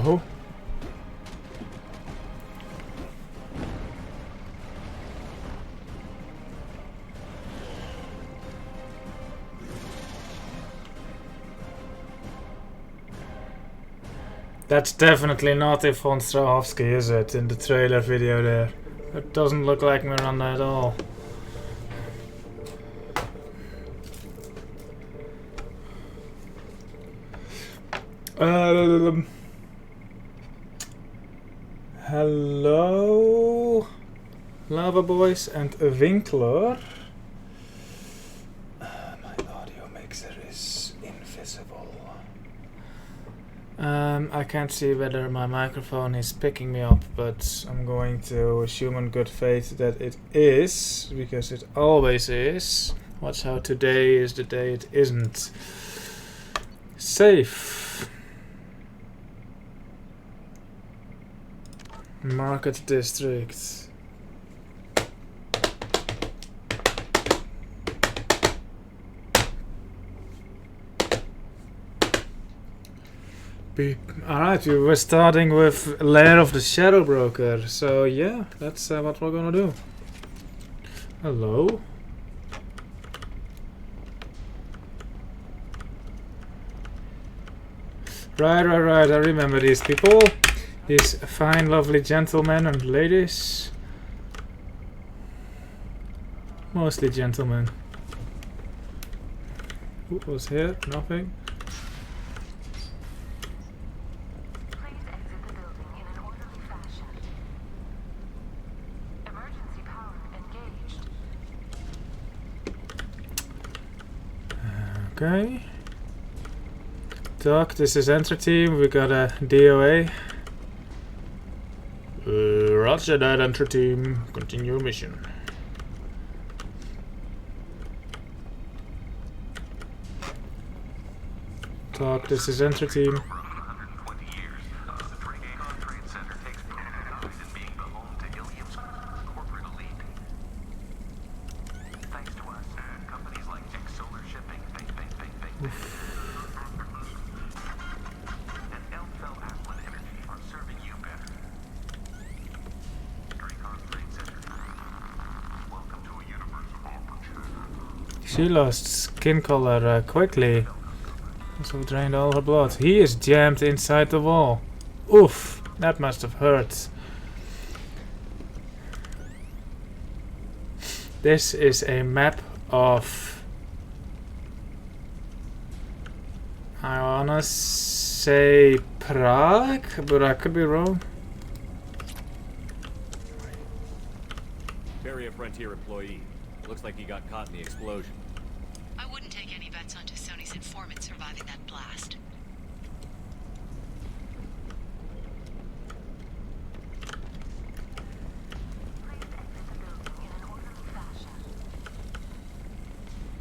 Hello? That's definitely not Yvonne Strahovski, is it? In the trailer video there. It doesn't look like Miranda at all. Hello, Lava Boys and Winkler. My audio mixer is invisible. I can't see whether my microphone is picking me up, but I'm going to assume in good faith that it is, because it always is. Watch how today is the day it isn't. Safe. Market District. Alright, we were starting with Lair of the Shadow Broker, so yeah, that's what we're gonna do. Hello? Right, I remember these people. These fine, lovely gentlemen and ladies. Mostly gentlemen. What was here? Nothing. Please exit the building in an orderly fashion. Emergency power engaged. Okay. Doc, this is Enter Team. We got a DOA. Roger that, Enter Team. Continue mission. Doc, this is Enter Team. She lost skin color quickly. Also drained all her blood. He is jammed inside the wall. Oof, that must have hurt. This is a map of... I wanna say Prague, but I could be wrong. Barrier Frontier employee. Looks like he got caught in the explosion. I wouldn't take any bets on Sony's informant surviving that blast. Please exit the building in an orderly fashion.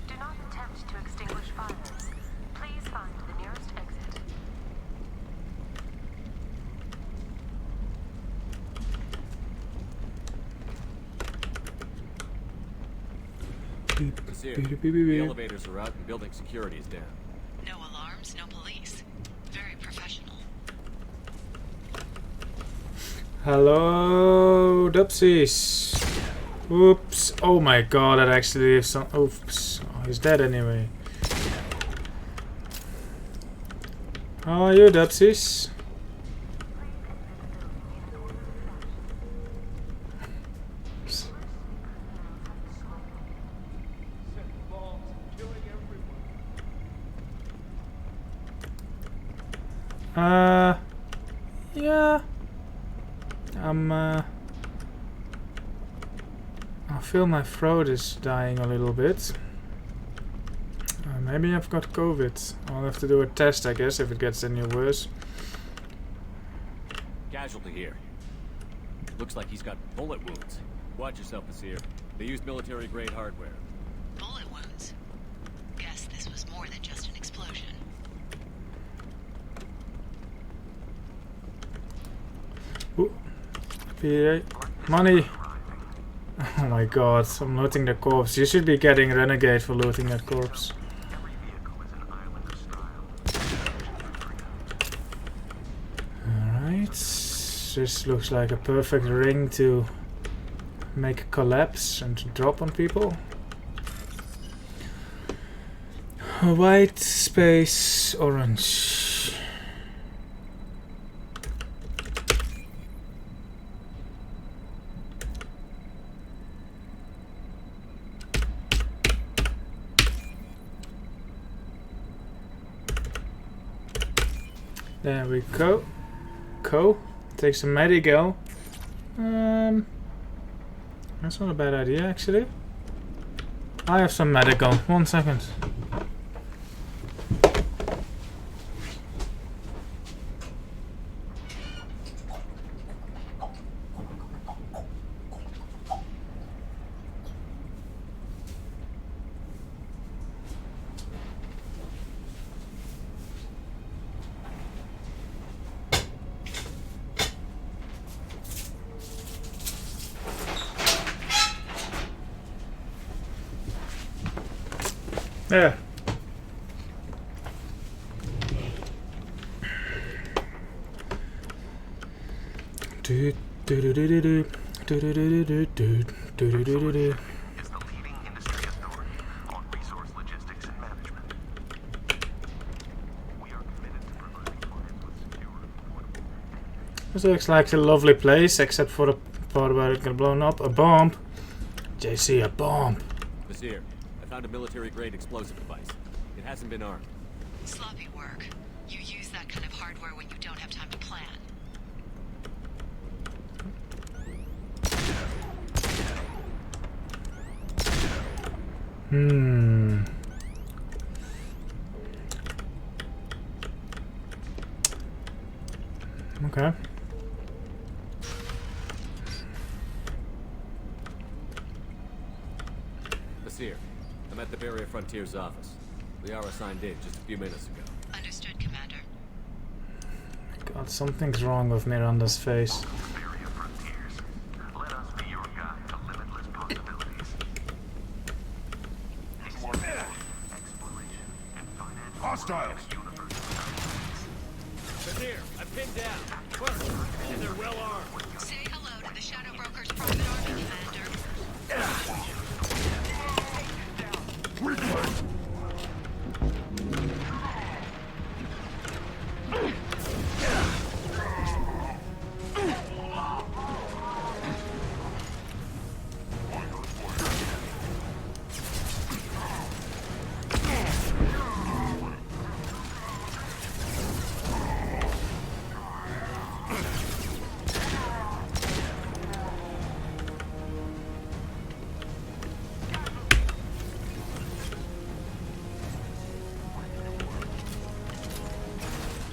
Do not attempt to extinguish fires. Please find the nearest exit. Monsieur, the elevators are out and building security is down. No alarms, no police. Very professional. Hello, Dupsies. Oops. Oh my god, that actually is some. Oops. Oh, he's dead anyway. How are you, Dupsies? Yeah. I feel my throat is dying a little bit. Maybe I've got COVID. I'll have to do a test, I guess, if it gets any worse. Casualty here. Looks like he's got bullet wounds. Watch yourself, Monsieur. They used military-grade hardware. Bullet wounds. Guess this was more than just an explosion. Ooh. PA. Money! Oh my god, I'm looting the corpse. You should be getting Renegade for looting that corpse. Alright. This looks like a perfect ring to make a collapse and to drop on people. White space orange. There we go. Take some medigo. That's not a bad idea actually. I have some medical. 1 second. Yeah. Do do do do do do do do do do do do do do do. Is the leading industry authority on resource logistics and management. We are committed to providing clients with secure and affordable. This looks like a lovely place, except for the part where it got blown up. A bomb. JC, a bomb. Monsieur, I found a military-grade explosive device. It hasn't been armed. Sloppy work. You use that kind of hardware when you don't have time to plan. Okay. Monsieur, I'm at the Barrier Frontier's office. Liara signed in just a few minutes ago. Understood, Commander. God, something's wrong with Miranda's face. Barrier frontiers. Let us be your guide to limitless possibilities. Exploration and finance. Hostiles! Monsieur, I'm pinned down. Well, and they're well armed. Say hello to the Shadow Broker's private army, Commander.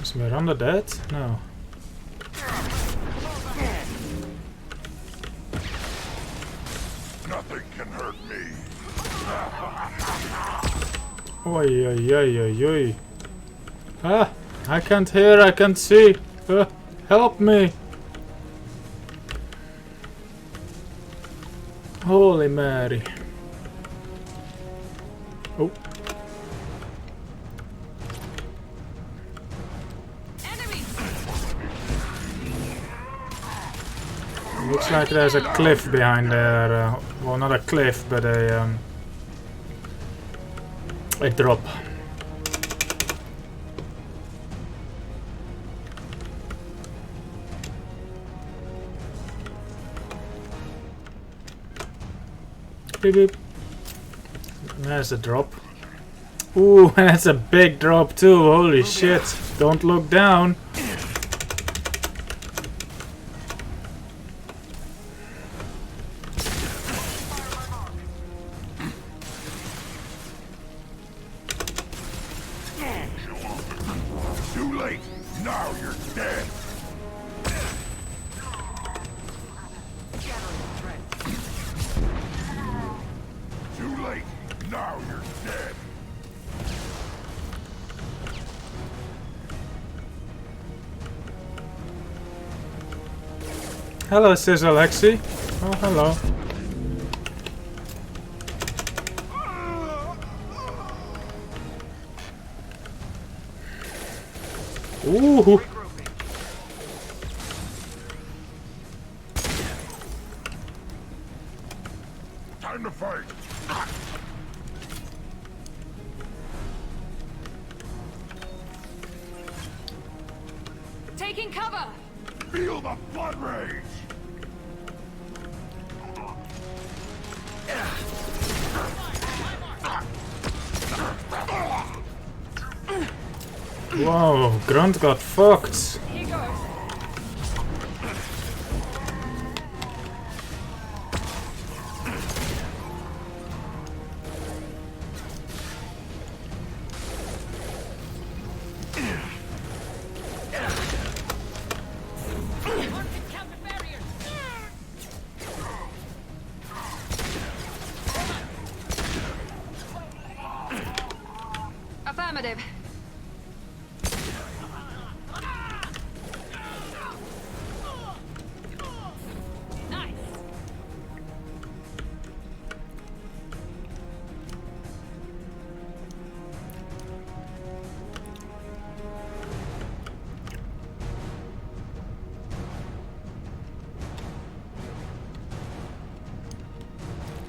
Is Miranda dead? No. Nothing can hurt me. Oi, oi, oi, oi, oi. Ah! I can't hear, I can't see. Help me! Holy Mary. Oh. Looks like there's a cliff behind there. Well, not a cliff, but a drop. Beep, beep. There's a drop. Ooh, that's a big drop too. Holy shit. Don't look down. Too late. Now you're dead. Too late. Now you're dead. Hello, sis Alexi. Oh, hello. Ooh. Time to fight. Taking cover! Feel the blood rage. Whoa, Grunt got fucked. Here goes. Affirmative. Nice.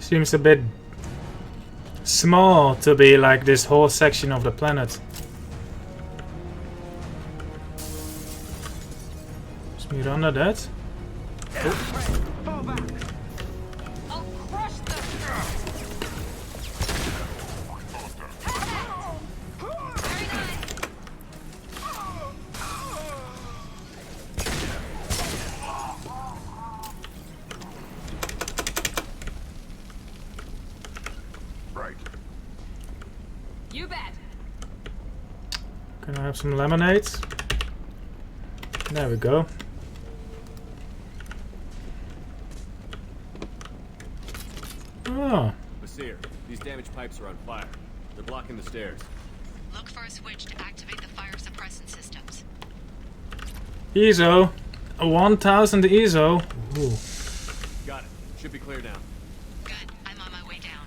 Seems a bit small to be like this whole section of the planet. Is Miranda dead? Fall back. I'll crush them. Very nice. Right. You bet. Can I have some lemonade? There we go. Oh, Basir, these damaged pipes are on fire. They're blocking the stairs. Look for a switch to activate the fire suppressant systems. ISO. A 1000 ISO. Ooh. Got it. Should be clear now. Good. I'm on my way down.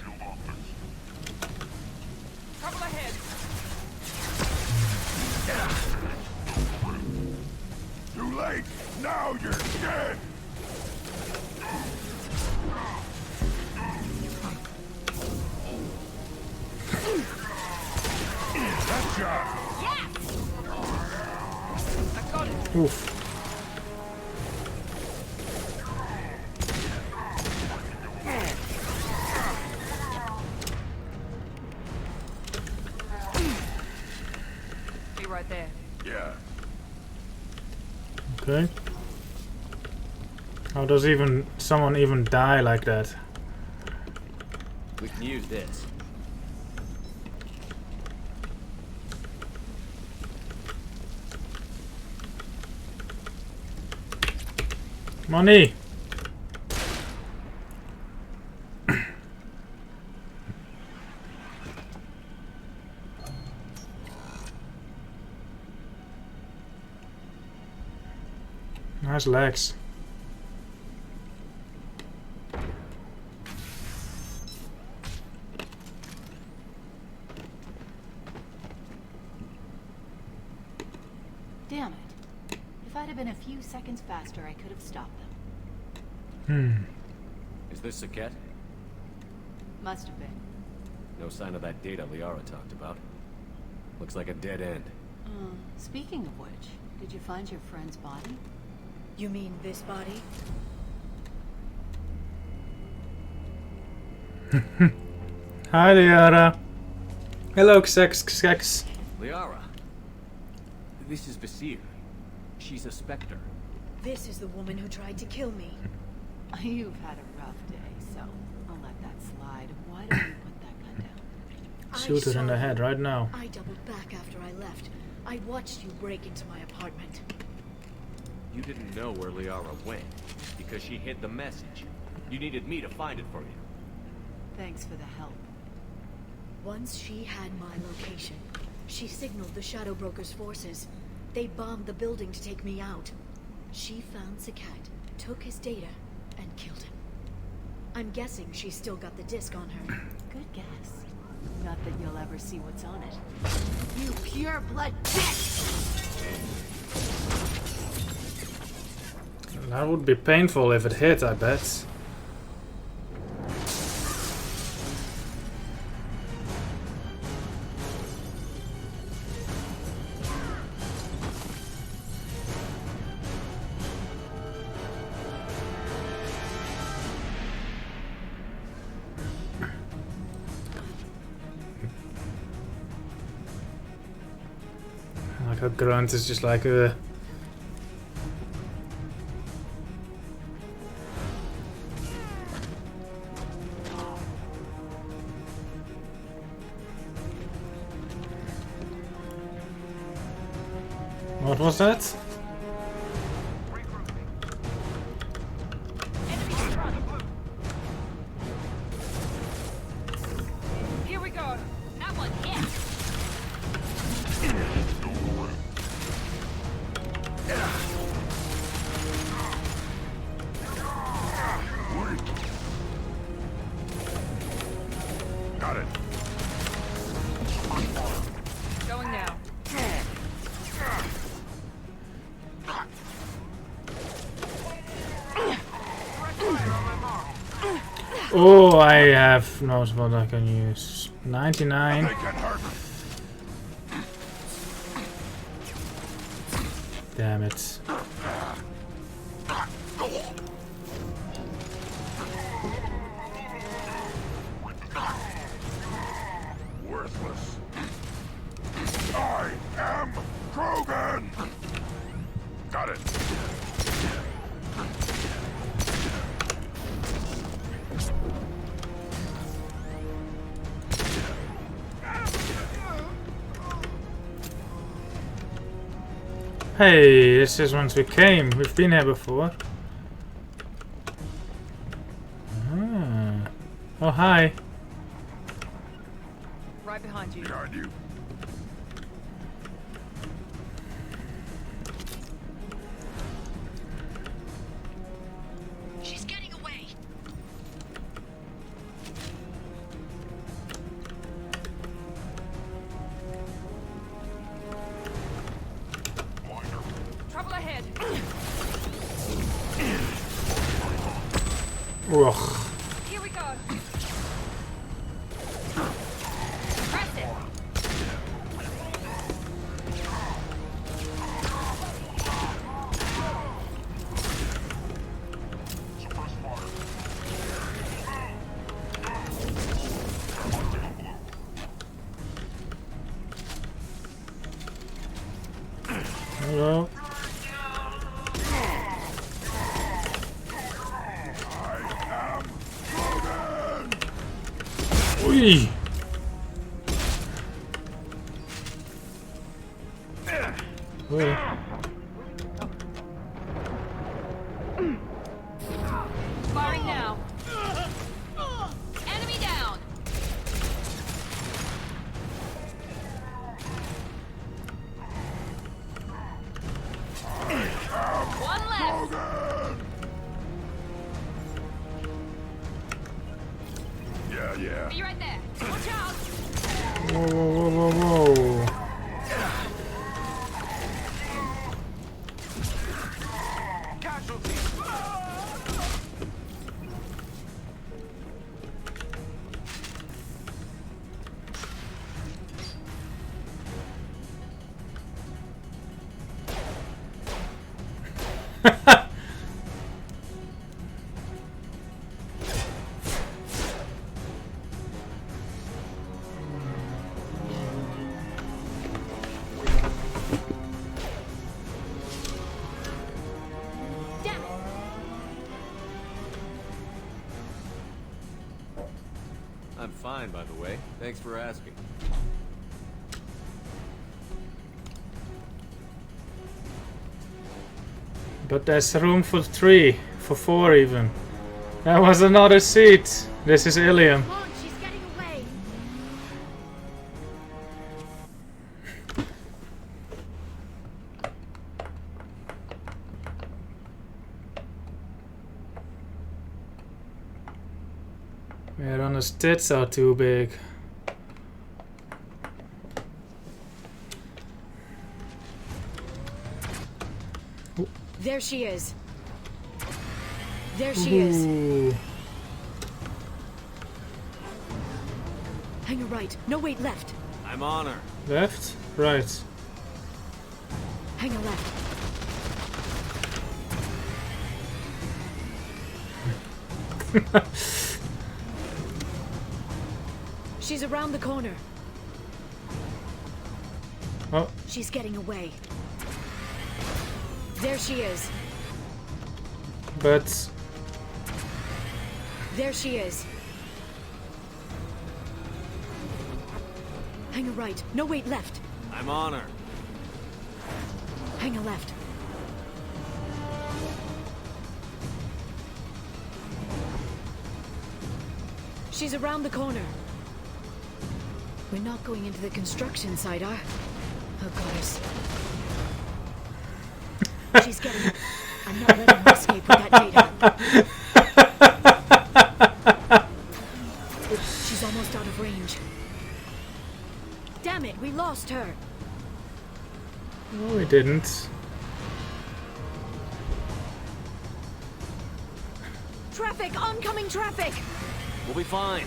Shield off this. Trouble ahead. Too late. Now you're dead. Gotcha. I got it. Oof. Be right there. Yeah. Okay. How does someone even die like that? We can use this. Money! Nice legs. Damn it. If I'd have been a few seconds faster, I could have stopped them. Is this Saket? Must have been. No sign of that data Liara talked about. Looks like a dead end. Speaking of which, did you find your friend's body? You mean this body? Hi, Liara. Hello, Sex. Liara. This is Visir. She's a Spectre. This is the woman who tried to kill me. You've had a rough day, so I'll let that slide. Why don't you put that gun down? Shoot her in the head right now. I doubled back after I left. I watched you break into my apartment. You didn't know where Liara went because she hid the message. You needed me to find it for you. Thanks for the help. Once she had my location, she signaled the Shadow Broker's forces. They bombed the building to take me out. She found Saket, took his data, and killed him. I'm guessing she's still got the disc on her. Good guess. Not that you'll ever see what's on it. You pure blood bitch! That would be painful if it hit, I bet. Like a grunt is just like a... What was that? Here we go. That one hit. Got it. Going now. Oh, I have knows what I can use. 99. They can hurt. Damn it. Worthless. I am Krogan. Got it. Hey, this is once we came. We've been here before. Ah. Oh, hi. Right behind you. Behind you. She's getting away. Trouble ahead. Ugh. Here we go. Press it. Hello. Oei. Oei. Firing now. Enemy down. One left. Yeah. Be right there. Watch out. Whoa, whoa, whoa, whoa, whoa. Damn it. I'm fine, by the way. Thanks for asking. But there's room for 3, for 4 even. There was another seat. This is Ilium. Come on, she's getting away. Miranda's tits are too big. There she is. There she is. Ooh. Hang a right. No, wait, left. I'm on her. Left? Right. Hang a left. She's around the corner. Oh, She's getting away. There she is. but There she is. Hang a right. No, wait, left. I'm on her. Hang a left. She's around the corner. We're not going into the construction site, are? Oh, goddess. She's getting it. I'm not letting her escape with that data. She's almost out of range. Damn it, we lost her. no, we didn't. Traffic! Oncoming traffic! We'll be fine.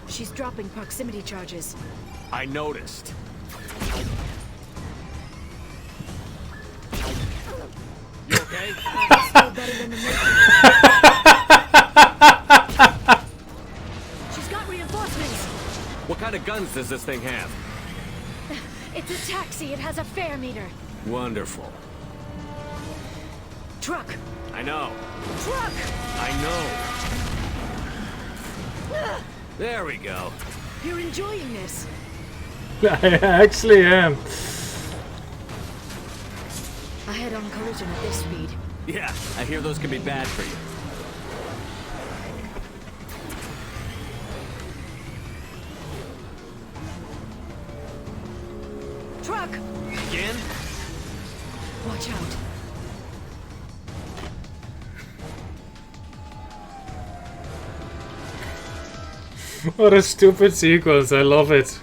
She's dropping proximity charges. I noticed. You okay? Still better than the Navy. She's got reinforcements. What kind of guns does this thing have? It's a taxi. It has a fare meter. Wonderful. Truck. I know. Truck. I know. There we go. You're enjoying this. I actually am. A head-on collision at this speed. Yeah, I hear those can be bad for you. Truck. Again? Watch out. What a stupid sequence. I love it.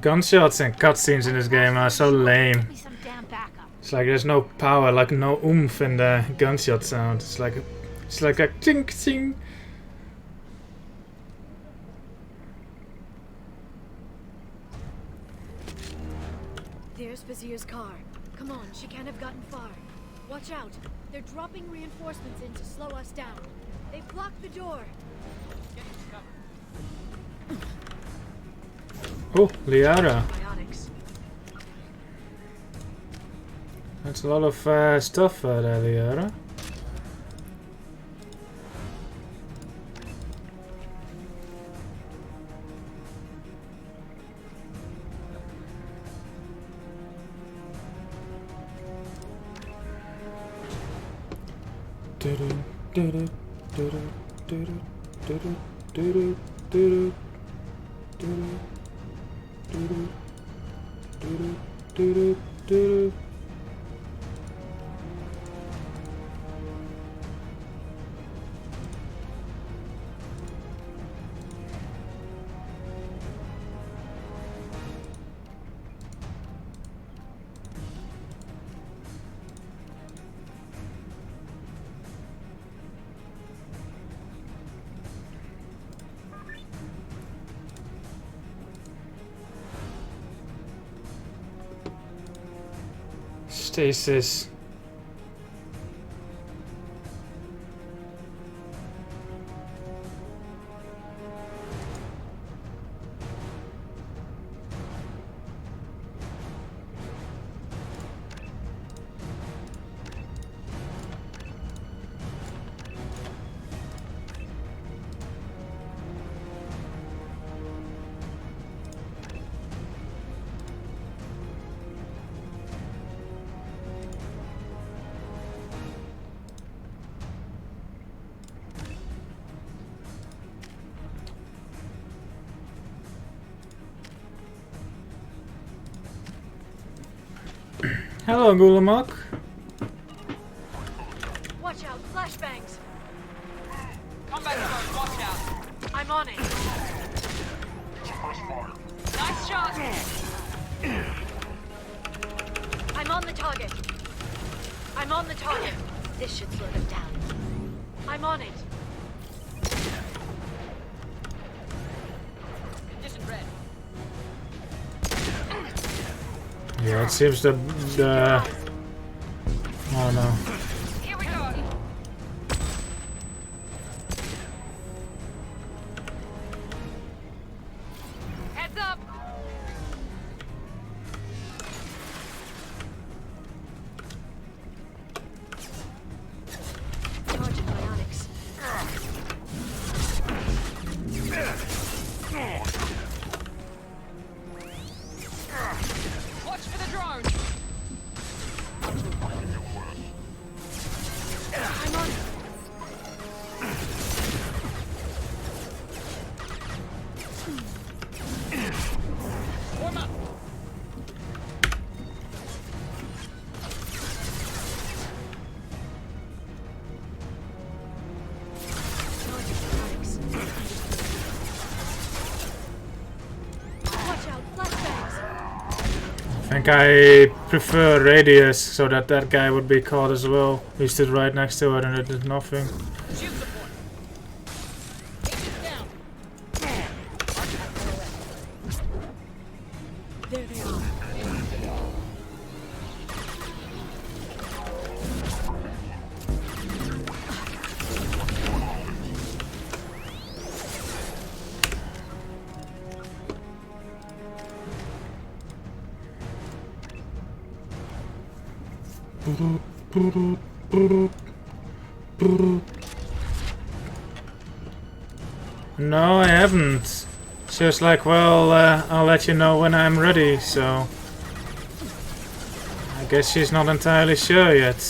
Gunshots and cutscenes in this game are so lame. Give me some damn backup. It's like there's no power, like no oomph in the gunshot sound. It's like a ching ching. There's Vizier's car. Come on, she can't have gotten far. Watch out. They're dropping reinforcements in to slow us down. They've blocked the door. Oh, Liara. Biotics. That's a lot of stuff there, Liara. Stasis. Hello, Gulamok. Watch out, flashbangs. Combat zone, watch out. I'm on it. Nice shot. I'm on the target. I'm on the target. This should slow them down. I'm on it. Condition red. Yeah, it seems the I don't know. Here we go. Heads up. Charging bionics. Watch for the drone. I'm on it. Warm up. Charging bionics. Watch out, flashbangs. I think I prefer radius so that that guy would be caught as well. He stood right next to it and it did nothing. Shield support. Agent down. There they are. No, I haven't. She was like, well, I'll let you know when I'm ready, so... I guess she's not entirely sure yet.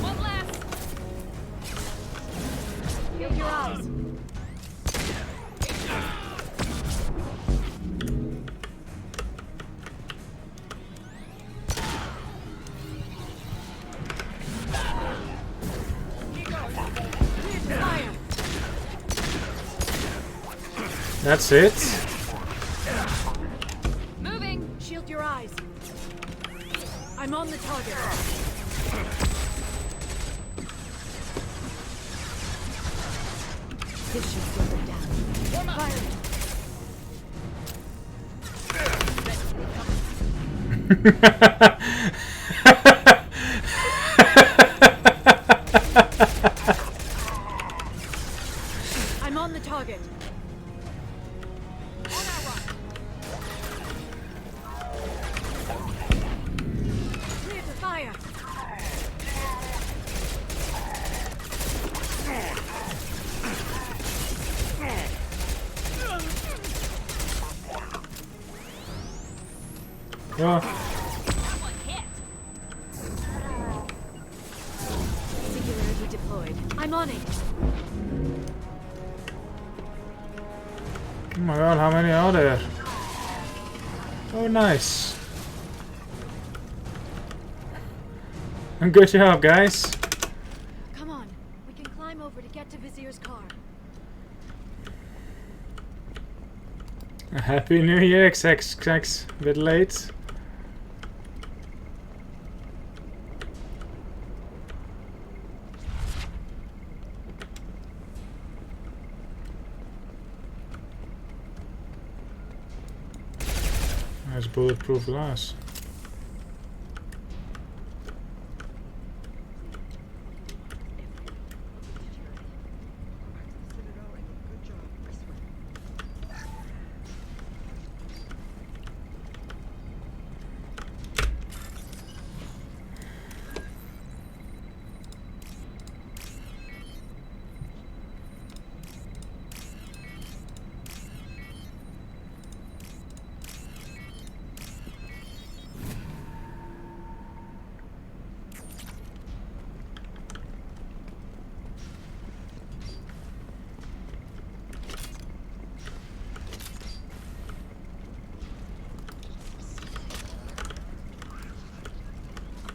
One last. Shield your eyes. Fire. That's it. I'm on the target. This should slow them down. Fire. I'm on the target. Clear to fire. Ja. Singularity deployed. I'm on it. Oh my god, how many are there? Oh, nice. And good job, guys. Come on. We can climb over to get to Vizier's car. Happy New Year, XX. Bit late. Nice bulletproof glass.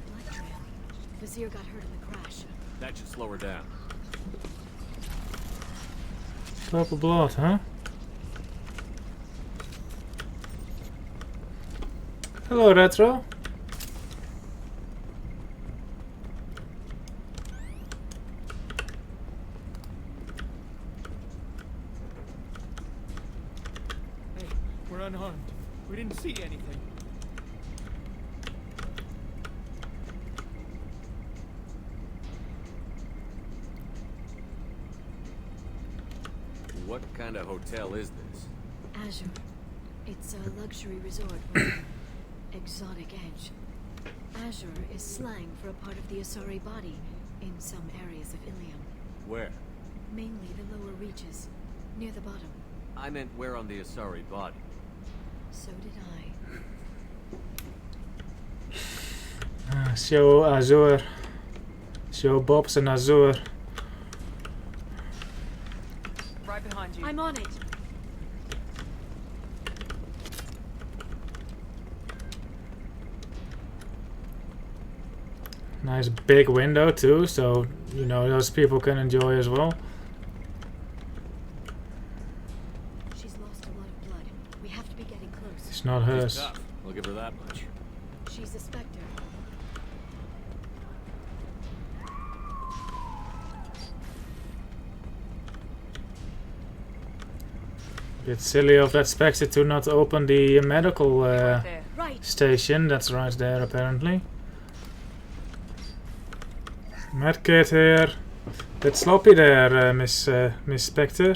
Blood trail. Vizier got hurt in the crash. That should slow her down. Stop of blood, huh? Hello, Retro. Hey, we're unharmed. We didn't see anything. What kind of hotel is this? Azure. It's a luxury resort with an exotic edge. Azure is slang for a part of the Asari body in some areas of Ilium. Where? Mainly the lower reaches, near the bottom. I meant where on the Asari body. So did I. Show Azure. Show Bob's and Azure. Right behind you. I'm on it. Nice big window too, so you know those people can enjoy as well. She's lost a lot of blood. We have to be getting close. It's not She's hers. tough. I'll give her that much. She's a Spectre. Bit silly of that Spectre to not open the medical There. Right. station. That's right there, apparently. Medkit here. Bit sloppy there, Miss Spectre.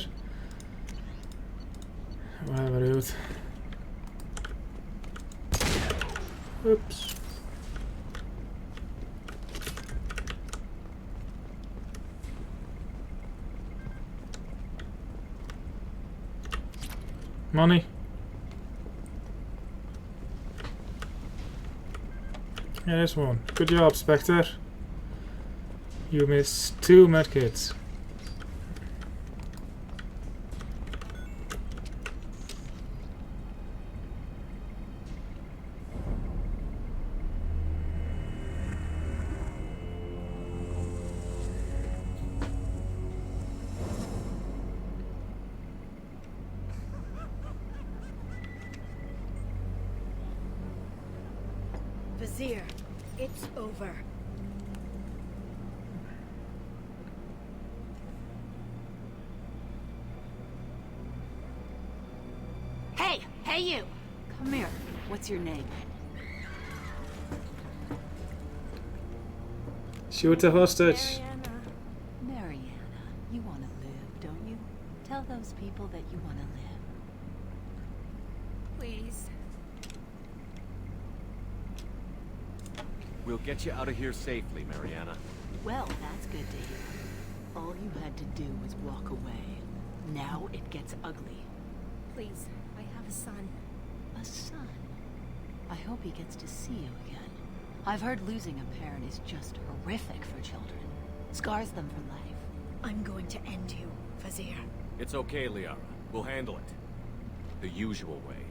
Whatever, dude. Oops. Money. Yeah, this one. Good job, Spectre. You missed 2 medkits. Vizier. It's over. Hey! Hey, you! Come here. What's your name? Shoot the hostage. Mariana. You want to live, don't you? Tell those people that you want to live. Please. We'll get you out of here safely, Mariana. Well, that's good to hear. All you had to do was walk away. Now it gets ugly. Please. I have a son. A son? I hope he gets to see you again. I've heard losing a parent is just horrific for children. Scars them for life. I'm going to end you, Fazir. It's okay, Liara. We'll handle it. The usual way.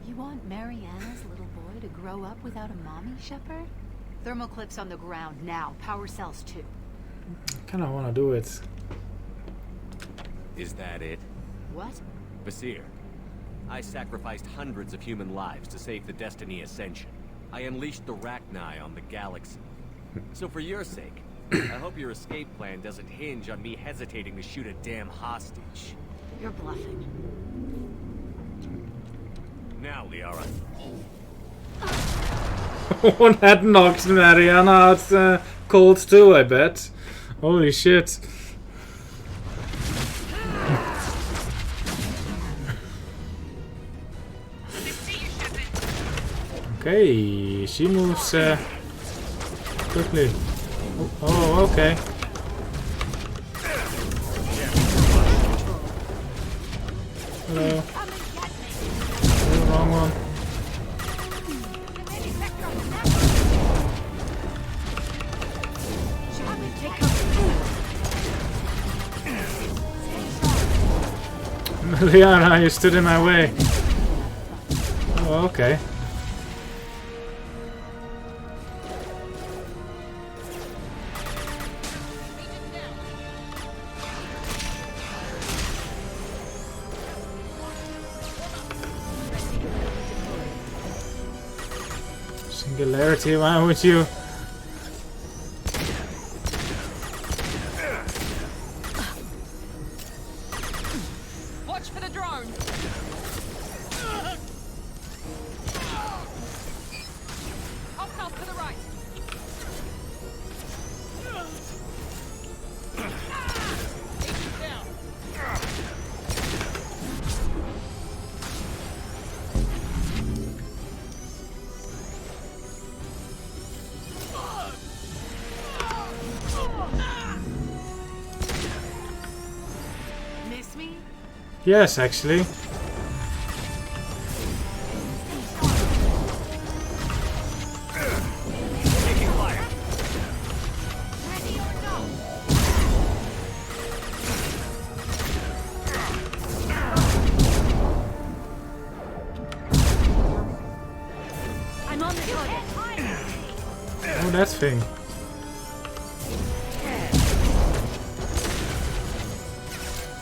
You want Mariana's little boy to grow up without a mommy, Shepard? Thermal clips on the ground now. Power cells too. I kinda wanna do it. Is that it? What? Basir, I sacrificed hundreds of human lives to save the Destiny Ascension. I unleashed the Rachni on the galaxy. So for your sake, I hope your escape plan doesn't hinge on me hesitating to shoot a damn hostage. You're bluffing. Now, Liara. One head knocked Mariana out cold too, I bet. Holy shit. Okay, she moves quickly. Oh, okay. Hello. Oh, wrong one. Liara, you stood in my way. Oh, okay. Singularity, why would you? Watch for the drone. Hostiles to the right. Agent down. Miss me? Yes, actually. Taking fire. Ready or no? I'm on the target. Oh, that thing.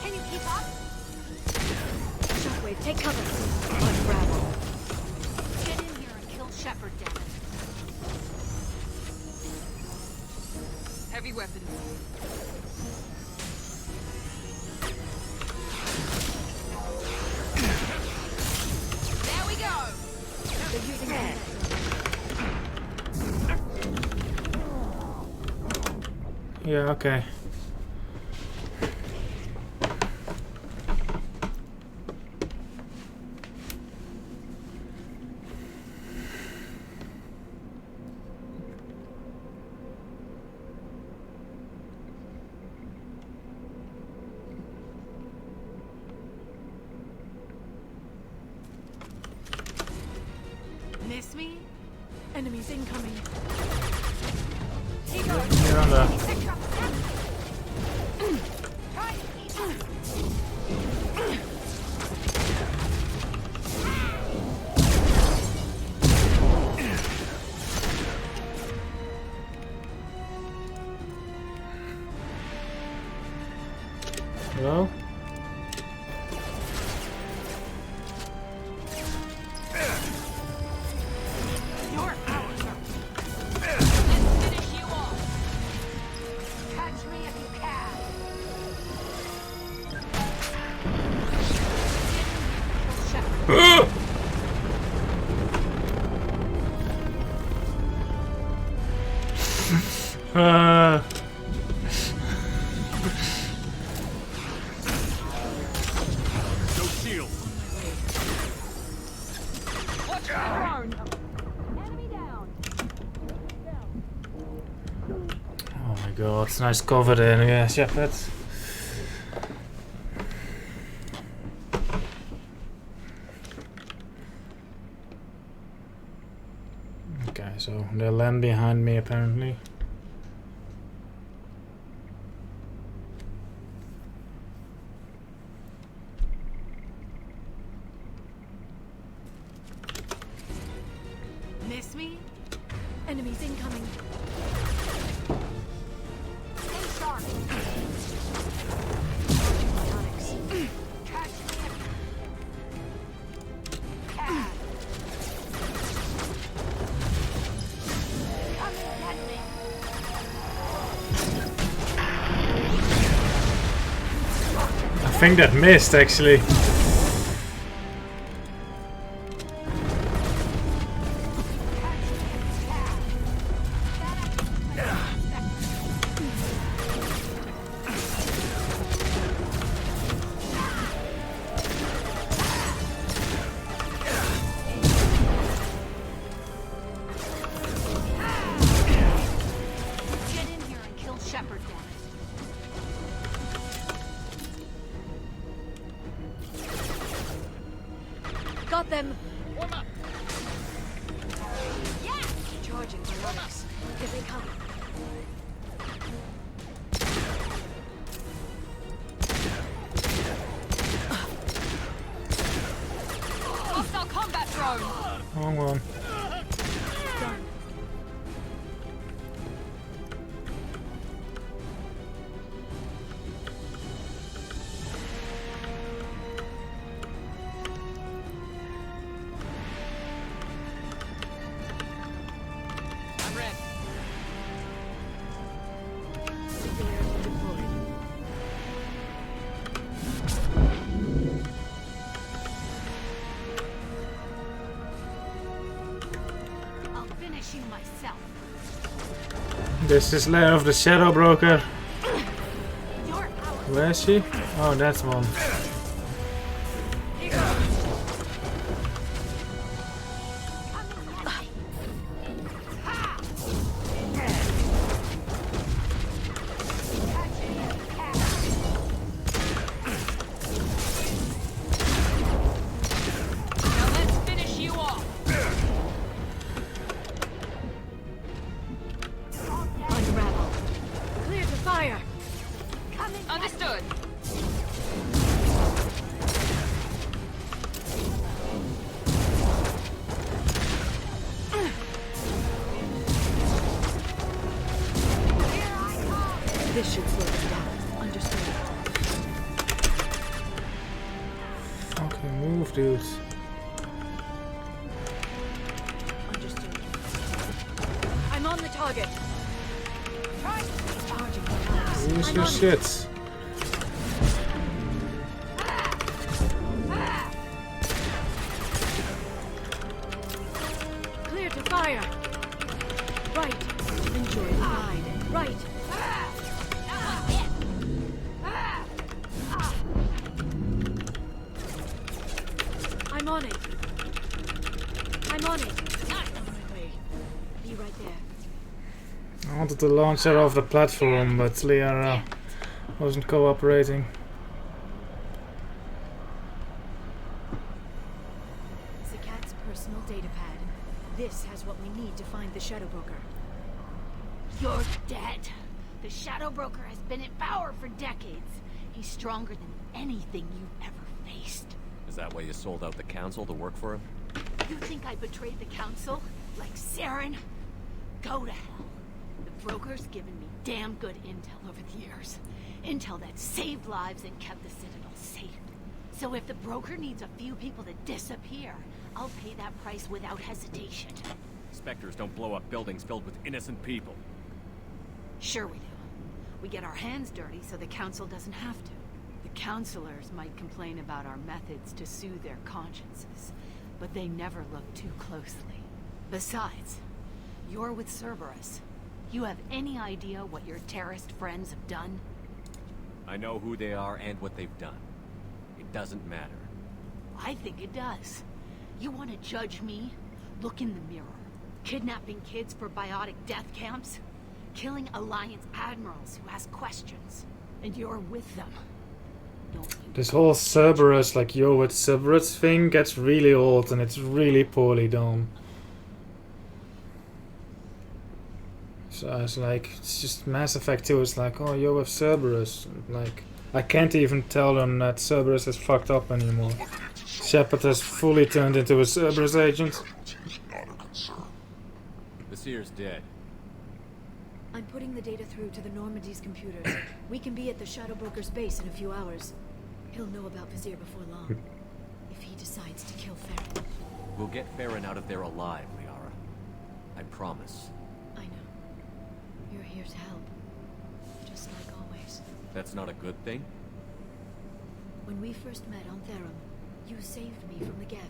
Can you keep up? Shockwave, take cover. Unravel. Get in here and kill Shepard, damn it. Heavy weapons. There we go. They're using that. Yeah, okay. Miss me? Enemies incoming. You're on the. Hello? You're ours. god, nice cover there, yeah, Shepard. Okay, so they land behind me apparently. Miss me? Enemies incoming. Stay sharp. Onyx. Catch me. Ah. Come and get me. I think that missed actually. Get in here and kill Shepard, damn Got them. Warm up. Charging my Onyx. Here they come. Hostile combat drone. Wrong one. Done. I'm ready. Layer deployed. I'll finish you myself. This is lair of the Shadow Broker. You're out. Where is she? Oh, that's one. Now let's finish you off. Unravel. Clear to fire. Understood. This should slow them down. Understood. Fucking move, dudes. Understood. I'm on the target. Charging my Onyx. Use I'm your on it. shit. Clear to fire. Right. Enjoy the ride. Right. I'm on it. I'm on it. On my way. Be right there. I wanted to launch her off the platform, but Liara wasn't cooperating. Zakat's personal data pad. This has what we need to find the Shadow Broker. You're dead. The Shadow Broker has been in power for decades. He's stronger than anything you've ever faced. Is that why you sold out the council to work for him? You think I betrayed the council? Like Saren? Go to hell. The broker's given me damn good intel over the years. Intel that saved lives and kept the Citadel safe. So if the broker needs a few people to disappear, I'll pay that price without hesitation. Spectres don't blow up buildings filled with innocent people. Sure we do. We get our hands dirty so the council doesn't have to. The councilors might complain about our methods to soothe their consciences, but they never look too closely. Besides, you're with Cerberus. You have any idea what your terrorist friends have done? I know who they are and what they've done. It doesn't matter. I think it does. You want to judge me? Look in the mirror. Kidnapping kids for biotic death camps? killing Alliance admirals who ask questions. And you're with them. Don't you This whole Cerberus, like yo with Cerberus thing gets really old and it's really poorly done. So it's like, it's just Mass Effect 2, it's like, oh yo with Cerberus. Like, I can't even tell them that Cerberus is fucked up anymore. Shepard has fully turned into a Cerberus agent. Vasir's dead. I'm putting the data through to the Normandy's computers. We can be at the Shadow Broker's base in a few hours. He'll know about Vasir before long. If he decides to kill Farron. We'll get Farron out of there alive, Liara. I promise. I know. You're here to help. Just like always. That's not a good thing? When we first met on Therum, you saved me from the Geth.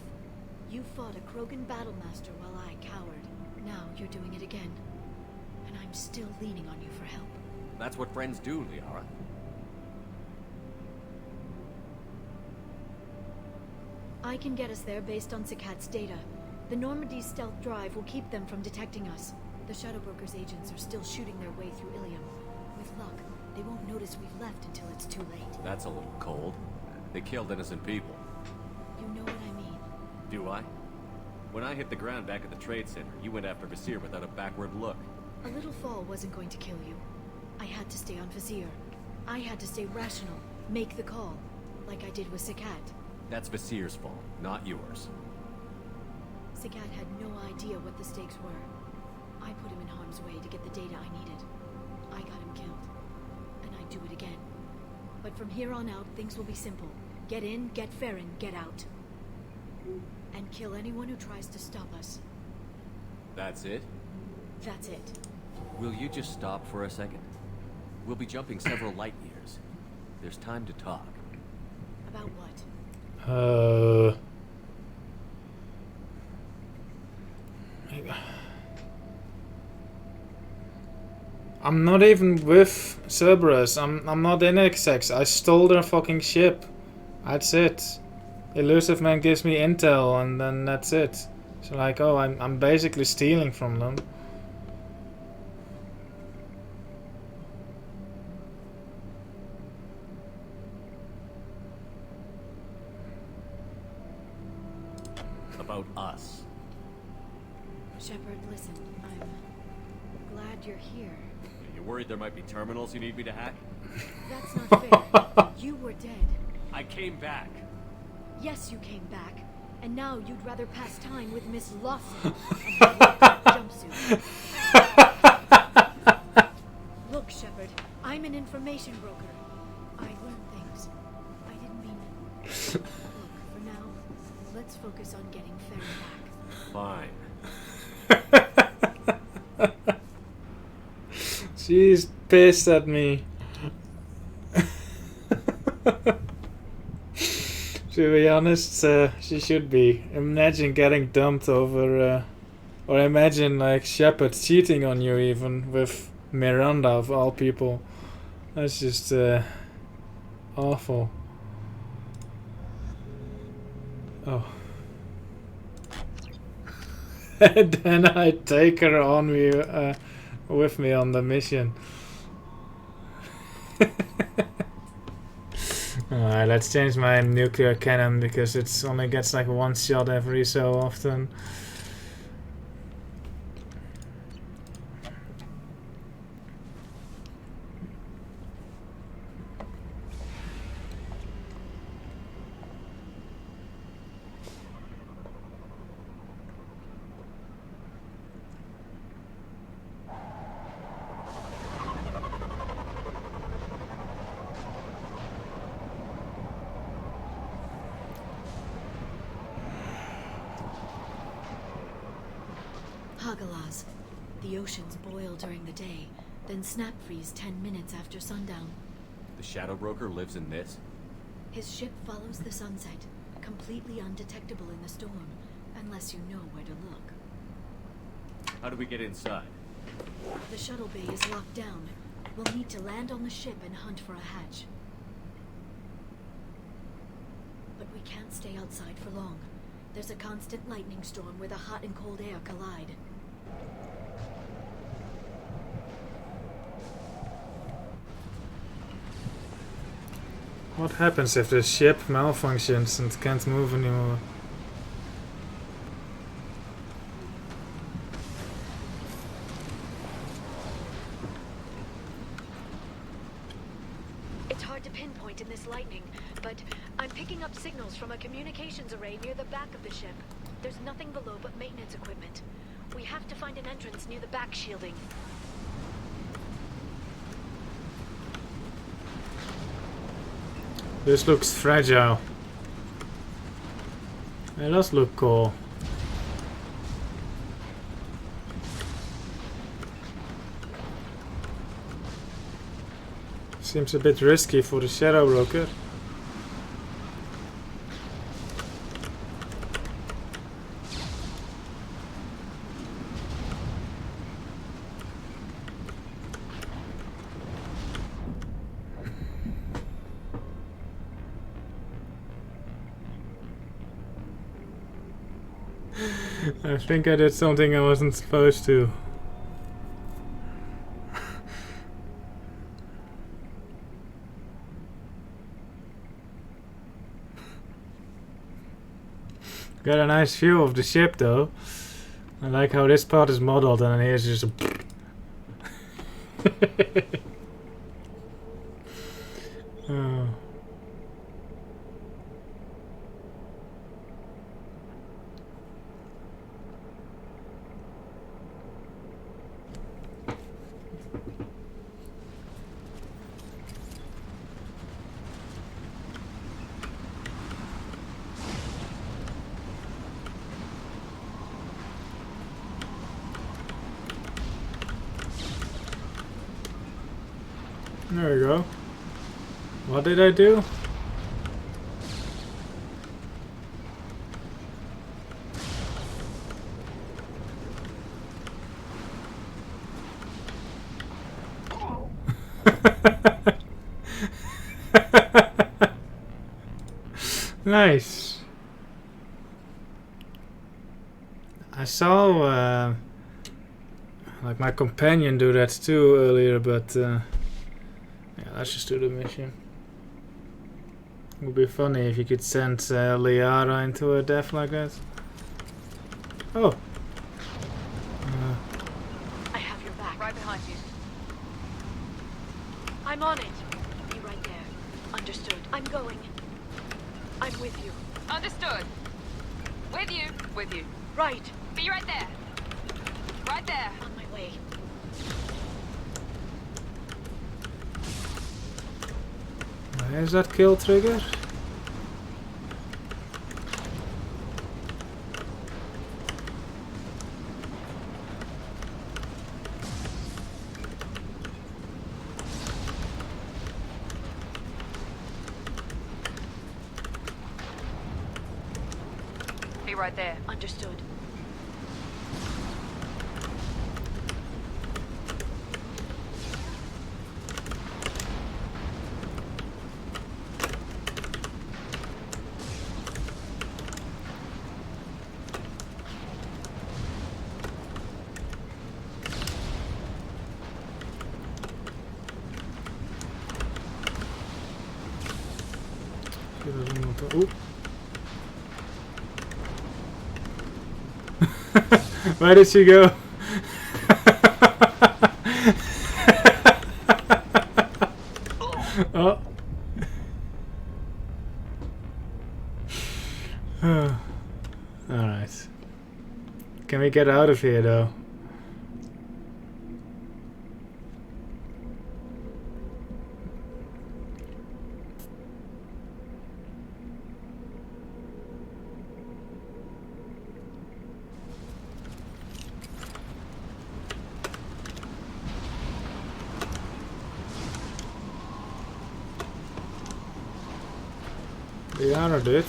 You fought a Krogan battlemaster while I cowered. Now you're doing it again. And I'm still leaning on you for help. That's what friends do, Liara. I can get us there based on Sakat's data. The Normandy's stealth drive will keep them from detecting us. The Shadow Broker's agents are still shooting their way through Ilium. With luck, they won't notice we've left until it's too late. That's a little cold. They killed innocent people. You know what I mean. Do I? When I hit the ground back at the trade center, you went after Vasir without a backward look. A little fall wasn't going to kill you. I had to stay on Vasir. I had to stay rational, make the call, like I did with Sakat. That's Vasir's fault, not yours. Sakat had no idea what the stakes were. I put him in harm's way to get the data I needed. I got him killed. And I'd do it again. But from here on out, things will be simple. Get in, get Farron, get out. And kill anyone who tries to stop us. That's it? That's it. Will you just stop for a second? We'll be jumping several light years. There's time to talk. About what? I'm not even with Cerberus. I'm not in XX. I stole their fucking ship. That's it. Elusive Man gives me intel and then that's it. So like, oh, I'm basically stealing from them. About us. Shepard, listen, I'm glad you're here. You worried there might be terminals you need me to hack? That's not fair. You were dead. I came back. Yes, you came back. And now you'd rather pass time with Miss Lawson and her jumpsuit. Look, Shepard, I'm an information broker. I learn things. I didn't mean... Look, for now, let's focus on getting Farron back. Fine. She's pissed at me. To be honest, she should be. Imagine getting dumped over, or imagine like Shepard cheating on you even with Miranda of all people. That's just awful. Oh. And then I take her on me, with me on the mission. Alright, let's change my nuclear cannon because it only gets like one shot every so often. Hagalaz. The oceans boil during the day, then snap freeze 10 minutes after sundown. The Shadow Broker lives in this? His ship follows the sunset, completely undetectable in the storm, unless you know where to look. How do we get inside? The shuttle bay is locked down. We'll need to land on the ship and hunt for a hatch. But we can't stay outside for long. There's a constant lightning storm where the hot and cold air collide. What happens if the ship malfunctions and can't move anymore? It's hard to pinpoint in this lightning, but I'm picking up signals from a communications array near the back of the ship. There's nothing below but maintenance equipment. We have to find an entrance near the back shielding. This looks fragile. It does look cool. Seems a bit risky for the Shadow Broker. I think I did something I wasn't supposed to. Got a nice view of the ship though. I like how this part is modeled and here's just a oh. There we go. What did I do? Nice. I saw like my companion do that too earlier, but yeah, let's just do the mission. It would be funny if you could send Liara into a death like that. Oh. I have your back. Right behind you. I'm on it. Be right there. Understood. I'm going. I'm with you. Understood. With you. With you. Right. Be right there. Right there. On my way. Where's that kill trigger? Be right there. Understood. Ooh. Where did she go? Oh. Alright. Can we get out of here though? Liara did.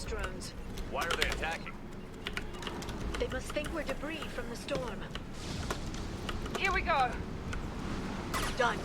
drones. Why are they attacking? They must think we're debris from the storm. Here we go. Done.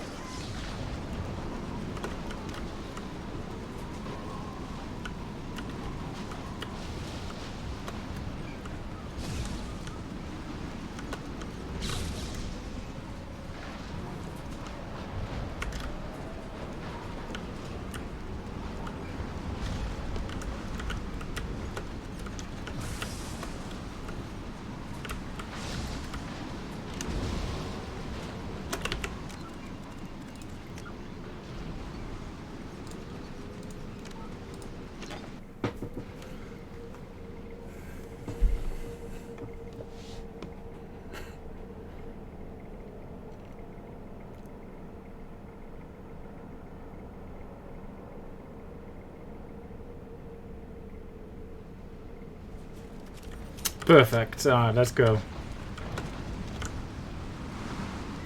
Perfect. Let's go.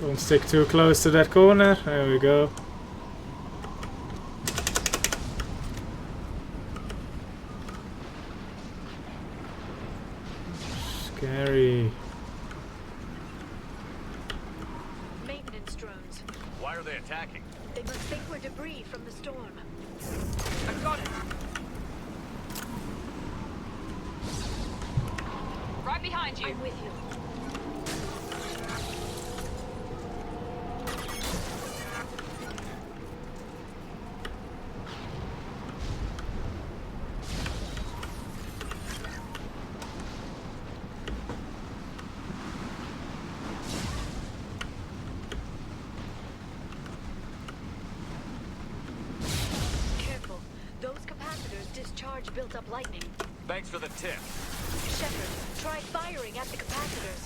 Don't stick too close to that corner. There we go. Scary. Maintenance drones. Why are they attacking? They must think we're debris from the storm. I got it. Right behind you. I'm with you. Careful. Those capacitors discharge built-up lightning. Thanks for the tip. Shepard, try firing at the capacitors.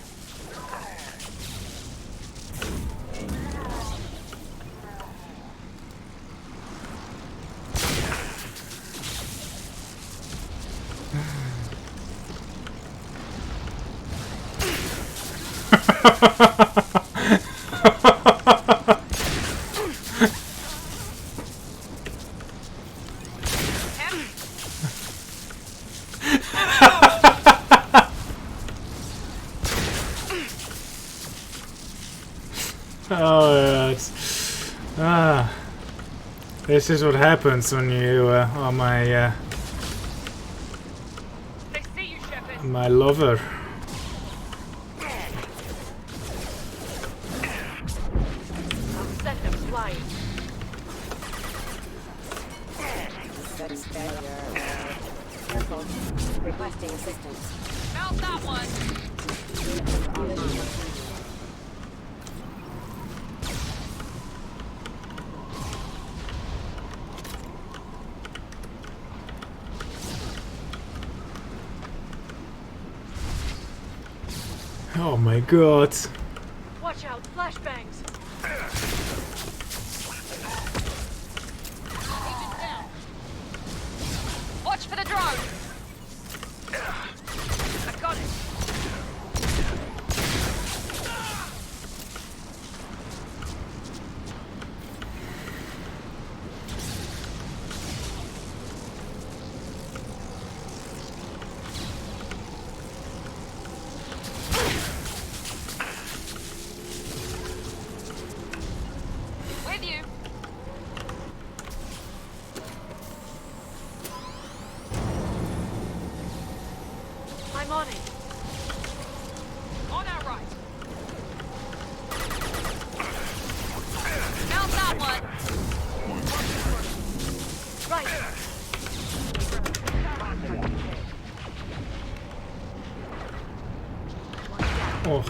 Oh yeah, this is what happens when you are my They see you, Shepard. my lover. I'll send them flying. Careful. Requesting assistance. Mount that one. Oh my god. Watch out, flashbangs. Watch for the drone. I got it. With you. I'm on it. On our right. Mount that one. Right. Oh.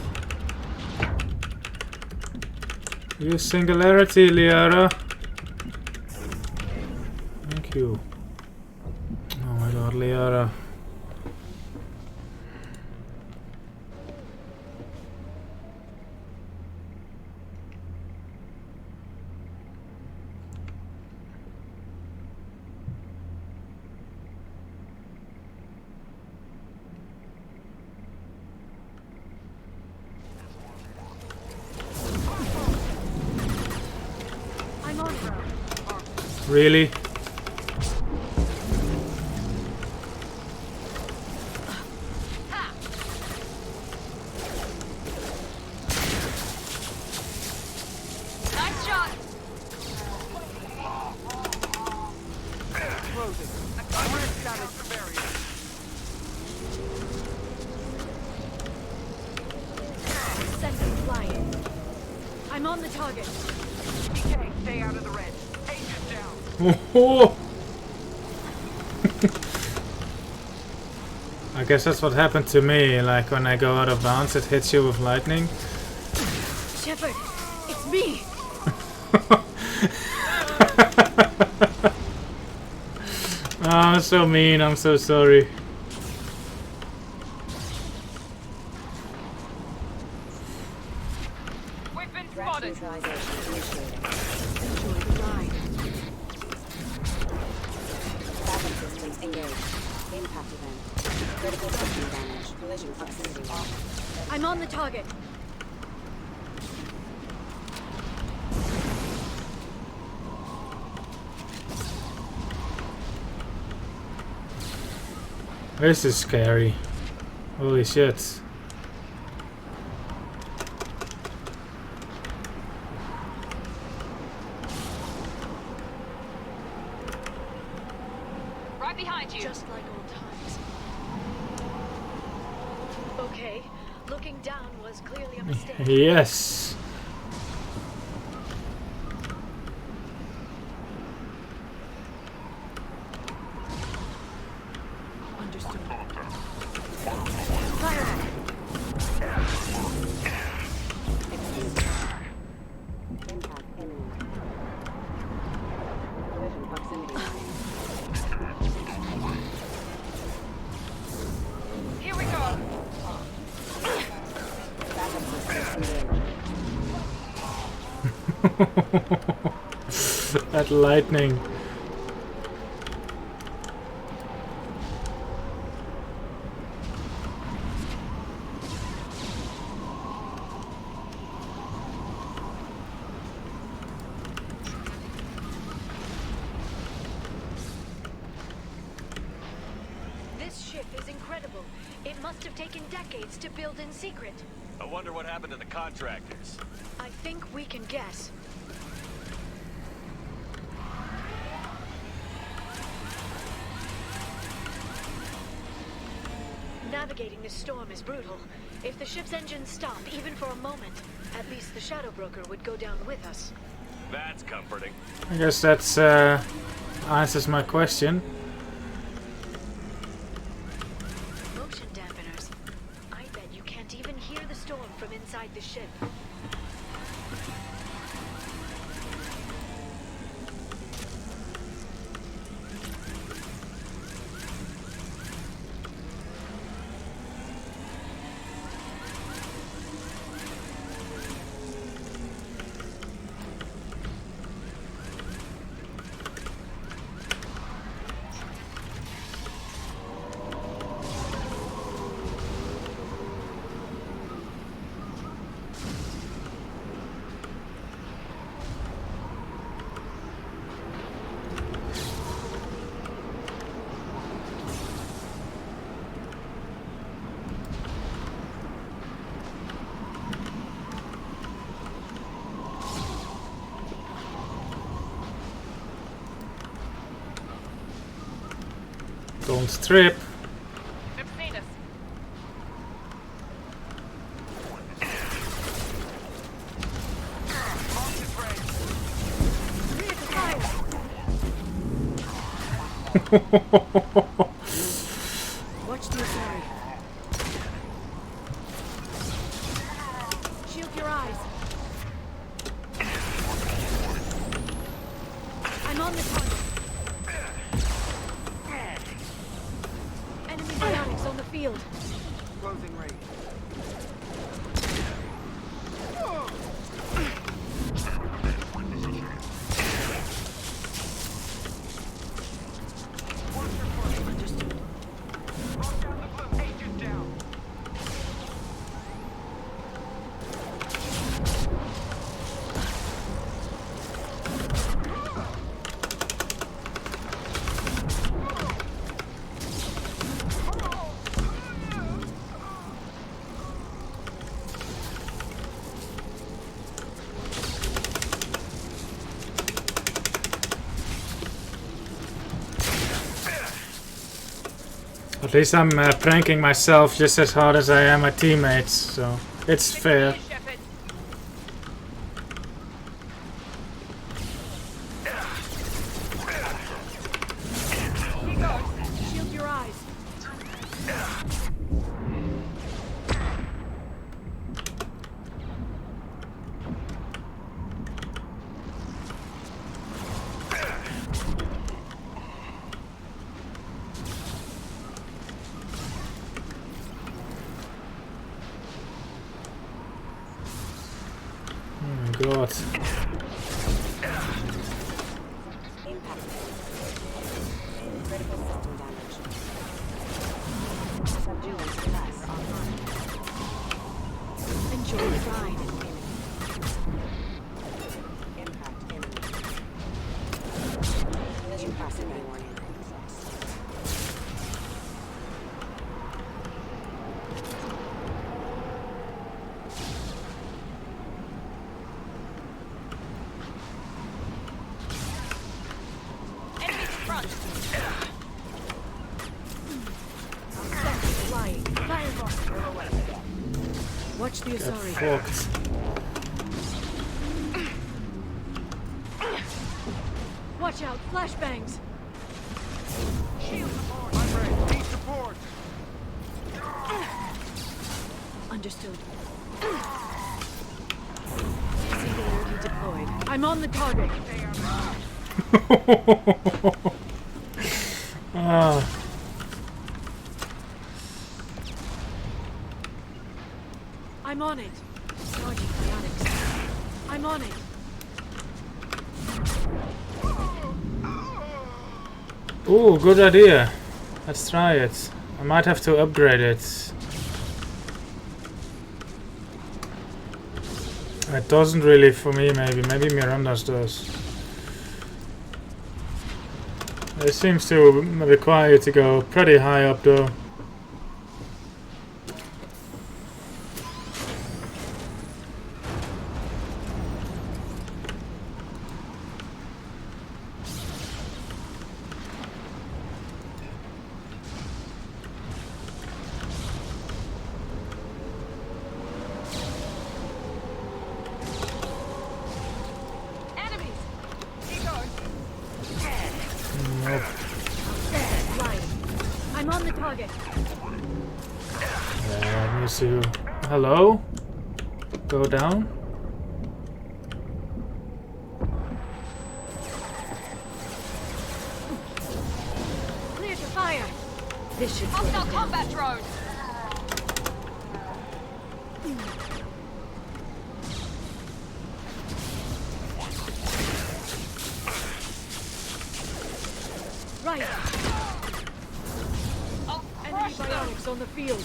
Use singularity, Liara. Thank you. Oh my god, Liara. I'm on it. Really? I'm on the target. PK, stay out of the red. Agent down. Oh. I guess that's what happened to me, like when I go out of bounds it hits you with lightning. Shepard, it's me. Oh, so mean, I'm so sorry. We've been Threat spotted. neutralization initiated. Enjoy the ride. Backup systems engaged. Impact event. Critical system damage. Collision proximity loss. I'm on the target. This is scary. Holy shit. Right behind you. Just like old times. Okay, looking down was clearly a mistake. Yes. Understood. Fire at it. Impact imminent. Collision proximity loss. Here we go. Backup systems engaged. That lightning. This ship is incredible. It must have taken decades to build in secret. I wonder what happened to the contractors. I think we can guess. Navigating this storm is brutal. If the ship's engines stop, even for a moment, at least the Shadow Broker would go down with us. That's comforting. I guess that's answers my question. Motion dampeners. I bet you can't even hear the storm from inside the ship. Don't trip. They've seen us. Watch the Atari. Shield your eyes. I'm on the target. Enemy biotics on the field. Closing range. Understood. Lock down the blue. Agent down. At least I'm pranking myself just as hard as I am my teammates, so it's fair. Shepard. god. Impact event. Critical system damage. Subduing class online. Enjoy the ride. Impact imminent. Collision capacity warning. Enemies in front. Flying. Fireball. Watch the Get Asari. fucked. Watch out. Flashbangs. Need support. Understood. Singularity deployed. I'm on the target. Ah, I'm on it. Charging psionics. I'm on it. ooh, good idea. Let's try it. I might have to upgrade it. It doesn't really for me, maybe Miranda's does. It seems to require you to go pretty high up though. Enemies. Keep going. Nope. Flying. I'm on the target. Let me see. Hello? Go down? Clear to fire. This should slow Hostile them down. combat drone. Right. I'll Enemy crush them. bionics on the field.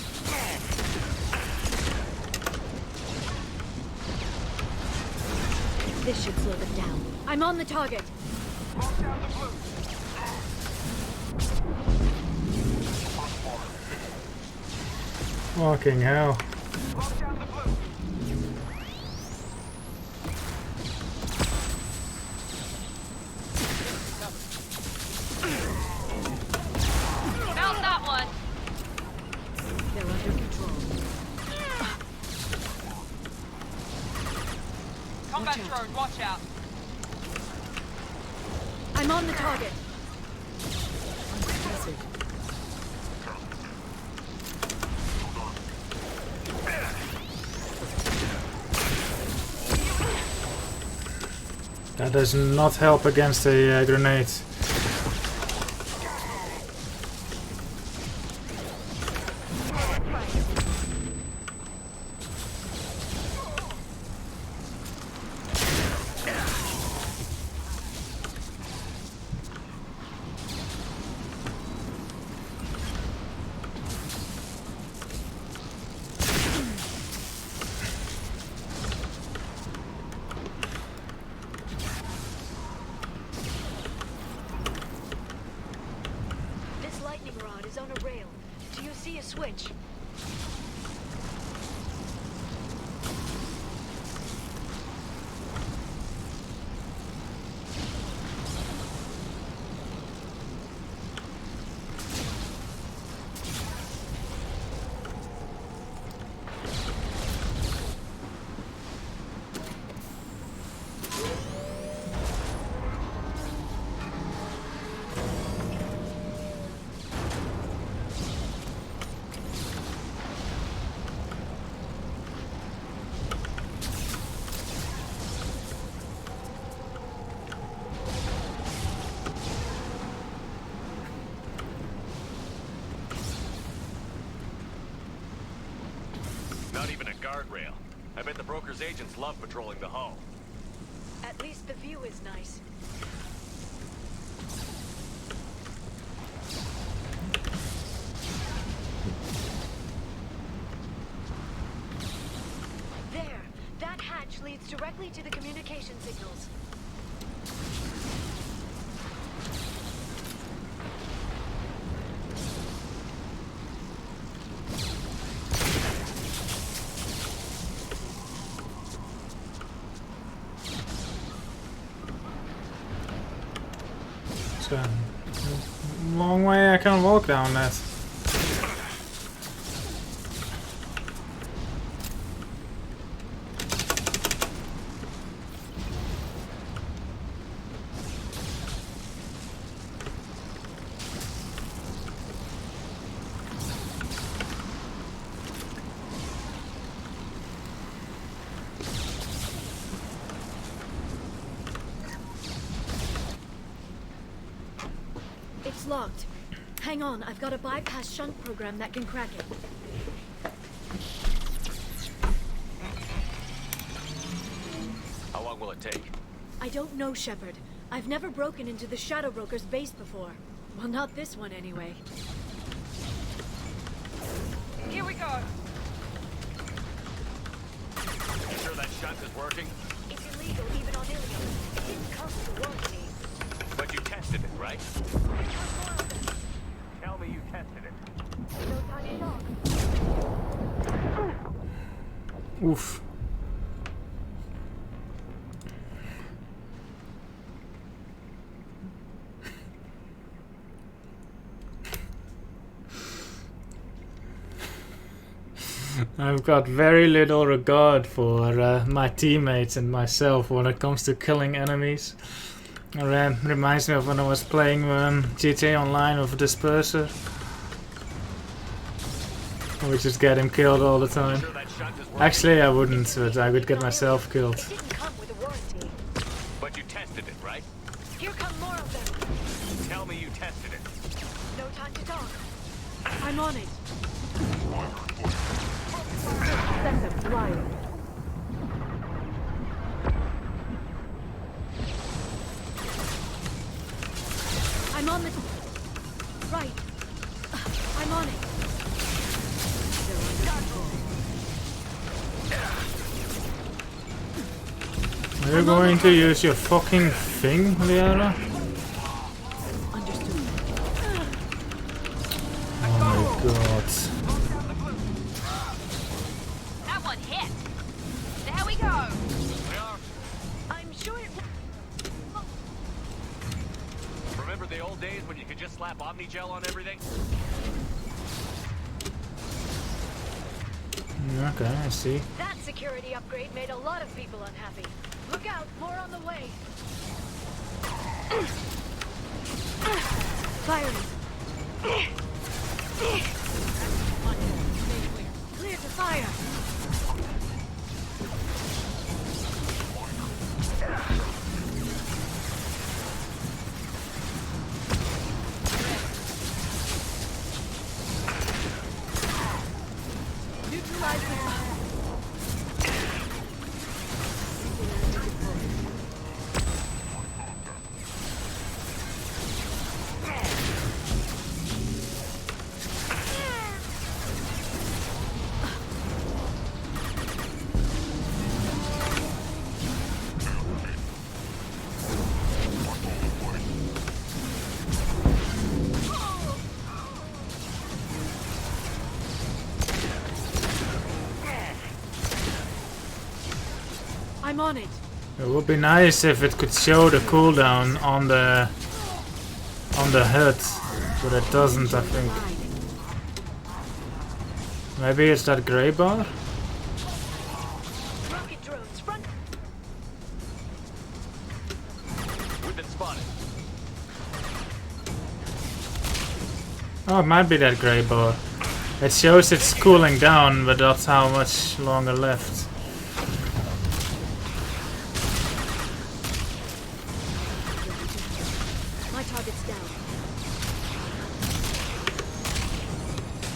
This should slow them down. I'm on the target. Lock down the blue. Fucking hell. Lock down the blue. Found that one. They're under control. Combat Watch out. drone, watch out. I'm on the target. Under hazard. That does not help against a grenade. This lightning rod is on a rail. Do you see a switch? Not even a guardrail. I bet the broker's agents love patrolling the hull. At least the view is nice. There! That hatch leads directly to the communication signals. It's a long way I can walk down that. It's locked. Hang on, I've got a bypass shunt program that can crack it. How long will it take? I don't know, Shepard. I've never broken into the Shadow Broker's base before. Well, not this one anyway. Here we go. You sure that shunt is working? It's illegal even on Ilium. It didn't come with a warranty. But you tested it, right? Which was more of them? Tell me you tested it. No time at all. Oof. I've got very little regard for my teammates and myself when it comes to killing enemies. It reminds me of when I was playing GTA Online with a disperser. We just get him killed all the time. Actually, I wouldn't, but I would get myself killed. It didn't come with a warranty. But you tested it, right? Here come more of them. Tell me you tested it. No time to talk. I'm on it. Send them flying. I'm on the... Right. I'm on it. Are you going to use your fucking thing, Liara? Understood. Oh my god. That one hit. There we go. I'm sure it... Remember the old days when you could just slap Omnigel on everything? Okay, I see. That security upgrade made a lot of people unhappy. Look out, more on the way. Firing. Clear to fire. Neutralizing. I'm on it. It would be nice if it could show the cooldown on the HUD, but it doesn't, I think. Maybe it's that grey bar? Rocket drones, front. We've been spotted. Oh, it might be that grey bar. It shows it's cooling down, but that's how much longer left. My target's down.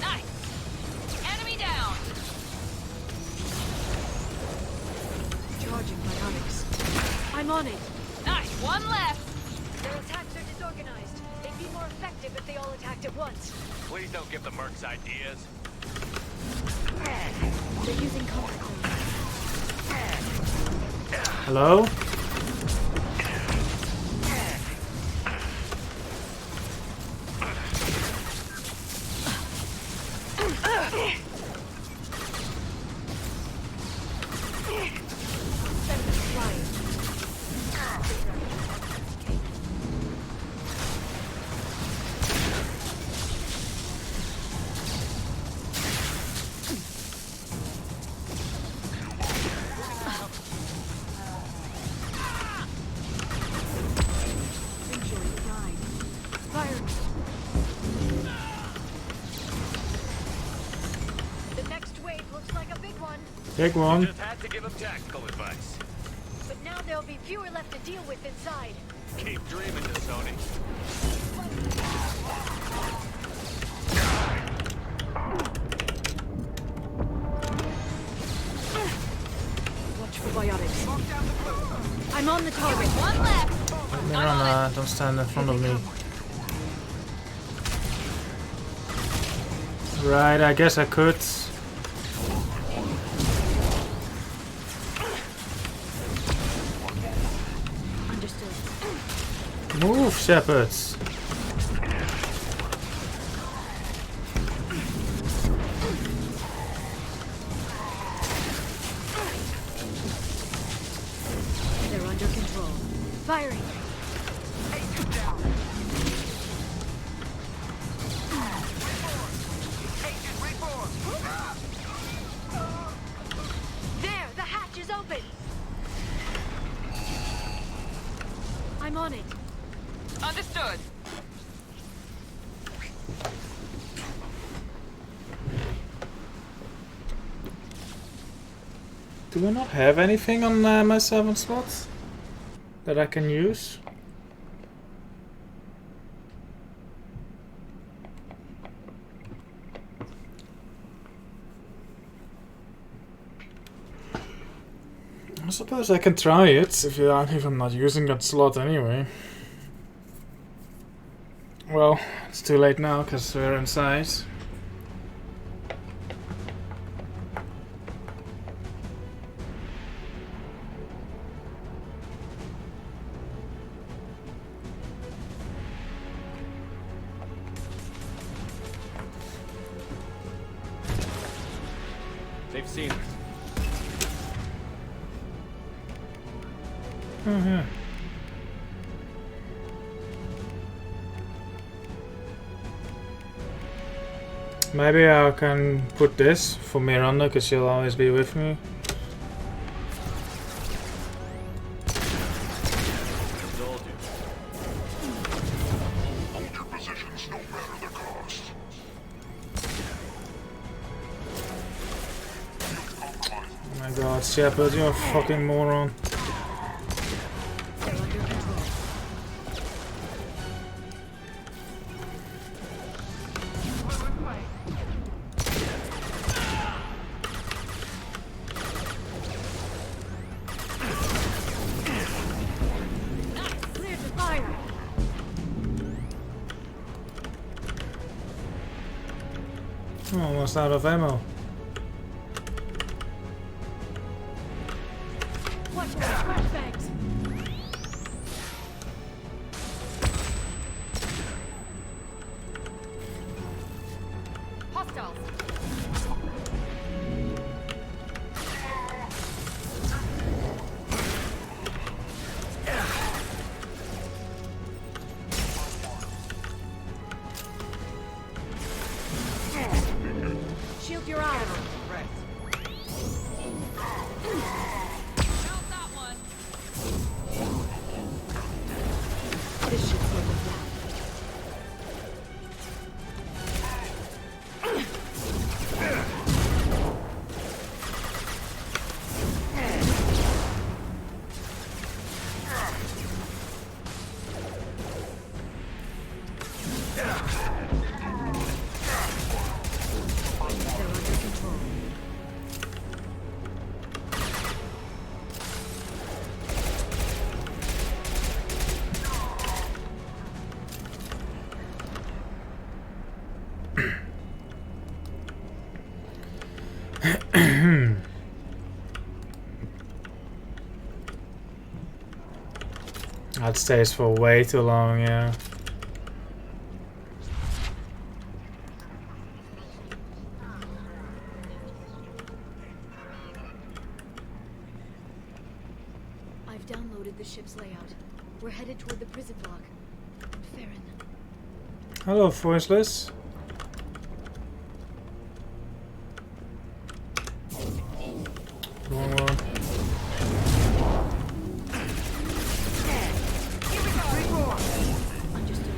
Nice. Enemy down. Charging biotics. I'm on it. Nice, one left. Their attacks are disorganized. They'd be more effective if they all attacked at once. Please don't give the mercs ideas. They're using combat zones. Hello? Big one. Just had to give him tactical advice. But now there'll be fewer left to deal with inside. Keep dreaming, Sony. Watch for biotics. I'm on the target. One left. Liara, don't stand in front of me. Right, I guess I could. Move, Shepards! They're under control. Firing! There, the hatch is open! I'm on it. Understood. Do I not have anything on my 7 slot that I can use? I suppose I can try it if I'm not using that slot anyway. Well, it's too late now because we're inside. They've seen us. Oh yeah. Maybe I can put this for Miranda because she'll always be with me. Hold your positions no matter the cost. Oh my god, Shepard, you're a fucking moron. I'm almost out of ammo. Watch out, flashbangs! Hostiles. Shield your eyes. Count that one. This should slow them down. They're under control. That stays for way too long, yeah. I've downloaded the ship's layout. We're headed toward the prison block. Farron. Hello, voiceless. Wrong one. Understood.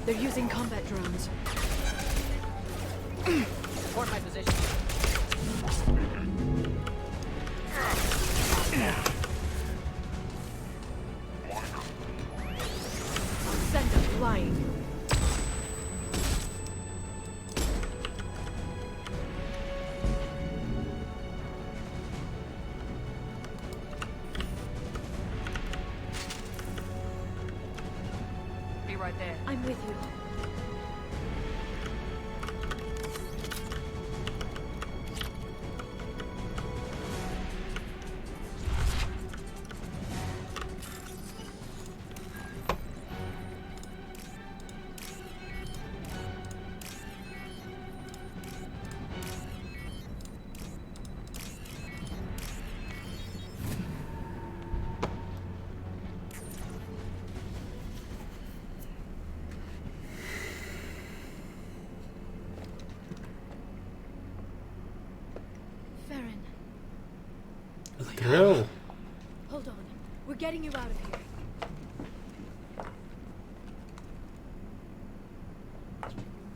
They're using combat drones. Support my position. Send them flying. Be right there. I'm with you. Farron, Thrill. hold on. We're getting you out of here.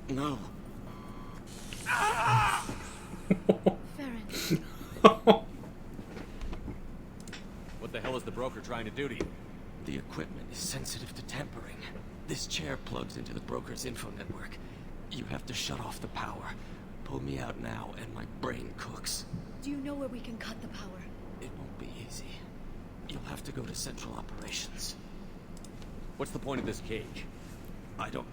No. Farron, What the hell is the broker trying to do to you? The equipment is sensitive to tampering. This chair plugs into the broker's info network. You have to shut off the power. Pull me out now and my brain cooks. do you know where we can cut the power? It won't be easy. You'll have to go to Central Operations. What's the point of this cage? I don't...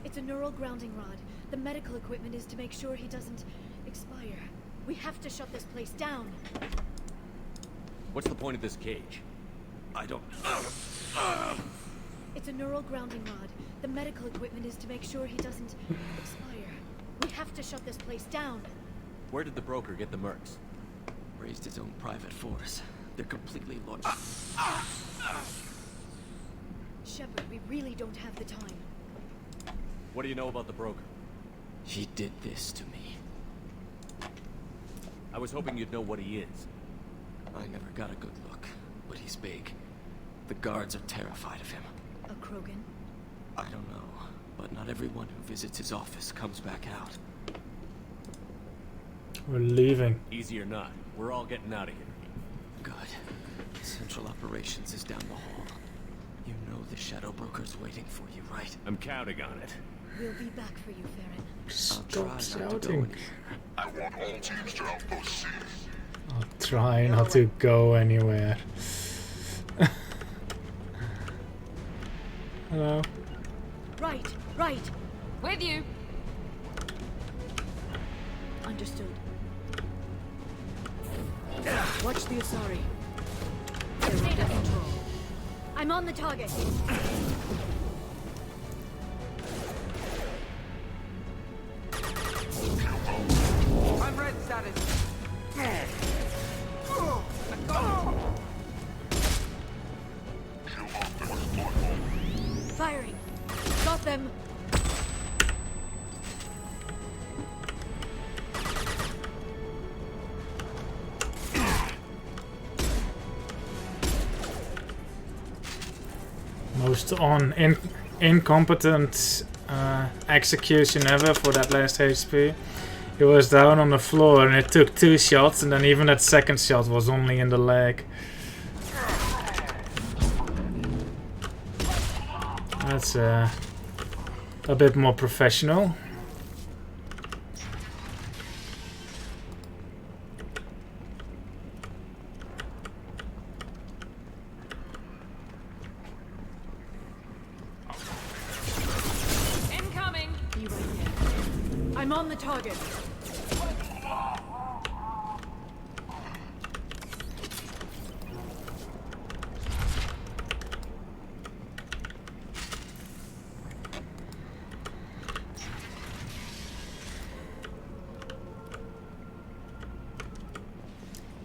It's a neural grounding rod. The medical equipment is to make sure he doesn't expire. We have to shut this place down. What's the point of this cage? I don't... It's a neural grounding rod. The medical equipment is to make sure he doesn't expire. We have to shut this place down. Where did the broker get the mercs? Raised his own private force. They're completely lost. Shepard, we really don't have the time. What do you know about the broker? He did this to me. I was hoping you'd know what he is. I never got a good look, but he's big. The guards are terrified of him. A Krogan? I don't know, but not everyone who visits his office comes back out. We're leaving. Easy or not, we're all getting out of here. Good. Central Operations is down the hall. You know the Shadow Broker's waiting for you, right? I'm counting on it. We'll be back for you, Farron. Stop Try not to go shouting. anywhere. I want all teams to outpost C. I'll try not to go anywhere. Hello. Right, right. With you. Understood. Watch the Asari. They're under control. I'm on the target. I'm red status. Firing. Got them. Most incompetent execution ever for that last HP. He was down on the floor and it took 2 shots, and then even that second shot was only in the leg. That's a bit more professional. I'm on the target.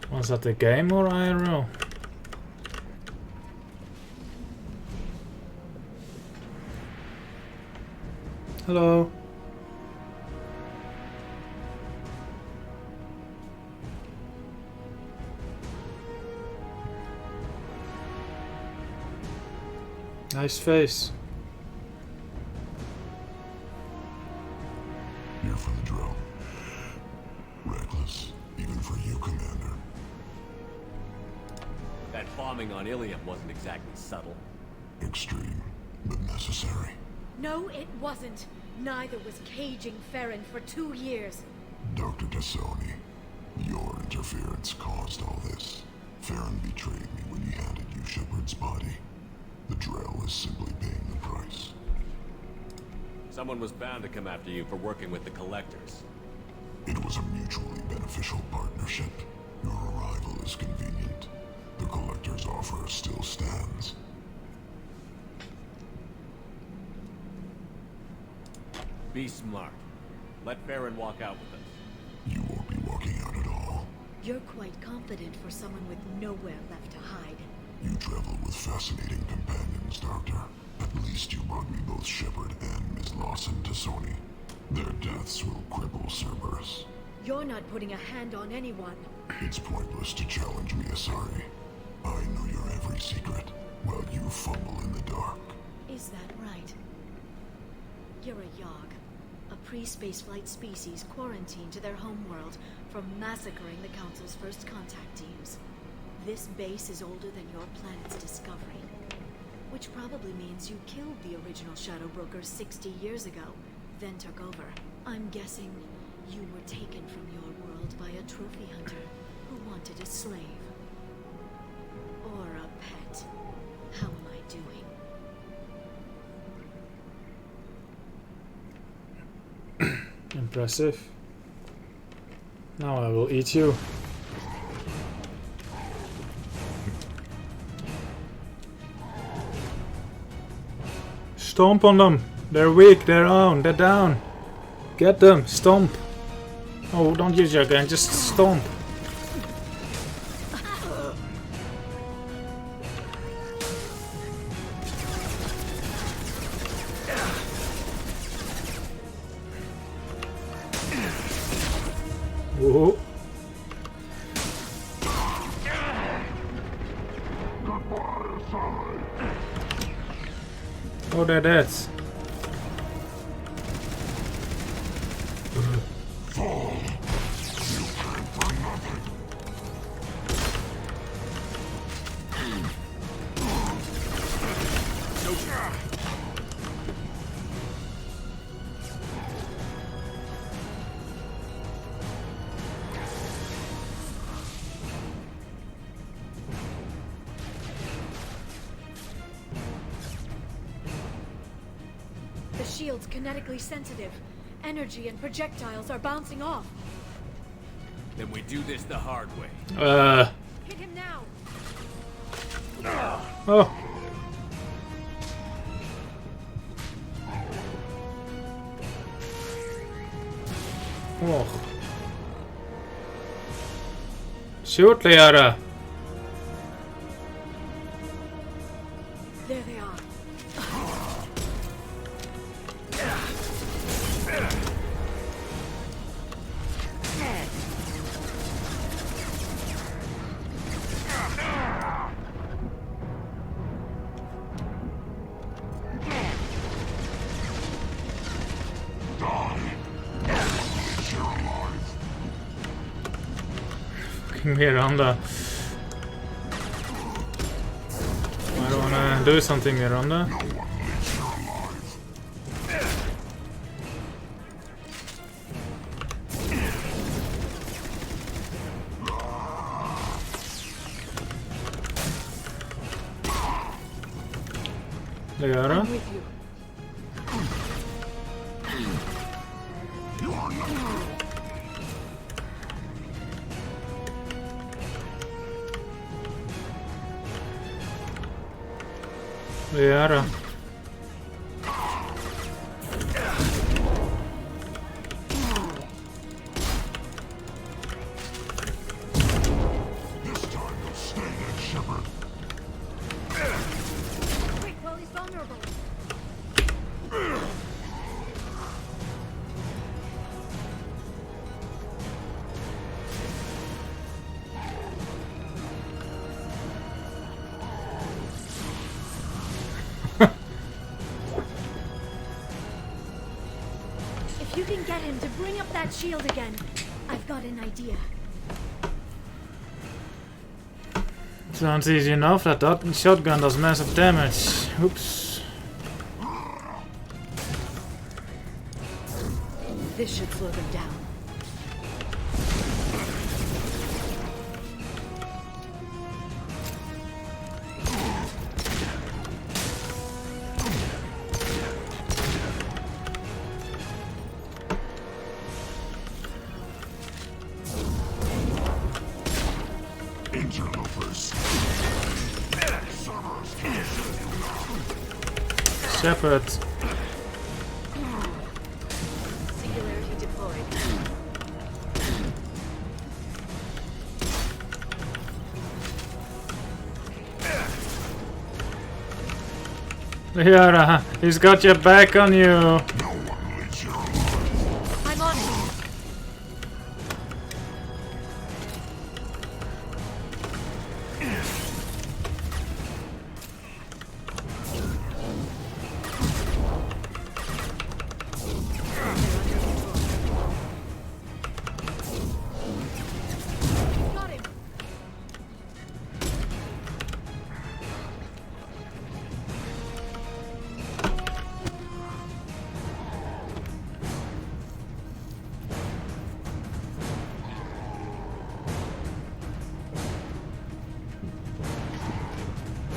Was that a game or IRL? Hello. Nice face. Here for the drill. Reckless, even for you, Commander. That bombing on Ilium wasn't exactly subtle. Extreme, but necessary. No, it wasn't. Neither was caging Farron for 2 years. Dr. Tassoni, your interference caused all this. Farron betrayed me when he handed you Shepard's body. The drill is simply paying the price. Someone was bound to come after you for working with the Collectors. It was a mutually beneficial partnership. Your arrival is convenient. The Collector's offer still stands. Be smart. Let Farron walk out with us. You won't be walking out at all. You're quite confident for someone with nowhere left to hide. You travel with fascinating companions, Doctor. At least you brought me both Shepard and Ms. Lawson Tassoni. Their deaths will cripple Cerberus. You're not putting a hand on anyone. It's pointless to challenge me, Asari. I know your every secret, while you fumble in the dark. Is that right? You're a Yogg, a pre-spaceflight species quarantined to their homeworld from massacring the Council's first contact teams. This base is older than your planet's discovery, which probably means you killed the original Shadow Brokers 60 years ago, then took over. I'm guessing you were taken from your world by a trophy hunter who wanted a slave. Or a pet. How am I doing? Impressive. Now I will eat you. Stomp on them. They're weak. They're down. They're down. Get them. Stomp. Oh, don't use your gun. Just stomp. Whoa. Oh, they're dead. The shield's kinetically sensitive. Energy and projectiles are bouncing off. Then we do this the hard way. Hit him now. Oh. Oh. Shoot, Liara. There they are. Miranda. I don't wanna do something, Miranda. Liara? I'm with you. Liara. This time you'll stay dead, Shepard. Quick, while he's vulnerable. If you can get him to bring up that shield again, I've got an idea. Sounds easy enough. That shotgun does massive damage. Oops. This should slow them down. Interlopers. Shepard. Singularity deployed. Liara, he's got your back on you. No one leaves you alone. I'm on it. Got him.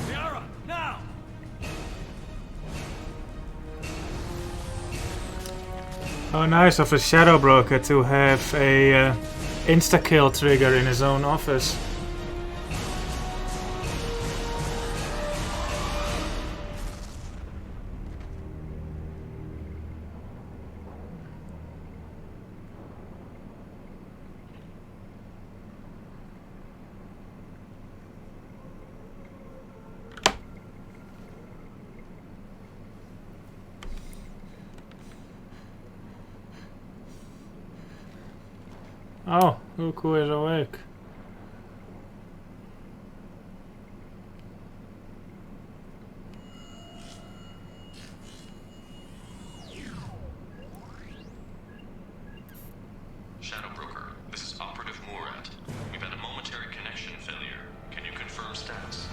Liara, now! How nice of a Shadow Broker to have a insta-kill trigger in his own office. Oh, look who is awake. Shadow Broker, this is Operative Murat. We've had a momentary connection failure. Can you confirm status?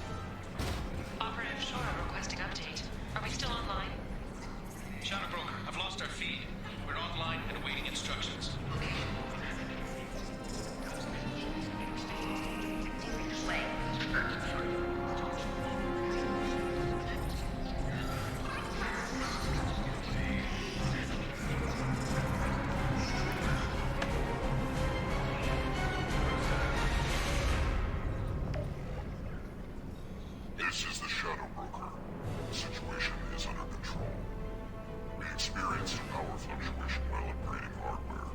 Operative, sure, requesting update. Are we still online? Shadow Broker, I've lost our feed. We're online and awaiting instructions. This is the Shadow Broker. The situation is under control. We experienced a power fluctuation while upgrading hardware.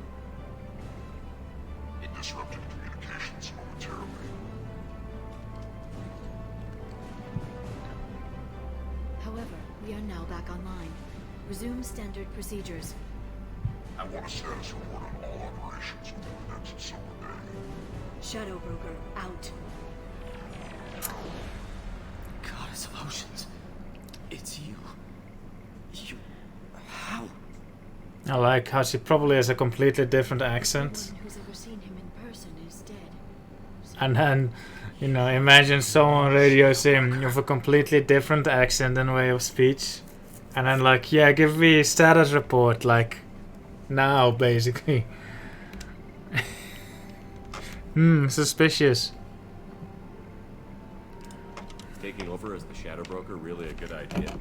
It disrupted communications momentarily. However, we are now back online. Resume standard procedures. I want a status report on all operations within the next Summer Day. Shadow Broker out. Goddess of Oceans. It's you. You... How? I like how she probably has a completely different accent. Anyone who's ever seen him in person is dead. And then, you know, imagine someone radios him with a completely different accent and way of speech. And then like, yeah, give me a status report, like, now, basically. Suspicious. Taking over as the Shadow Broker really a good idea?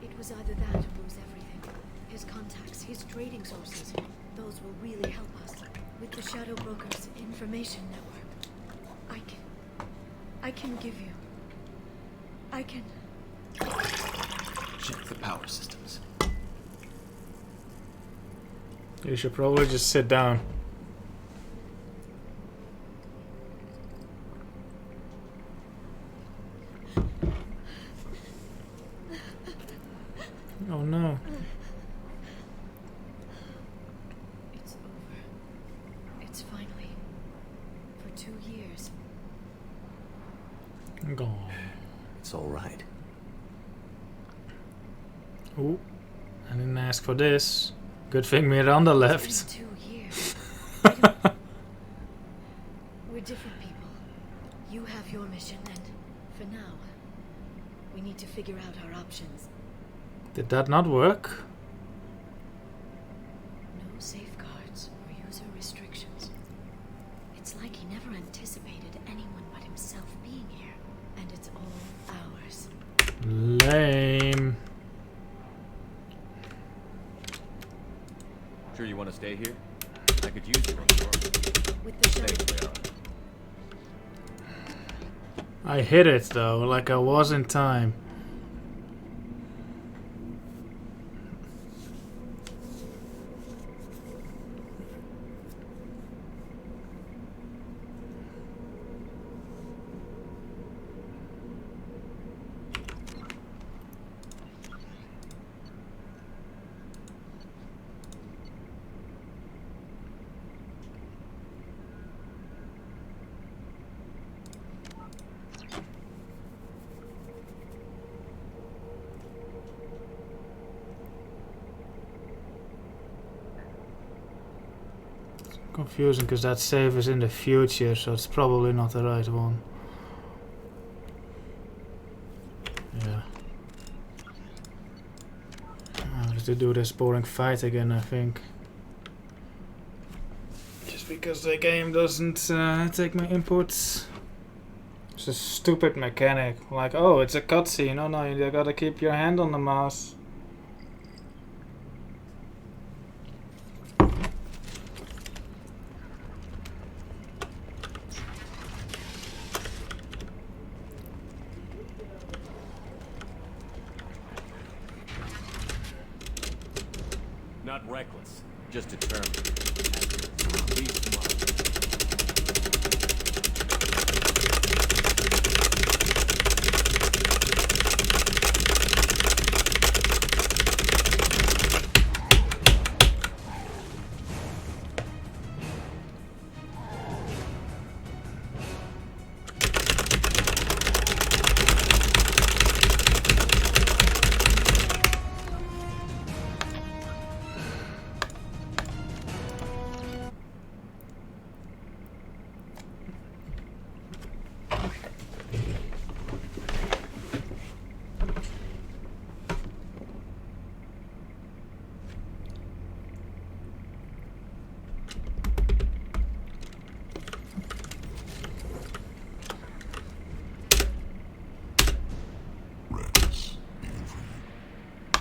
It was either that or lose everything. His contacts, his trading sources. Those will really help us. With the Shadow Brokers information network, I can give you. I can. Check the power systems. You should probably just sit down. Oh no. It's over. It's finally. For 2 years. Gone. It's all right. Ooh, I didn't ask for this. Good thing Miranda left. It's been 2 years. We're different people. You have your mission, and for now, we need to figure out our options. Did that not work? No safeguards or user restrictions. It's like he never anticipated anyone but himself being here, and it's all ours. Lame. Sure you want to stay here? I could use you on the door. With the Thanks, Shadow. Liara. I hit it though, like I was in time. Confusing because that save is in the future, so it's probably not the right one. Yeah. I have to do this boring fight again, I think. Just because the game doesn't take my inputs. It's a stupid mechanic. Like, oh, it's a cutscene. Oh no, you gotta keep your hand on the mouse. Not reckless, just determined. Be smart.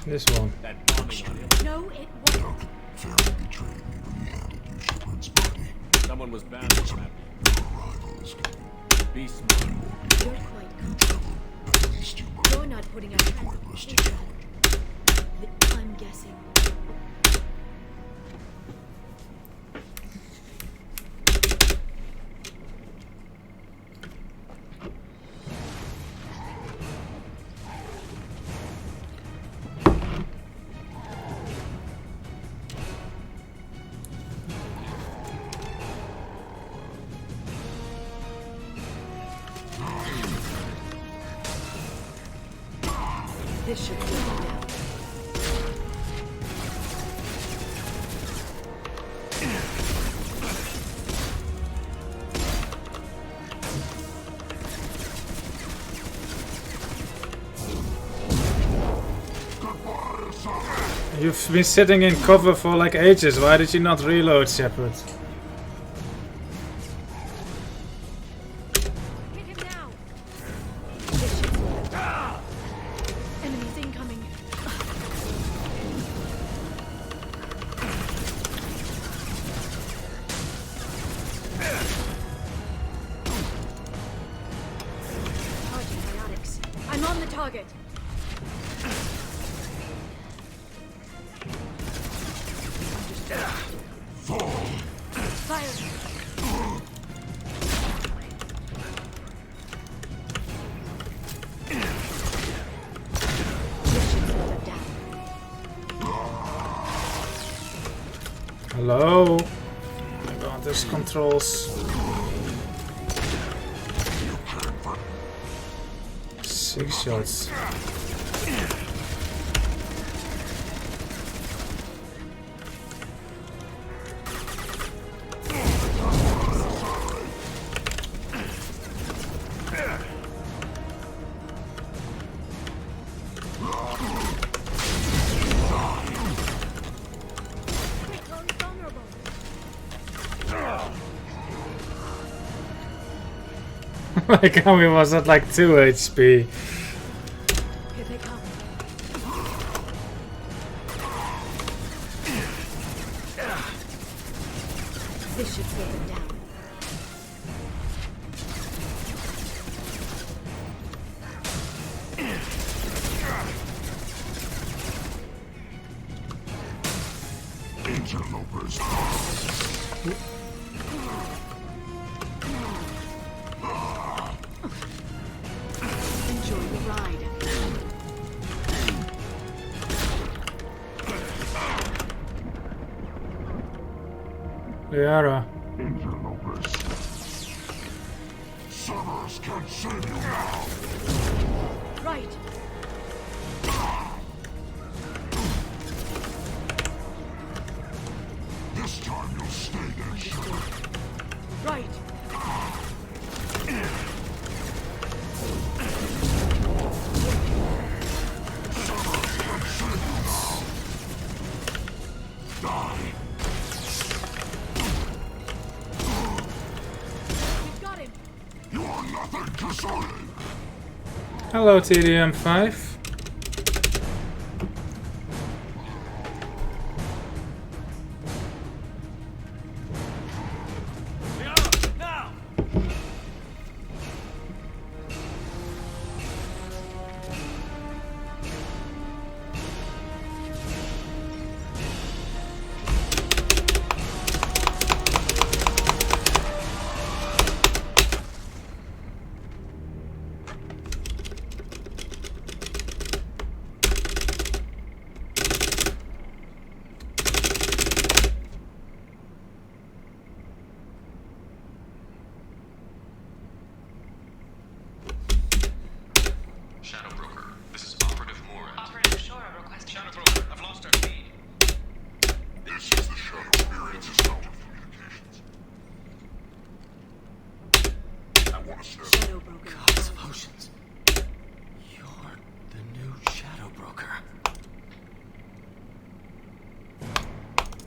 This one. That bombing on him. No, it wasn't. Farron betrayed me when he handed you Shepard's body. Someone was bound to trap you. Your arrival is coming. Be smart. You won't be You're ready. quite You confident. travel, at least you must. You're not putting our It's hands pointless to on challenge. I'm guessing. This should slow them down. You've been sitting in cover for like ages. Why did you not reload, Shepard? Hit him now. This should slow them down. Enemies incoming. target. Fire. Hello? Oh my god, there's controls. 6 shots. Like how he was at like 2 HP. Here they come. This should slow them down. Interlopers. Enjoy the ride. Liara. Interlopers. Cerberus can't save you now. Right. This time you'll stay there, Shepard. Right. Got him. You are nothing to Sony. Hello, TDM5. Liara, now! Shadow Broker, this is Operative Morat. Operative Shora requesting. Shadow Broker, I've lost our feed. This is the Shadow Experience's out of communications. I want to step. Shadow Broker. Gods of oceans. You're the new Shadow Broker.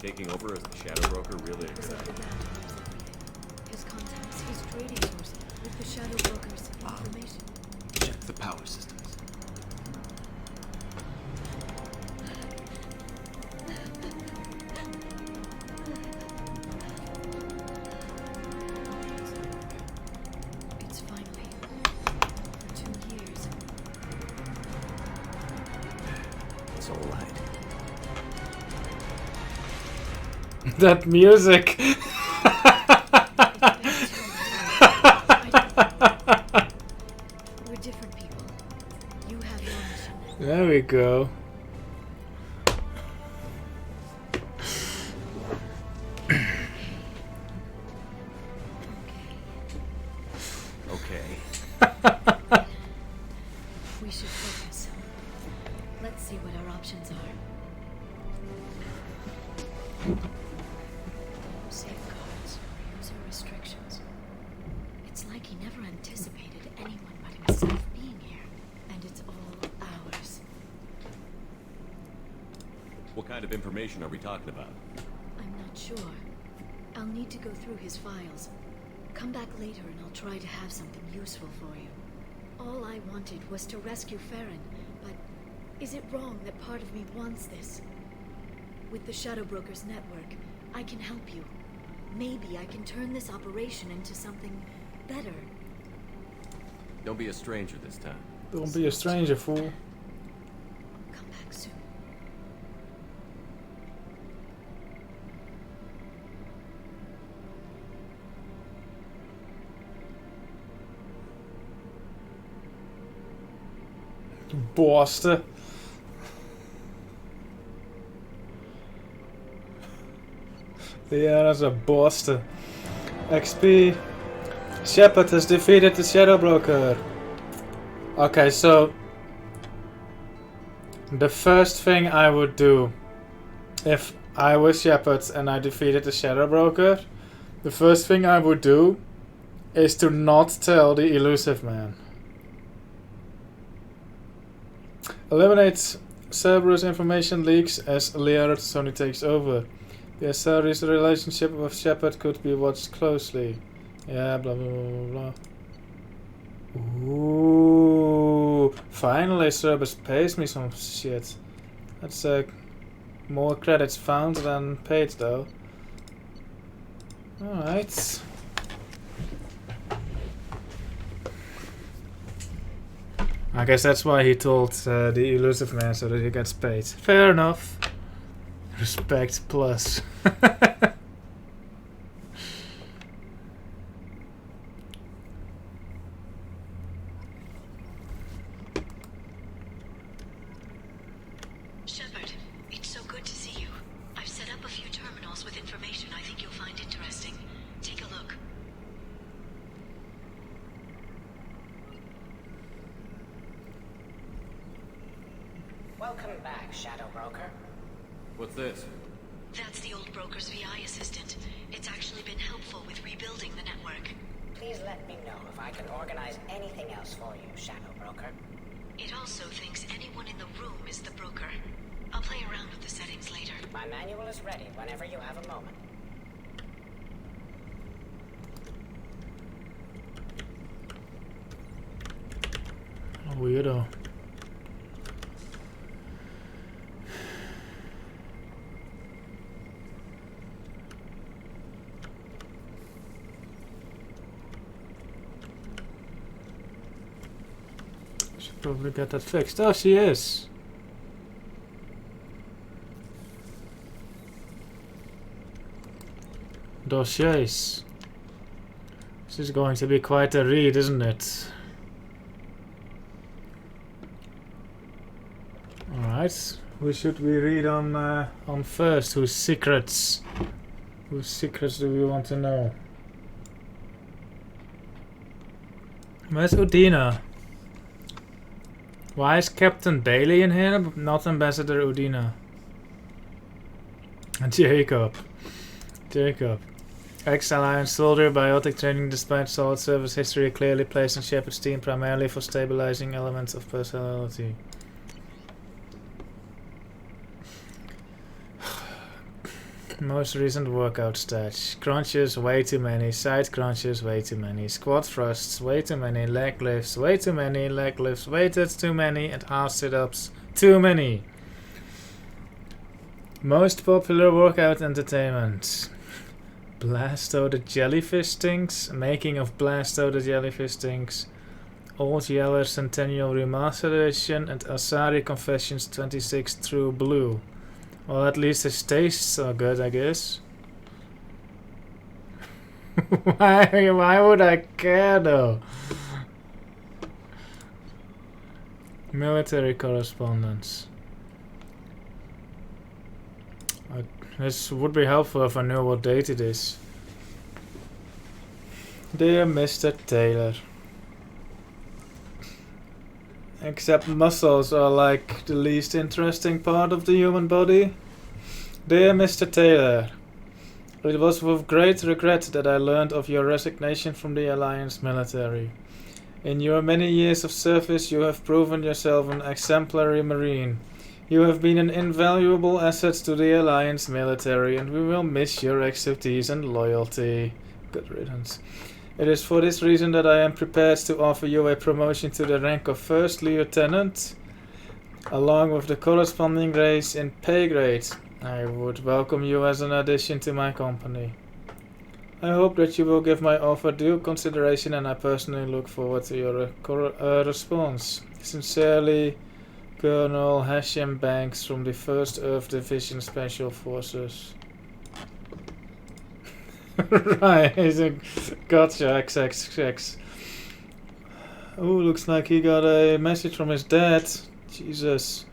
Taking over as the Shadow Broker really a good idea. His contacts, his trading source with the Shadow Broker's information. Check the power systems. It's finally for 2 years. It's all right. That music. We're different people. You have your mission. There we go. Okay. We should focus. Let's see what our options are. Safeguards, user restrictions. It's like he never anticipated anyone but himself being here. And it's all ours. What kind of information are we talking about? I'm not sure. I'll need to go through his files. Come back later and I'll try to have something useful for you. All I wanted was to rescue Farron, but is it wrong that part of me wants this? With the Shadow Brokers network, I can help you. Maybe I can turn this operation into something better. Don't be a stranger this time. Don't be a stranger, fool. Come back soon. Bosta. Liara's a bosta. XP. Shepard has defeated the Shadow Broker. Okay, so the first thing I would do if I was Shepard and I defeated the Shadow Broker, the first thing I would do is to not tell the elusive man. Eliminate Cerberus information leaks as Liara Sony takes over. The Asari's relationship with Shepard could be watched closely. Yeah, blah blah blah blah. Ooh, finally Cerberus pays me some shit. That's more credits found than paid though. Alright. I guess that's why he told the elusive man, so that he gets paid. Fair enough. Respect plus. Shepard, it's so good to see you. I've set up a few terminals with information I think you'll find interesting. Take a look. Welcome back, Shadow Broker. What's this? That's the old broker's VI assistant. It's actually been helpful with rebuilding the network. Please let me know if I can organize anything else for you, Shadow Broker. It also thinks anyone in the room is the broker. I'll play around with the settings later. My manual is ready whenever you have a moment. Weirdo. Should probably get that fixed. Oh, she is. Dossiers. This is going to be quite a read, isn't it? Alright, who should we read on first? Whose secrets do we want to know? Where's Udina? Why is Captain Bailey in here, but not Ambassador Udina? And Jacob. Ex-Alliance soldier, biotic training despite solid service history, clearly placed on Shepard's team primarily for stabilizing elements of personality. Most recent workout stats. Crunches, way too many. Side crunches, way too many. Squat thrusts, way too many. Leg lifts, way too many. Leg lifts, weighted, too many. And half sit-ups, too many. Most popular workout entertainment. Blasto the Jellyfish Stinks. Making of Blasto the Jellyfish Stinks. Old Yeller Centennial Remastered Edition. And Asari Confessions 26 True Blue. Well, at least his tastes are good, I guess. Why would I care, though? Military correspondence. This would be helpful if I knew what date it is. Dear Mr. Taylor. Except muscles are like the least interesting part of the human body. Dear Mr. Taylor, it was with great regret that I learned of your resignation from the Alliance military. In your many years of service, you have proven yourself an exemplary Marine. You have been an invaluable asset to the Alliance military, and we will miss your expertise and loyalty. Good riddance. It is for this reason that I am prepared to offer you a promotion to the rank of First Lieutenant, along with the corresponding raise in pay grade. I would welcome you as an addition to my company. I hope that you will give my offer due consideration, and I personally look forward to your response. Sincerely, Colonel Hashem Banks from the 1st Earth Division Special Forces. Right, he's a gotcha XXX. Oh, looks like he got a message from his dad. Jesus.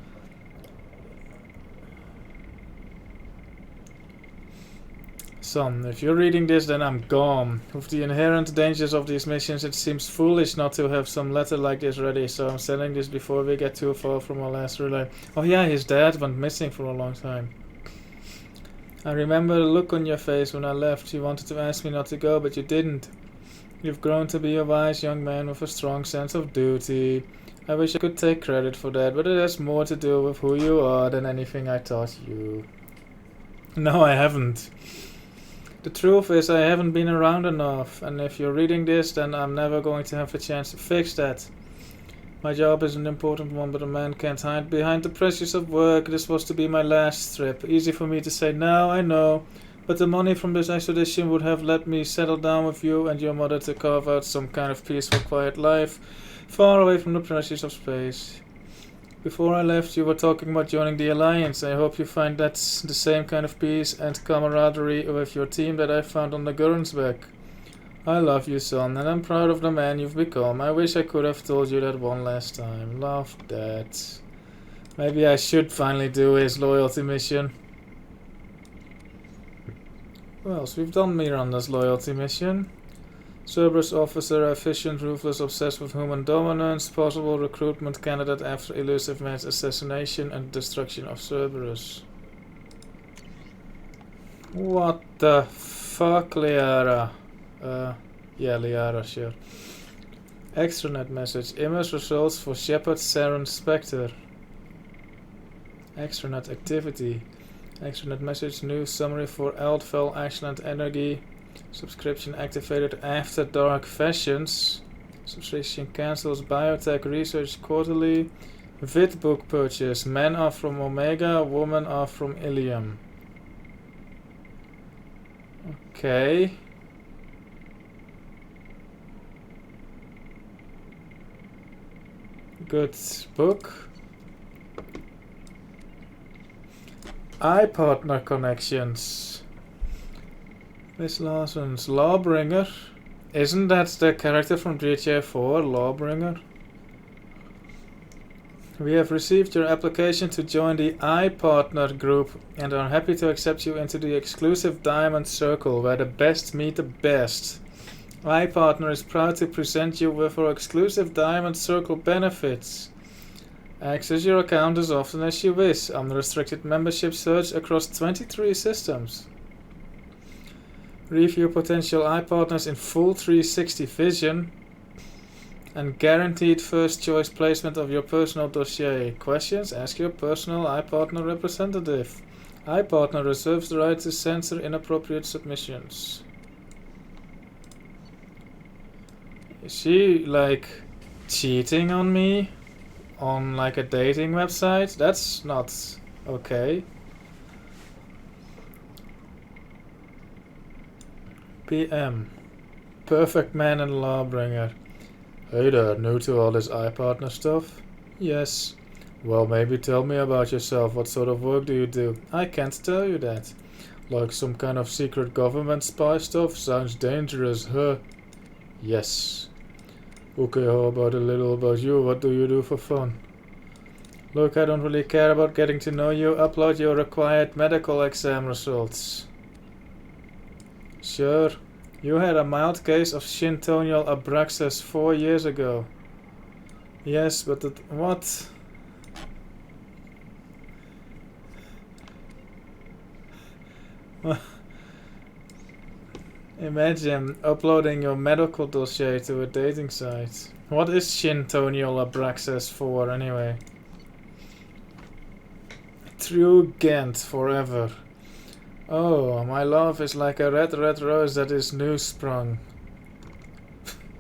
Son, if you're reading this, then I'm gone. With the inherent dangers of these missions, it seems foolish not to have some letter like this ready, so I'm sending this before we get too far from our last relay. Oh yeah, his dad went missing for a long time. I remember the look on your face when I left. You wanted to ask me not to go, but you didn't. You've grown to be a wise young man with a strong sense of duty. I wish I could take credit for that, but it has more to do with who you are than anything I taught you. No, I haven't. The truth is, I haven't been around enough, and if you're reading this, then I'm never going to have a chance to fix that. My job is an important one, but a man can't hide behind the pressures of work. This was to be my last trip. Easy for me to say now, I know. But the money from this expedition would have let me settle down with you and your mother to carve out some kind of peaceful, quiet life, far away from the pressures of space. Before I left, you were talking about joining the Alliance. I hope you find that's the same kind of peace and camaraderie with your team that I found on the Gurnsbeck. I love you, son, and I'm proud of the man you've become. I wish I could have told you that one last time. Love, Dad. Maybe I should finally do his loyalty mission. Well, so we've done Miranda's loyalty mission. Cerberus officer, efficient, ruthless, obsessed with human dominance, possible recruitment candidate after elusive man's assassination and destruction of Cerberus. What the fuck, Liara? Yeah, Liara, sure. Extranet message. Image results for Shepard, Saren, Spectre. Extranet activity. Extranet message. News summary for Eldfell, Ashland Energy. Subscription activated after dark fashions. Subscription cancels. Biotech Research Quarterly. Vid book purchase. Men are from Omega, women are from Ilium. Okay. Good book. iPartner connections. Miss Larson's Lawbringer. Isn't that the character from GTA 4, Lawbringer? We have received your application to join the iPartner group and are happy to accept you into the exclusive Diamond Circle where the best meet the best. iPartner is proud to present you with our exclusive Diamond Circle benefits. Access your account as often as you wish. Unrestricted membership search across 23 systems. Review potential iPartners in full 360 vision. And guaranteed first choice placement of your personal dossier. Questions? Ask your personal iPartner representative. iPartner reserves the right to censor inappropriate submissions. Is she like cheating on me on like a dating website? That's not okay. PM. Perfect man and lawbringer. Hey there, new to all this iPartner stuff? Yes. Well, maybe tell me about yourself. What sort of work do you do? I can't tell you that. Like some kind of secret government spy stuff? Sounds dangerous, huh? Yes. Okay, how about a little about you? What do you do for fun? Look, I don't really care about getting to know you. Upload your required medical exam results. Sure. You had a mild case of shintonial abraxas 4 years ago. Yes, but what? Imagine uploading your medical dossier to a dating site. What is shintonial abraxas for anyway? True Ghent forever. Oh, my love is like a red rose that is new sprung.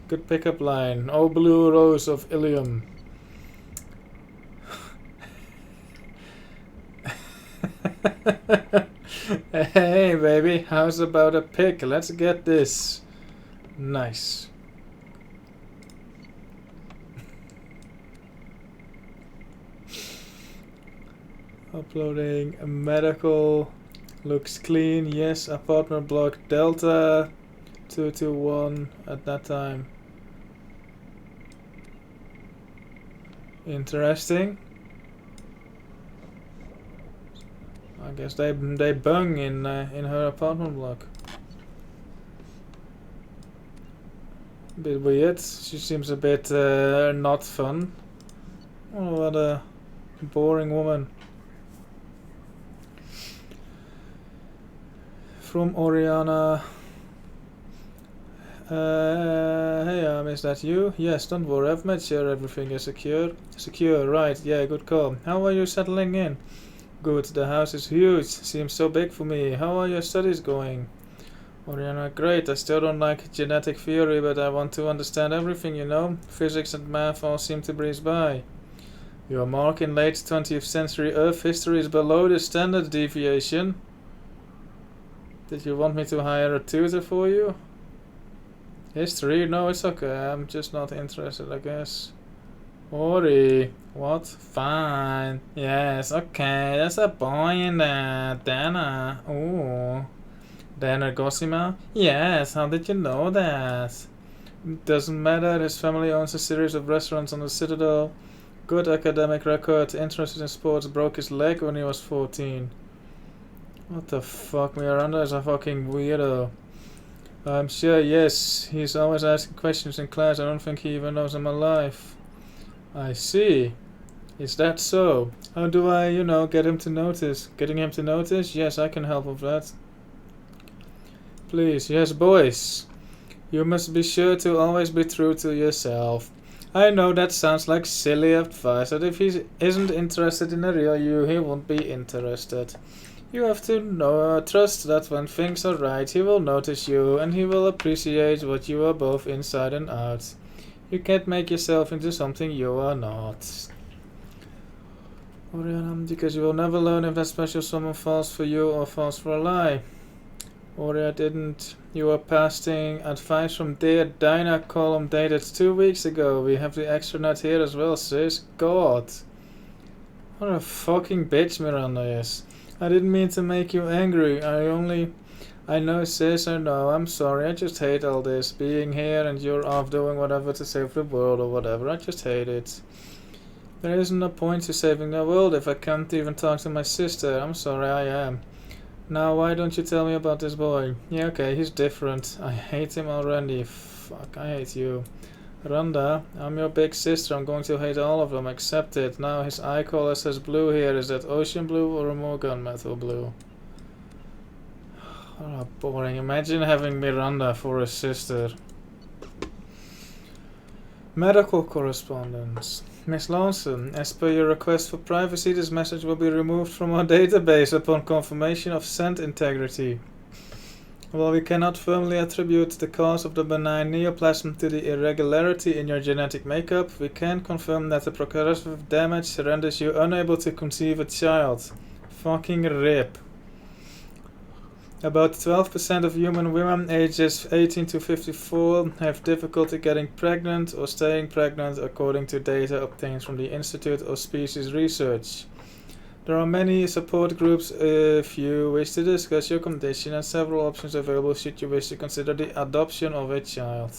Good pickup line. Oh, blue rose of Ilium. Hey baby, how's about a pick? Let's get this. Nice. Uploading a medical. Looks clean. Yes, apartment block Delta 221 at that time. Interesting. I guess they bung in her apartment block. Bit weird. She seems a bit not fun. Oh, what a boring woman. From Oriana. Hey, is that you? Yes, don't worry, I've made sure everything is secure. Secure, right, yeah, good call. How are you settling in? Good, the house is huge, seems so big for me. How are your studies going? Oriana, great, I still don't like genetic theory, but I want to understand everything, you know. Physics and math all seem to breeze by. Your mark in late 20th century Earth history is below the standard deviation. Did you want me to hire a tutor for you? History? No, it's okay. I'm just not interested, I guess. Ori. What? Fine. Yes, okay. There's a boy in there. Dana. Ooh. Dana Gosima? Yes, how did you know that? Doesn't matter. His family owns a series of restaurants on the Citadel. Good academic record. Interested in sports. Broke his leg when he was 14. What the fuck? Miranda is a fucking weirdo. I'm sure, yes. He's always asking questions in class. I don't think he even knows I'm alive. I see. Is that so? How do I, get him to notice? Getting him to notice? Yes, I can help with that. Please, yes, boys. You must be sure to always be true to yourself. I know that sounds like silly advice, but if he isn't interested in a real you, he won't be interested. You have to trust that when things are right, he will notice you and he will appreciate what you are both inside and out. You can't make yourself into something you are not. Oriana, because you will never learn if that special someone falls for you or falls for a lie. Oriana didn't. You are pasting advice from Dear Dinah column dated 2 weeks ago. We have the extra net here as well, sis. God. What a fucking bitch Miranda is. I didn't mean to make you angry. I know, sis, I know. I'm sorry. I just hate all this. Being here and you're off doing whatever to save the world or whatever. I just hate it. There isn't a point to saving the world if I can't even talk to my sister. I'm sorry, I am. Now, why don't you tell me about this boy? Yeah, okay, he's different. I hate him already. Fuck, I hate you. Rhonda, I'm your big sister. I'm going to hate all of them. Accept it. Now his eye color says blue here. Is that ocean blue or a more gunmetal blue? Oh, boring. Imagine having Miranda for a sister. Medical correspondence. Miss Lawson, as per your request for privacy, this message will be removed from our database upon confirmation of send integrity. While we cannot firmly attribute the cause of the benign neoplasm to the irregularity in your genetic makeup, we can confirm that the progressive damage renders you unable to conceive a child. Fucking rip. About 12% of human women ages 18 to 54 have difficulty getting pregnant or staying pregnant according to data obtained from the Institute of Species Research. There are many support groups if you wish to discuss your condition and several options available should you wish to consider the adoption of a child.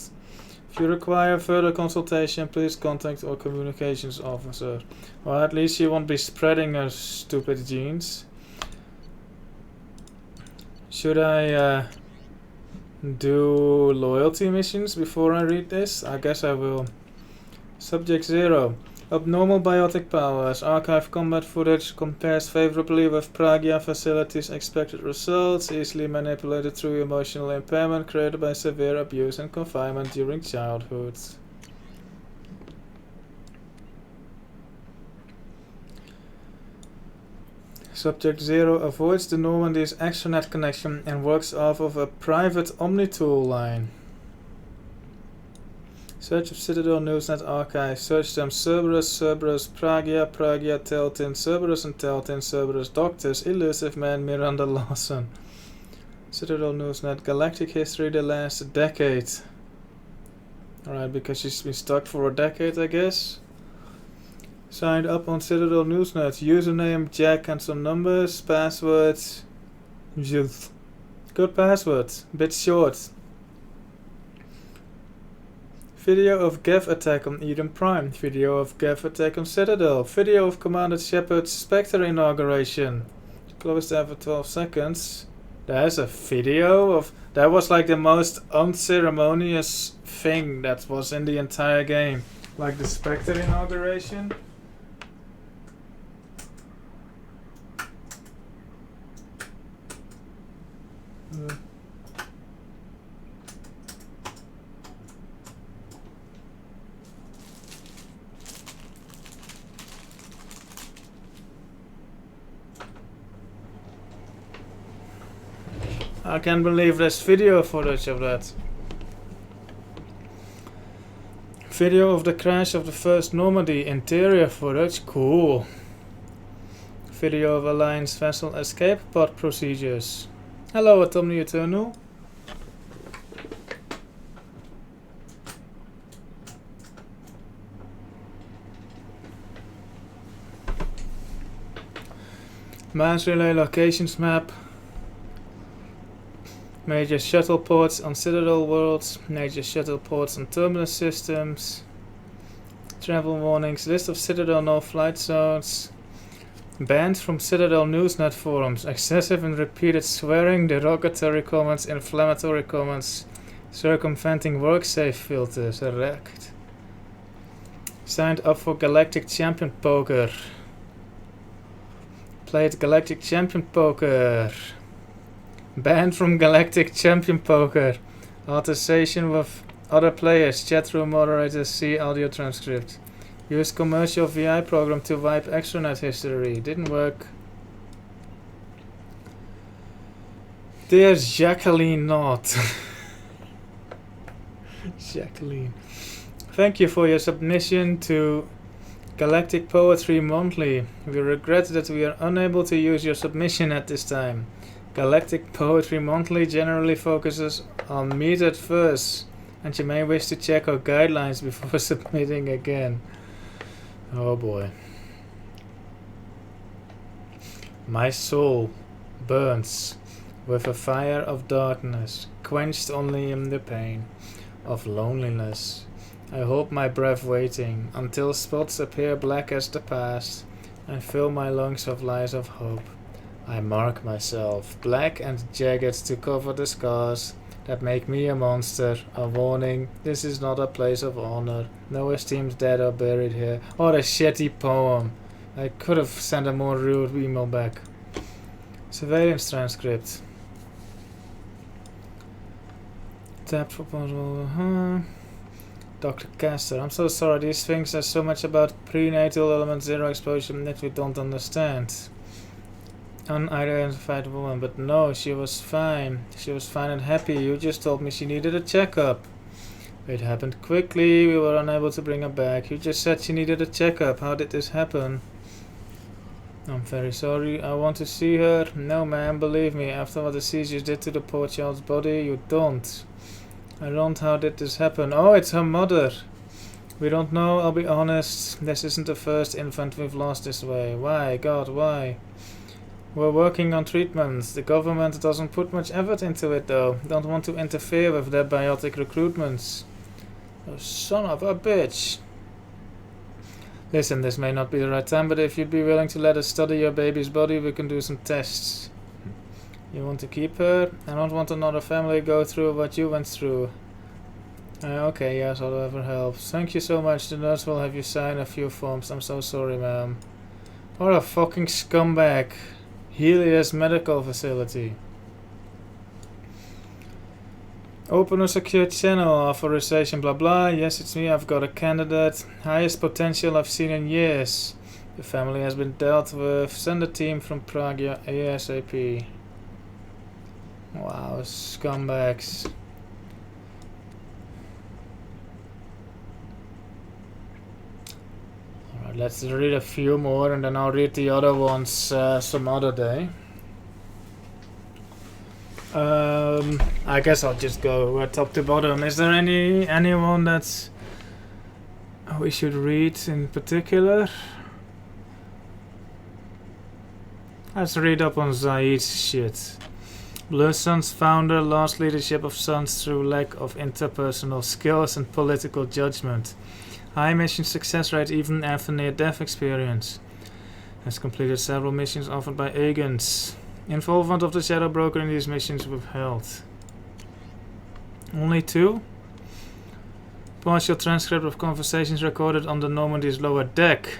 If you require further consultation, please contact our communications officer. Or at least she won't be spreading her stupid genes. Should I do loyalty missions before I read this? I guess I will. Subject 0. Abnormal biotic powers. Archive combat footage compares favorably with Pragia facilities' expected results. Easily manipulated through emotional impairment created by severe abuse and confinement during childhood. Subject 0 avoids the Normandy's extranet connection and works off of a private Omnitool line. Search of Citadel Newsnet archive. Search them. Cerberus, Pragia, Teltin, Cerberus and Teltin, Cerberus, Doctors, Elusive Man, Miranda Lawson. Citadel Newsnet, Galactic History, the last decade. Alright, because she's been stuck for a decade, I guess. Signed up on Citadel Newsnet. Username, Jack and some numbers. Password. Good password. Bit short. Video of Gev attack on Eden Prime. Video of Gev attack on Citadel. Video of Commander Shepard's Spectre inauguration. Closed there for 12 seconds. There's a video of... That was like the most unceremonious thing that was in the entire game. Like the Spectre inauguration. I can't believe there's video footage of that. Video of the crash of the first Normandy, interior footage, cool. Video of Alliance vessel escape pod procedures. Hello, Atom the Eternal. Mass relay locations map. Major shuttle ports on Citadel worlds, major shuttle ports on terminus systems, travel warnings, list of Citadel no-flight zones, banned from Citadel Newsnet forums, excessive and repeated swearing, derogatory comments, inflammatory comments, circumventing work-safe filters, erect. Signed up for Galactic Champion Poker. Played Galactic Champion Poker. Banned from Galactic Champion Poker. Authorization with other players. Chatroom moderators. See audio transcript. Use commercial VI program to wipe extranet history. Didn't work. Dear Jacqueline Knott. Jacqueline. Thank you for your submission to Galactic Poetry Monthly. We regret that we are unable to use your submission at this time. Galactic Poetry Monthly generally focuses on metered verse, and you may wish to check our guidelines before submitting again. Oh boy. My soul burns with a fire of darkness, quenched only in the pain of loneliness. I hold my breath waiting until spots appear black as the past and fill my lungs with lies of hope. I mark myself, black and jagged to cover the scars that make me a monster. A warning, this is not a place of honor. No esteemed dead are buried here. What a shitty poem. I could have sent a more rude email back. Surveillance transcript. Tapped for possible... Dr. Castor, I'm so sorry. These things are so much about prenatal element 0 exposure that we don't understand. Unidentified woman, but no, she was fine. She was fine and happy. You just told me she needed a checkup. It happened quickly. We were unable to bring her back. You just said she needed a checkup. How did this happen? I'm very sorry. I want to see her. No, ma'am, believe me. After what the seizures did to the poor child's body, you don't. I don't. How did this happen? Oh, it's her mother. We don't know, I'll be honest. This isn't the first infant we've lost this way. Why? God, why? We're working on treatments. The government doesn't put much effort into it though. Don't want to interfere with their biotic recruitments. Oh, son of a bitch. Listen, this may not be the right time, but if you'd be willing to let us study your baby's body, we can do some tests. You want to keep her? I don't want another family to go through what you went through. Okay, yes, whatever helps. Thank you so much. The nurse will have you sign a few forms. I'm so sorry, ma'am. What a fucking scumbag. Helios Medical Facility. Open a secure channel, authorization, blah blah. Yes, it's me, I've got a candidate. Highest potential I've seen in years. The family has been dealt with. Send a team from Prague ASAP. Wow, scumbags. let's read a few more and then I'll read the other ones some other day. I guess I'll just go top to bottom. Is there anyone that's we should read in particular? Let's read up on Zaid's shit. Blue Sun's founder lost leadership of Suns through lack of interpersonal skills and political judgment. High mission success rate even after near-death experience. Has completed several missions offered by agents. Involvement of the Shadow Broker in these missions withheld. Only 2? Partial transcript of conversations recorded on the Normandy's lower deck.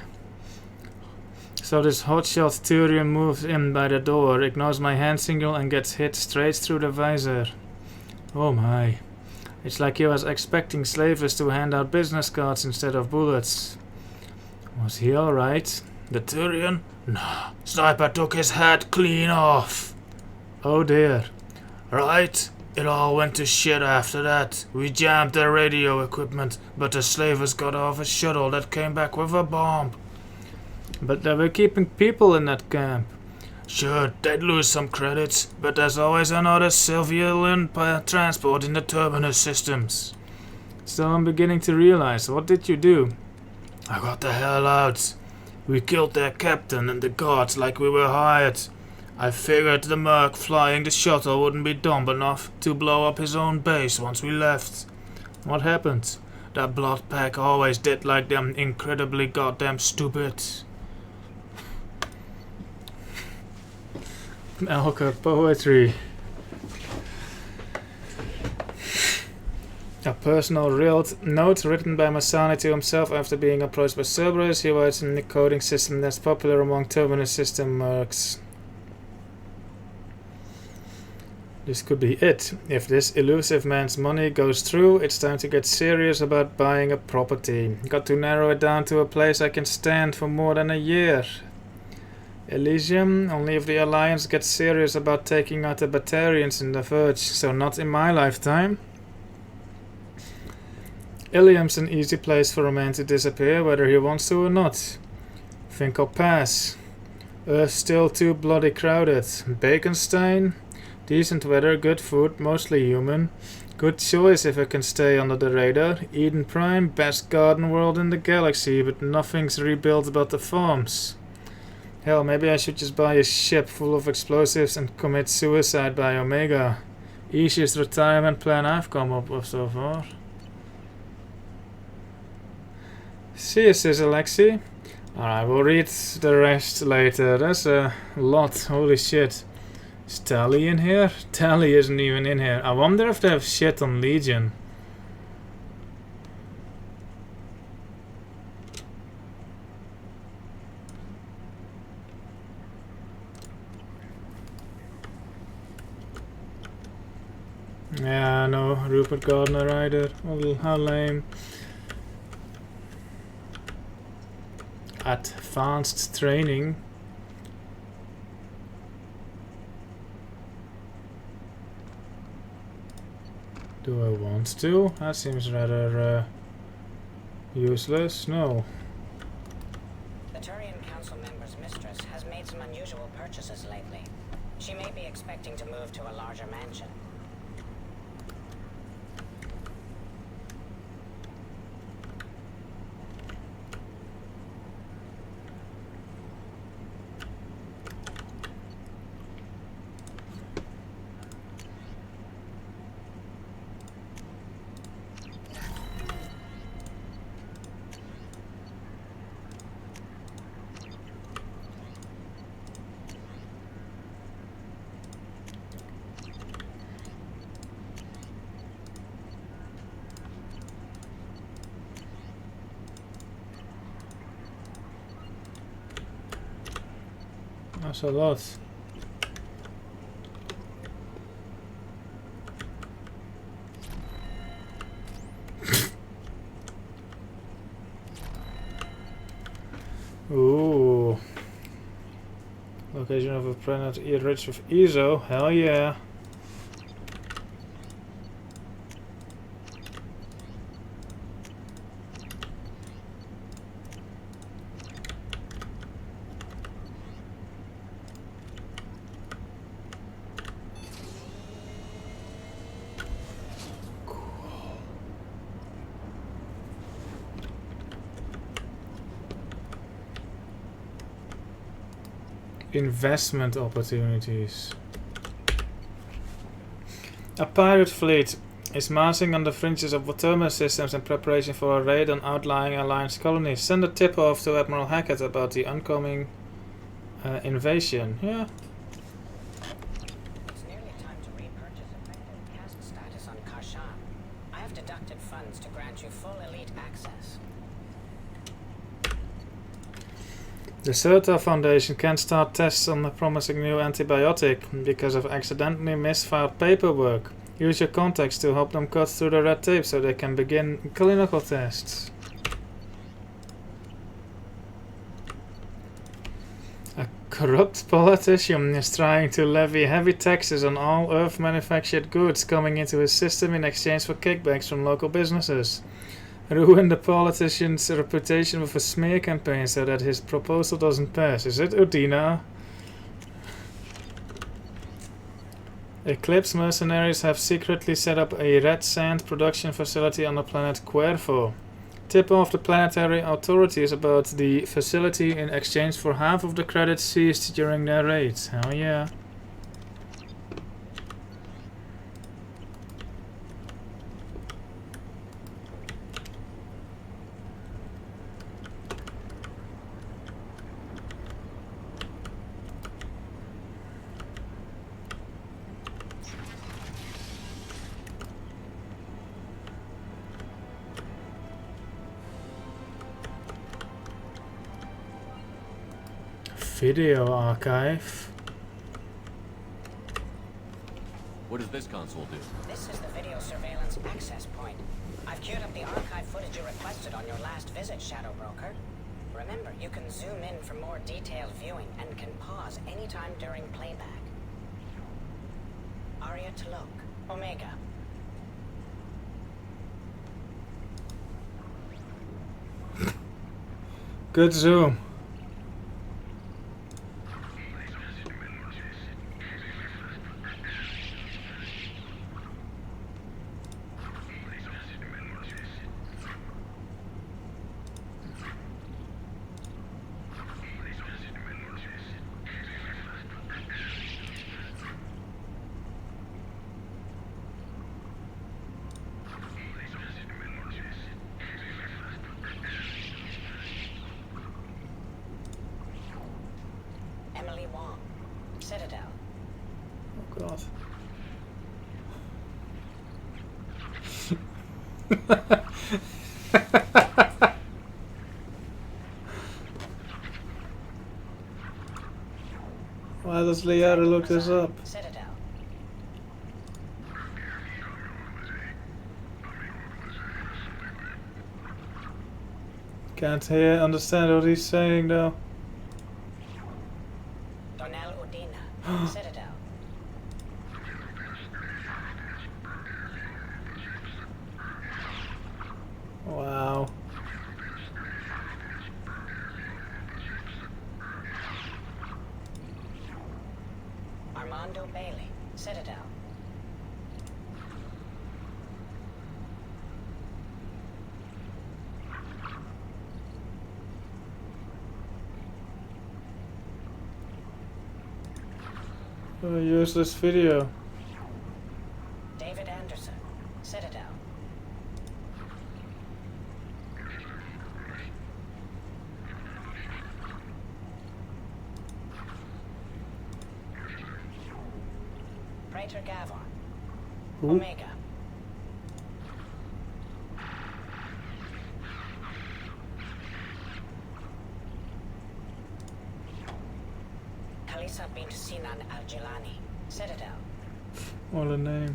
So this hotshot Turian moves in by the door, ignores my hand signal and gets hit straight through the visor. Oh my. It's like he was expecting slavers to hand out business cards instead of bullets. Was he alright? The Turian? Nah, Sniper took his head clean off. Oh dear. Right, it all went to shit after that. We jammed their radio equipment, but the slavers got off a shuttle that came back with a bomb. But they were keeping people in that camp. Sure, they'd lose some credits, but there's always another civilian transport in the terminus systems. So I'm beginning to realize, what did you do? I got the hell out. We killed their captain and the guards like we were hired. I figured the merc flying the shuttle wouldn't be dumb enough to blow up his own base once we left. What happened? That blood pack always did like them incredibly goddamn stupid. Alka poetry. A personal note written by Masani to himself after being approached by Cerberus. He writes in the coding system that's popular among terminus system mercs. This could be it. If this elusive man's money goes through, it's time to get serious about buying a property. Got to narrow it down to a place I can stand for more than a year. Elysium, only if the Alliance gets serious about taking out the Batarians in the Verge, so not in my lifetime. Ilium's an easy place for a man to disappear, whether he wants to or not. Think I'll pass. Earth's still too bloody crowded. Baconstein? Decent weather, good food, mostly human. Good choice if I can stay under the radar. Eden Prime, best garden world in the galaxy, but nothing's rebuilt but the farms. Hell, maybe I should just buy a ship full of explosives and commit suicide by Omega. Easiest retirement plan I've come up with so far. See you, sis Alexi. Alright, we'll read the rest later. That's a lot, holy shit. Is Tally in here? Tally isn't even in here. I wonder if they have shit on Legion. Yeah, no, Rupert Gardner either. Well, how lame. Advanced training. Do I want to? That seems rather useless. No. The Turian Council member's mistress has made some unusual purchases lately. She may be expecting to move to a larger mansion. That's a lot. Ooh. Location of a planet rich with ESO. Hell yeah. Investment opportunities. A pirate fleet is massing on the fringes of Doormat systems in preparation for a raid on outlying Alliance colonies. Send a tip-off to Admiral Hackett about the oncoming invasion. Yeah. It's nearly time to repurchase effective caste status on Karshan. I have deducted funds to grant you full elite access. The Certa Foundation can't start tests on the promising new antibiotic because of accidentally misfiled paperwork. Use your contacts to help them cut through the red tape so they can begin clinical tests. A corrupt politician is trying to levy heavy taxes on all Earth-manufactured goods coming into his system in exchange for kickbacks from local businesses. Ruin the politician's reputation with a smear campaign so that his proposal doesn't pass. Is it Udina? Eclipse mercenaries have secretly set up a red sand production facility on the planet Cuervo. Tip off the planetary authorities about the facility in exchange for half of the credits seized during their raids. Hell yeah. Video archive. What does this console do? This is the video surveillance access point. I've queued up the archive footage you requested on your last visit, Shadow Broker. Remember, you can zoom in for more detailed viewing and can pause anytime during playback. Aria Talok, Omega. Good zoom. Citadel. Oh god. Why does Liara look this up? Citadel. Can't hear, understand what he's saying though. Citadel. Wow. Armando Bailey, Citadel. Use this video. David Anderson, Citadel. Praetor Gavon, Who? Omega. Kalisa bint Sinan al-Jilani, Citadel. What a name.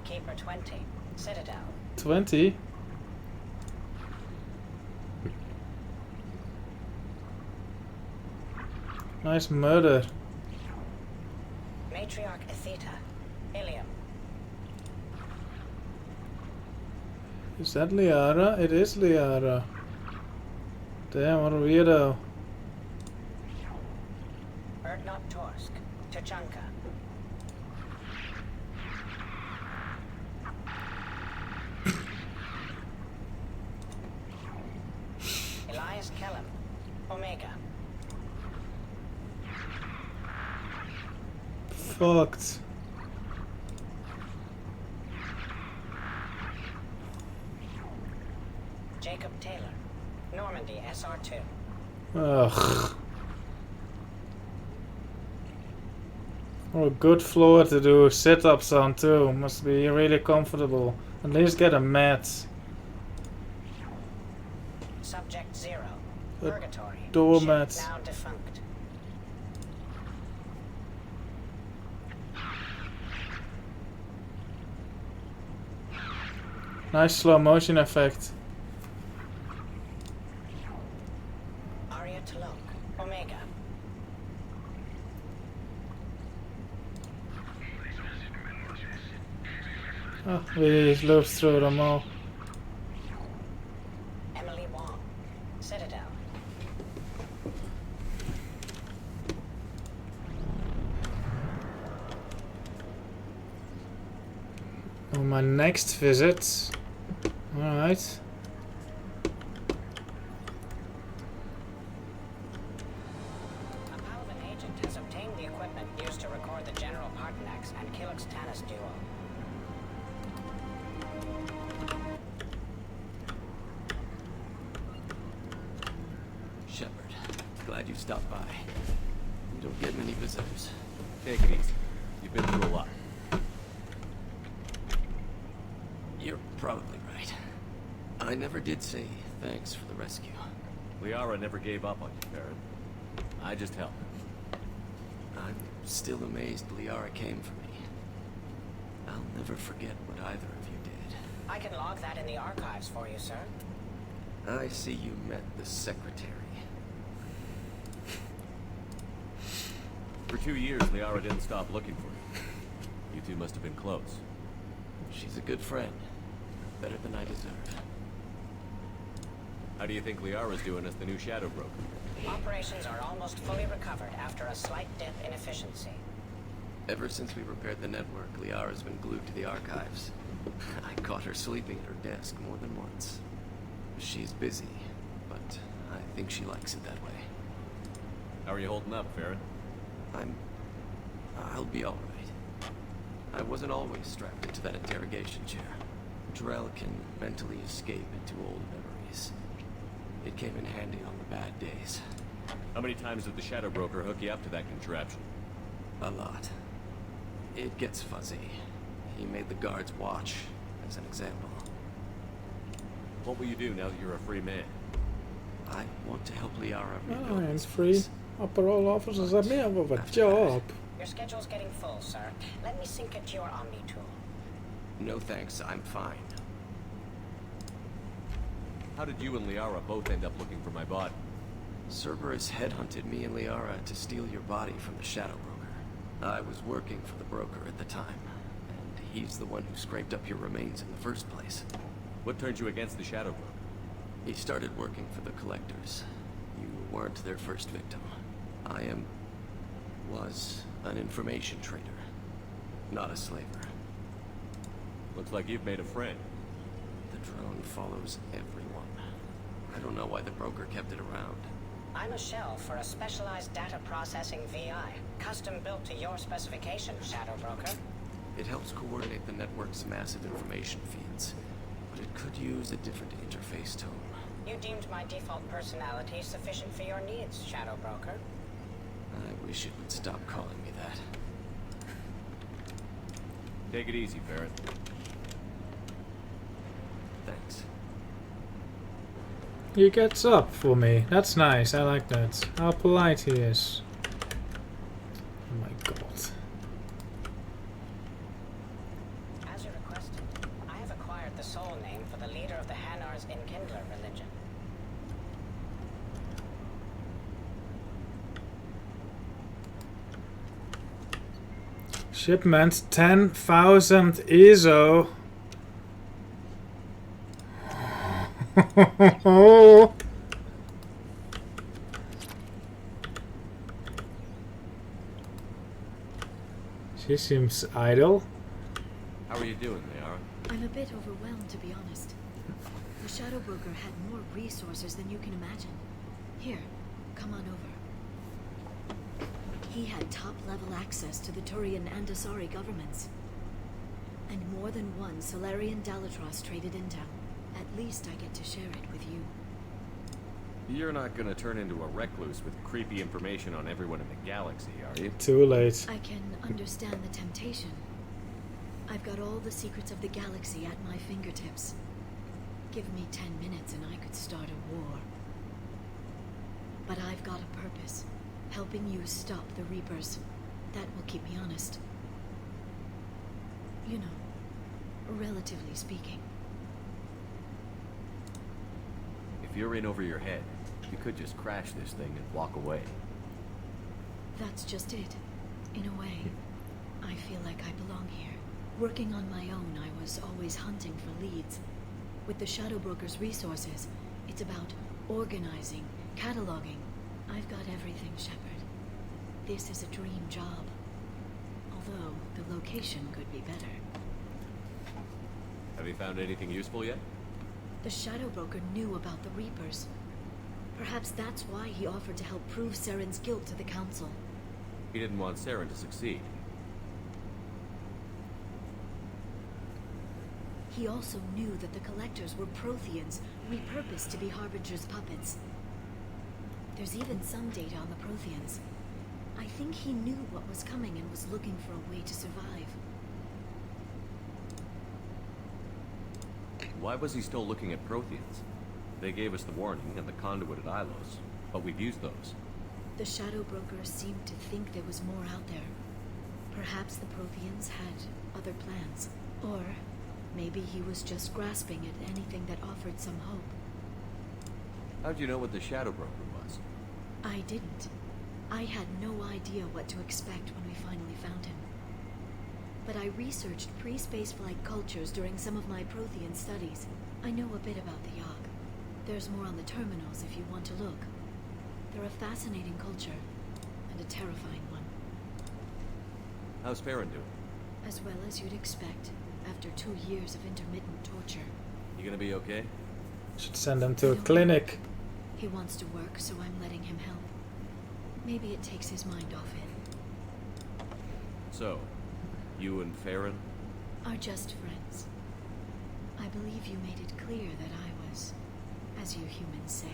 Keeper 20, Citadel. 20? Nice murder. Matriarch Atheta, Ilium. Is that Liara? It is Liara. Damn, what a weirdo. Erdnot Torsk, Tachanka. Elias Kellum, Omega. Fucked. Jacob Taylor, Normandy SR2. Ugh. What a good floor to do sit-ups on too. Must be really comfortable. At least get a mat. Subject 0, A Purgatory. doormat. Ship now defunct. Nice slow motion effect. Arya Talok, Omega. Oh, we looped through them all. Emily Wong, Citadel. On my next visit. Alright. A Palvin agent has obtained the equipment used to record the General Partenax and Kilix Tanis duo. Shepard, glad you stopped by. You don't get many visitors. Take it easy. You've been through a lot. You're probably right. I never did say thanks for the rescue. Liara never gave up on you, Barrett. I just helped. I'm still amazed Liara came for me. I'll never forget what either of you did. I can log that in the archives for you, sir. I see you met the secretary. For 2 years, Liara didn't stop looking for you. You two must have been close. She's a good friend. Better than I deserve. How do you think Liara's doing as the new Shadow Broker? Operations are almost fully recovered after a slight dip in efficiency. Ever since we repaired the network, Liara's been glued to the archives. I caught her sleeping at her desk more than once. She's busy, but I think she likes it that way. How are you holding up, Farron? I'll be all right. I wasn't always strapped into that interrogation chair. Drell can mentally escape into old memories. It came in handy on the bad days. How many times did the Shadow Broker hook you up to that contraption? A lot. It gets fuzzy. He made the guards watch, as an example. What will you do now that you're a free man? I want to help Liara rebuild I'm this free. place. Parole officers have me of a job. Your schedule's getting full, sir. Let me sync it to your Omni tool. No thanks, I'm fine. How did you and Liara both end up looking for my body? Cerberus headhunted me and Liara to steal your body from the Shadow Broker. I was working for the broker at the time, and he's the one who scraped up your remains in the first place. What turned you against the Shadow Broker? He started working for the Collectors. You weren't their first victim. Was an information trader, not a slaver. Looks like you've made a friend. The drone follows everyone. I don't know why the broker kept it around. I'm a shell for a specialized data processing VI, custom built to your specifications, Shadow Broker. It helps coordinate the network's massive information feeds, but it could use a different interface tone. You deemed my default personality sufficient for your needs, Shadow Broker. I wish it would stop calling me that. Take it easy, Barrett. Thanks. He gets up for me. That's nice. I like that. How polite he is. Oh my god. As you requested, I have acquired the soul name for the leader of the Hanar's Enkindler religion. Shipment 10,000 ISO. She seems idle. How are you doing, Liara? I'm a bit overwhelmed, to be honest. The Shadow Broker had more resources than you can imagine. Here, come on over. He had top-level access to the Turian and Asari governments. And more than one Solarian Dalatros traded intel. At least I get to share it with you. You're not gonna turn into a recluse with creepy information on everyone in the galaxy, are you? Too late. I can understand the temptation. I've got all the secrets of the galaxy at my fingertips. Give me 10 minutes and I could start a war. But I've got a purpose. Helping you stop the Reapers. That will keep me honest. You know, relatively speaking. If you're in over your head, you could just crash this thing and walk away. That's just it. In a way, I feel like I belong here. Working on my own, I was always hunting for leads. With the Shadow Broker's resources, it's about organizing, cataloging. I've got everything, Shepard. This is a dream job. Although, the location could be better. Have you found anything useful yet? The Shadow Broker knew about the Reapers. Perhaps that's why he offered to help prove Saren's guilt to the Council. He didn't want Saren to succeed. He also knew that the Collectors were Protheans, repurposed to be Harbinger's puppets. There's even some data on the Protheans. I think he knew what was coming and was looking for a way to survive. Why was he still looking at Protheans? They gave us the warning and the conduit at Ilos, but we've used those. The Shadow Broker seemed to think there was more out there. Perhaps the Protheans had other plans. Or maybe he was just grasping at anything that offered some hope. How'd you know what the Shadow Broker was? I didn't. I had no idea what to expect when we finally found him. But I researched pre-spaceflight cultures during some of my Prothean studies. I know a bit about the Yogg. There's more on the terminals if you want to look. They're a fascinating culture, and a terrifying one. How's Farron doing? As well as you'd expect, after 2 years of intermittent torture. You gonna be okay? Should send him to a clinic. He wants to work, so I'm letting him help. Maybe it takes his mind off it. So, you and Farron? Are just friends. I believe you made it clear that I was, as you humans say,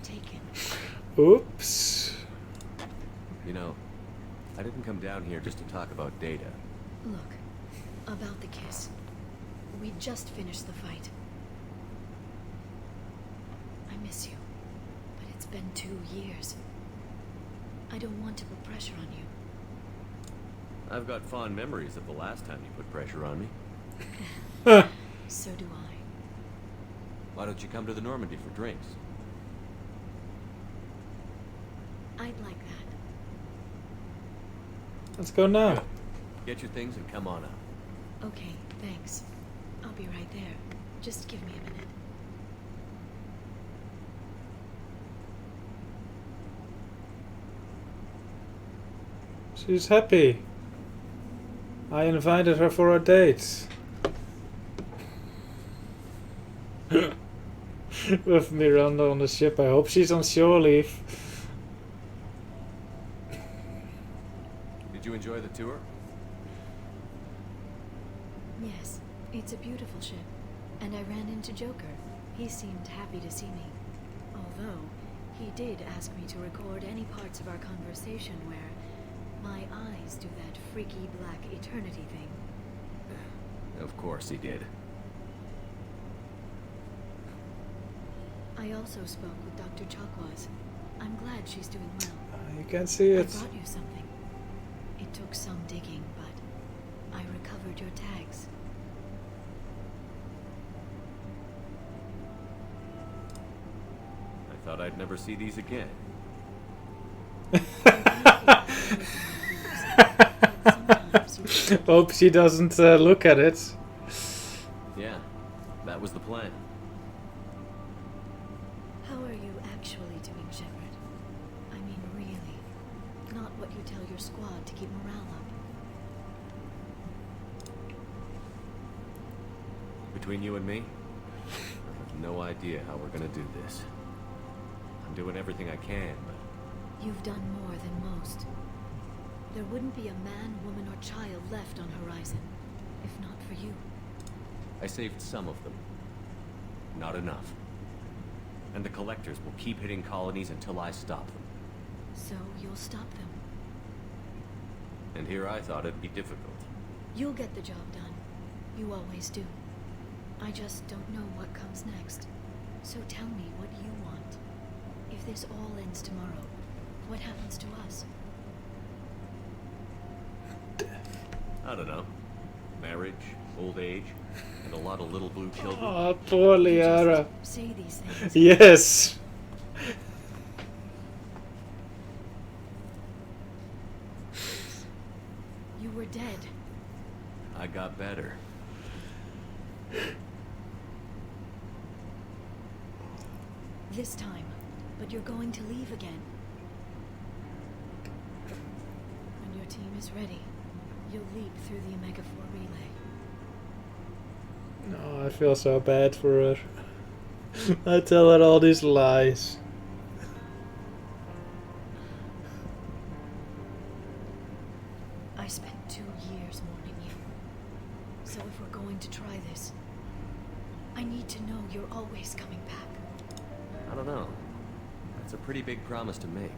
taken. Oops. You know, I didn't come down here just to talk about data. Look, about the kiss. We just finished the fight. I miss you, but it's been 2 years. I don't want to put pressure on you. I've got fond memories of the last time you put pressure on me. So do I. Why don't you come to the Normandy for drinks? I'd like that. Let's go now. Good. Get your things and come on up. Okay, thanks. I'll be right there. Just give me a minute. She's happy. I invited her for a date. With Miranda on the ship. I hope she's on shore leave. Did you enjoy the tour? Yes, it's a beautiful ship. And I ran into Joker. He seemed happy to see me. Although, he did ask me to record any parts of our conversation where my eyes do that freaky black eternity thing. Of course he did. I also spoke with Dr. Chakwas. I'm glad she's doing well. You can see it. I brought you something. It took some digging, but I recovered your tags. I thought I'd never see these again. Hope she doesn't look at it. Yeah, that was the plan. How are you actually doing, Shepard? I mean, really. Not what you tell your squad to keep morale up. Between you and me, I have no idea how we're gonna do this. I'm doing everything I can, but You've done more than most. There wouldn't be a man, woman, or child left on Horizon, if not for you. I saved some of them. Not enough. And the collectors will keep hitting colonies until I stop them. So you'll stop them. And here I thought it'd be difficult. You'll get the job done. You always do. I just don't know what comes next. So tell me what you want. If this all ends tomorrow, what happens to us? I don't know. Marriage, old age, and a lot of little blue children. Oh, poor Liara. Say these things. Yes. You were dead. I got better. This time. But you're going to leave again. When your team is ready, you'll leap through the Omega-4 relay. No, I feel so bad for her. I tell her all these lies. I spent 2 years mourning you. So if we're going to try this, I need to know you're always coming back. I don't know. That's a pretty big promise to make.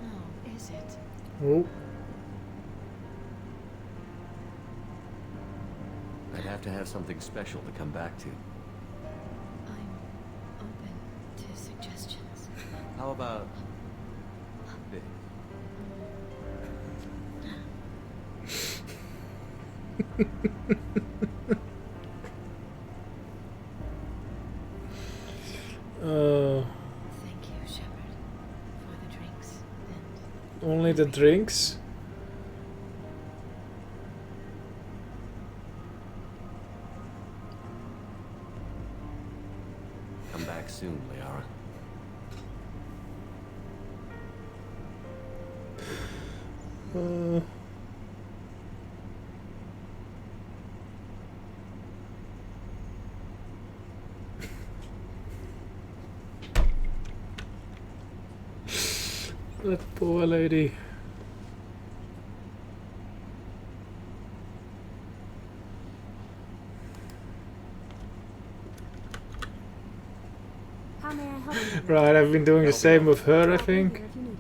Oh, is it? Oh. I'd have to have something special to come back to. I'm open to suggestions. How about this? Thank you, Shepard, for the drinks and... Only the drinks? Come back soon, Liara. That poor lady. How may I help you? Right, I've been doing the same with her, I think. If you need anything.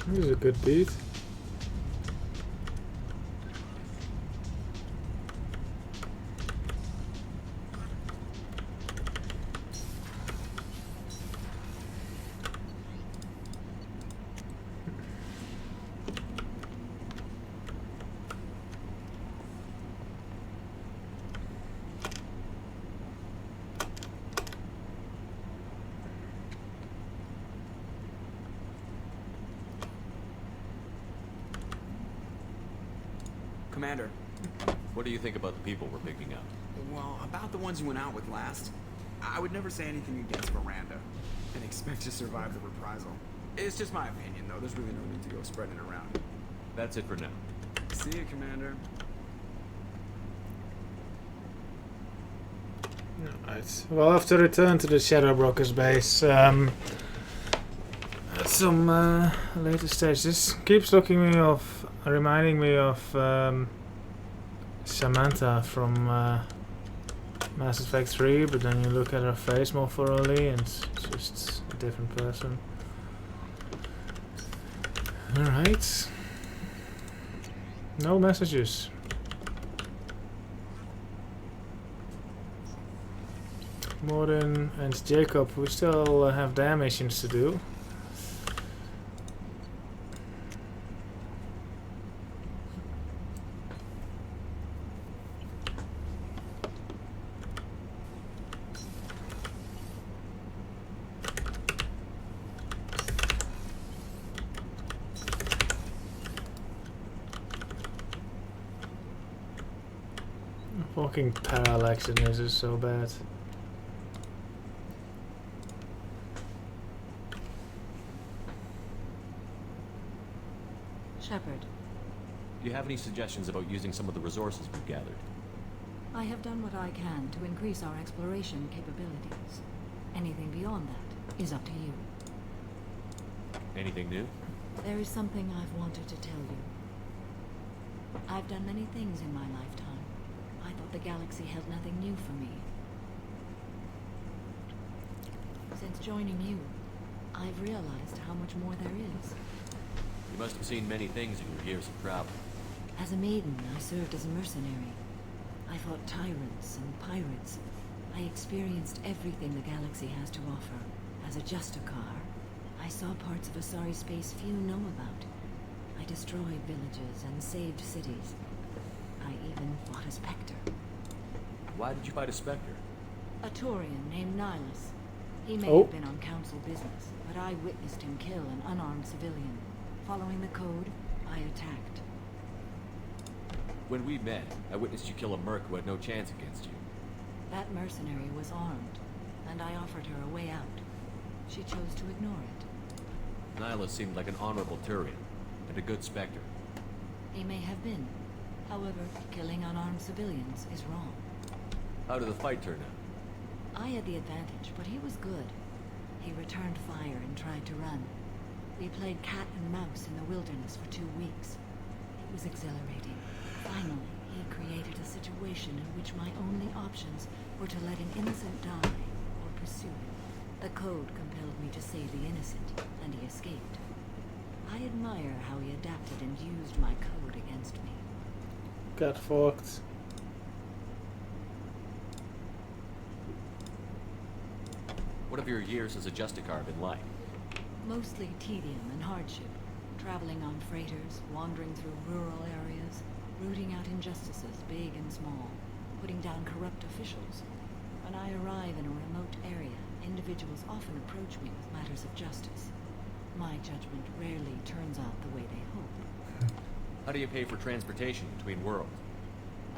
This is a good beat. Commander. What do you think about the people we're picking up? Well, about the ones you went out with last, I would never say anything against Miranda and expect to survive the reprisal. It's just my opinion, though. There's really no need to go spreading it around. That's it for now. See you, Commander. Right. We'll have to return to the Shadow Broker's base at some later stage. This keeps reminding me of Samantha from Mass Effect 3, but then you look at her face more thoroughly and it's just a different person. Alright. No messages. Morden and Jacob, we still have their missions to do. Fucking parallax in this is so bad. Shepard, Do you have any suggestions about using some of the resources we've gathered? I have done what I can to increase our exploration capabilities. Anything beyond that is up to you. Anything new? There is something I've wanted to tell you. I've done many things in my lifetime. I thought the galaxy held nothing new for me. Since joining you, I've realized how much more there is. You must have seen many things in your years of travel. As a maiden, I served as a mercenary. I fought tyrants and pirates. I experienced everything the galaxy has to offer. As a Justicar, I saw parts of Asari space few know about. I destroyed villages and saved cities. I even fought a Spectre. Why did you fight a Spectre? A Taurian named Nihilus. He may Oh. have been on Council business, but I witnessed him kill an unarmed civilian. Following the code, I attacked. When we met, I witnessed you kill a merc who had no chance against you. That mercenary was armed, and I offered her a way out. She chose to ignore it. Nihilus seemed like an honorable Turian, and a good Spectre. He may have been. However, killing unarmed civilians is wrong. How did the fight turn out? I had the advantage, but he was good. He returned fire and tried to run. We played cat and mouse in the wilderness for 2 weeks. It was exhilarating. Finally, he created a situation in which my only options were to let an innocent die or pursue him. The code compelled me to save the innocent, and he escaped. I admire how he adapted and used my code against me. Got fucked. What have your years as a Justicar been like? Mostly tedium and hardship. Traveling on freighters, wandering through rural areas, rooting out injustices, big and small, putting down corrupt officials. When I arrive in a remote area, individuals often approach me with matters of justice. My judgment rarely turns out the way they hope. How do you pay for transportation between worlds?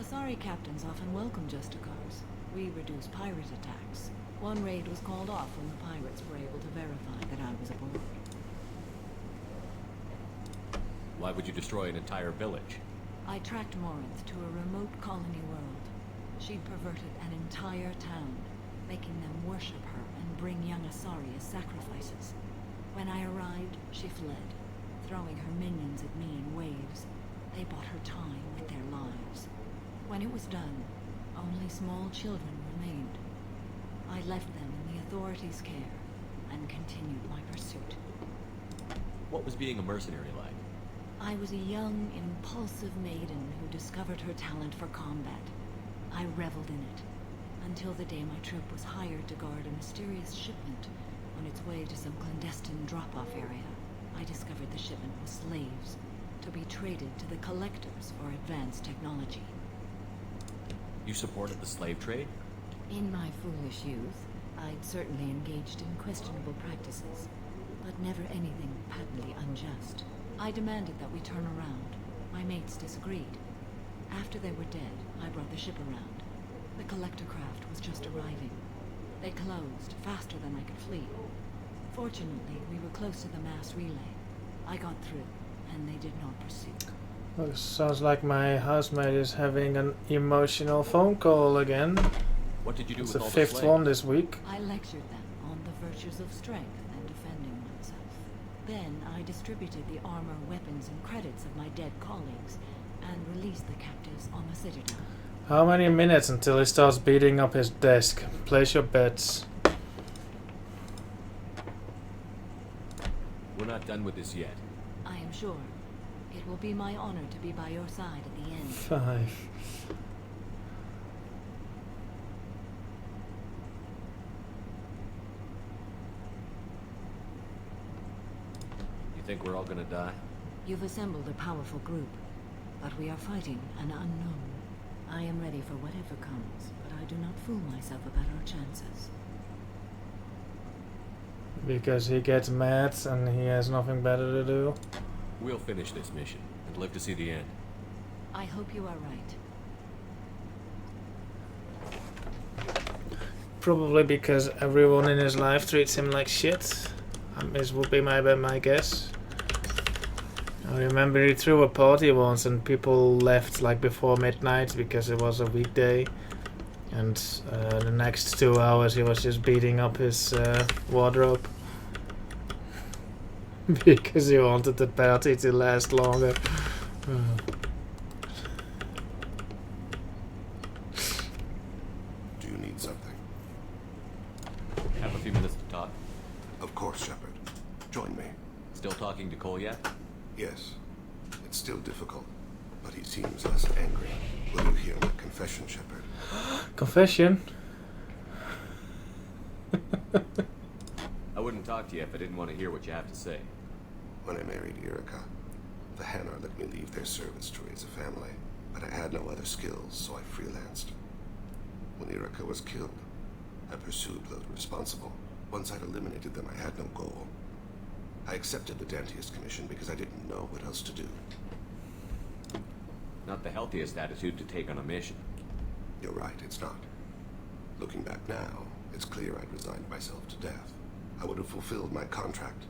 Asari captains often welcome Justicars. We reduce pirate attacks. One raid was called off when the pirates were able to verify that I was aboard. Why would you destroy an entire village? I tracked Morinth to a remote colony world. She'd perverted an entire town, making them worship her and bring young Asari as sacrifices. When I arrived, she fled, throwing her minions at me in waves. They bought her time with their lives. When it was done, only small children remained. I left them in the authorities' care and continued my pursuit. What was being a mercenary like? I was a young, impulsive maiden who discovered her talent for combat. I reveled in it, until the day my troop was hired to guard a mysterious shipment on its way to some clandestine drop-off area. I discovered the shipment was slaves, to be traded to the collectors for advanced technology. You supported the slave trade? In my foolish youth, I'd certainly engaged in questionable practices, but never anything patently unjust. I demanded that we turn around. My mates disagreed. After they were dead, I brought the ship around. The collector craft was just arriving. They closed faster than I could flee. Fortunately, we were close to the mass relay. I got through, and they did not pursue. Well, it sounds like my housemate is having an emotional phone call again. What did you do It's with the all the fifth slaves? one this week. I lectured them on the virtues of strength and defending oneself. Then I distributed the armor, weapons, and credits of my dead colleagues, and released the captives on the Citadel. How many minutes until he starts beating up his desk? Place your bets. We're not done with this yet. I am sure. It will be my honor to be by your side at the end. 5. You think we're all gonna die? You've assembled a powerful group, but we are fighting an unknown. I am ready for whatever comes, but I do not fool myself about our chances. Because he gets mad and he has nothing better to do. We'll finish this mission and live to see the end. I hope you are right. Probably because everyone in his life treats him like shit. This would be my guess. I remember he threw a party once and people left like before midnight because it was a weekday. And the next 2 hours he was just beating up his wardrobe. Because he wanted the party to last longer. Do you need something? Have a few minutes to talk. Of course, Shepard. Join me. Still talking to Cole yet? Yes. It's still difficult, but he seems less angry. Will you hear my confession, Shepard? Confession? I wouldn't talk to you if I didn't want to hear what you have to say. When I married Liara, the Hanar let me leave their service to raise a family, but I had no other skills, so I freelanced. When Liara was killed, I pursued those responsible. Once I'd eliminated them, I had no goal. I accepted the Dantiest commission because I didn't know what else to do. Not the healthiest attitude to take on a mission. You're right, it's not. Looking back now, it's clear I'd resigned myself to death. I would have fulfilled my contract.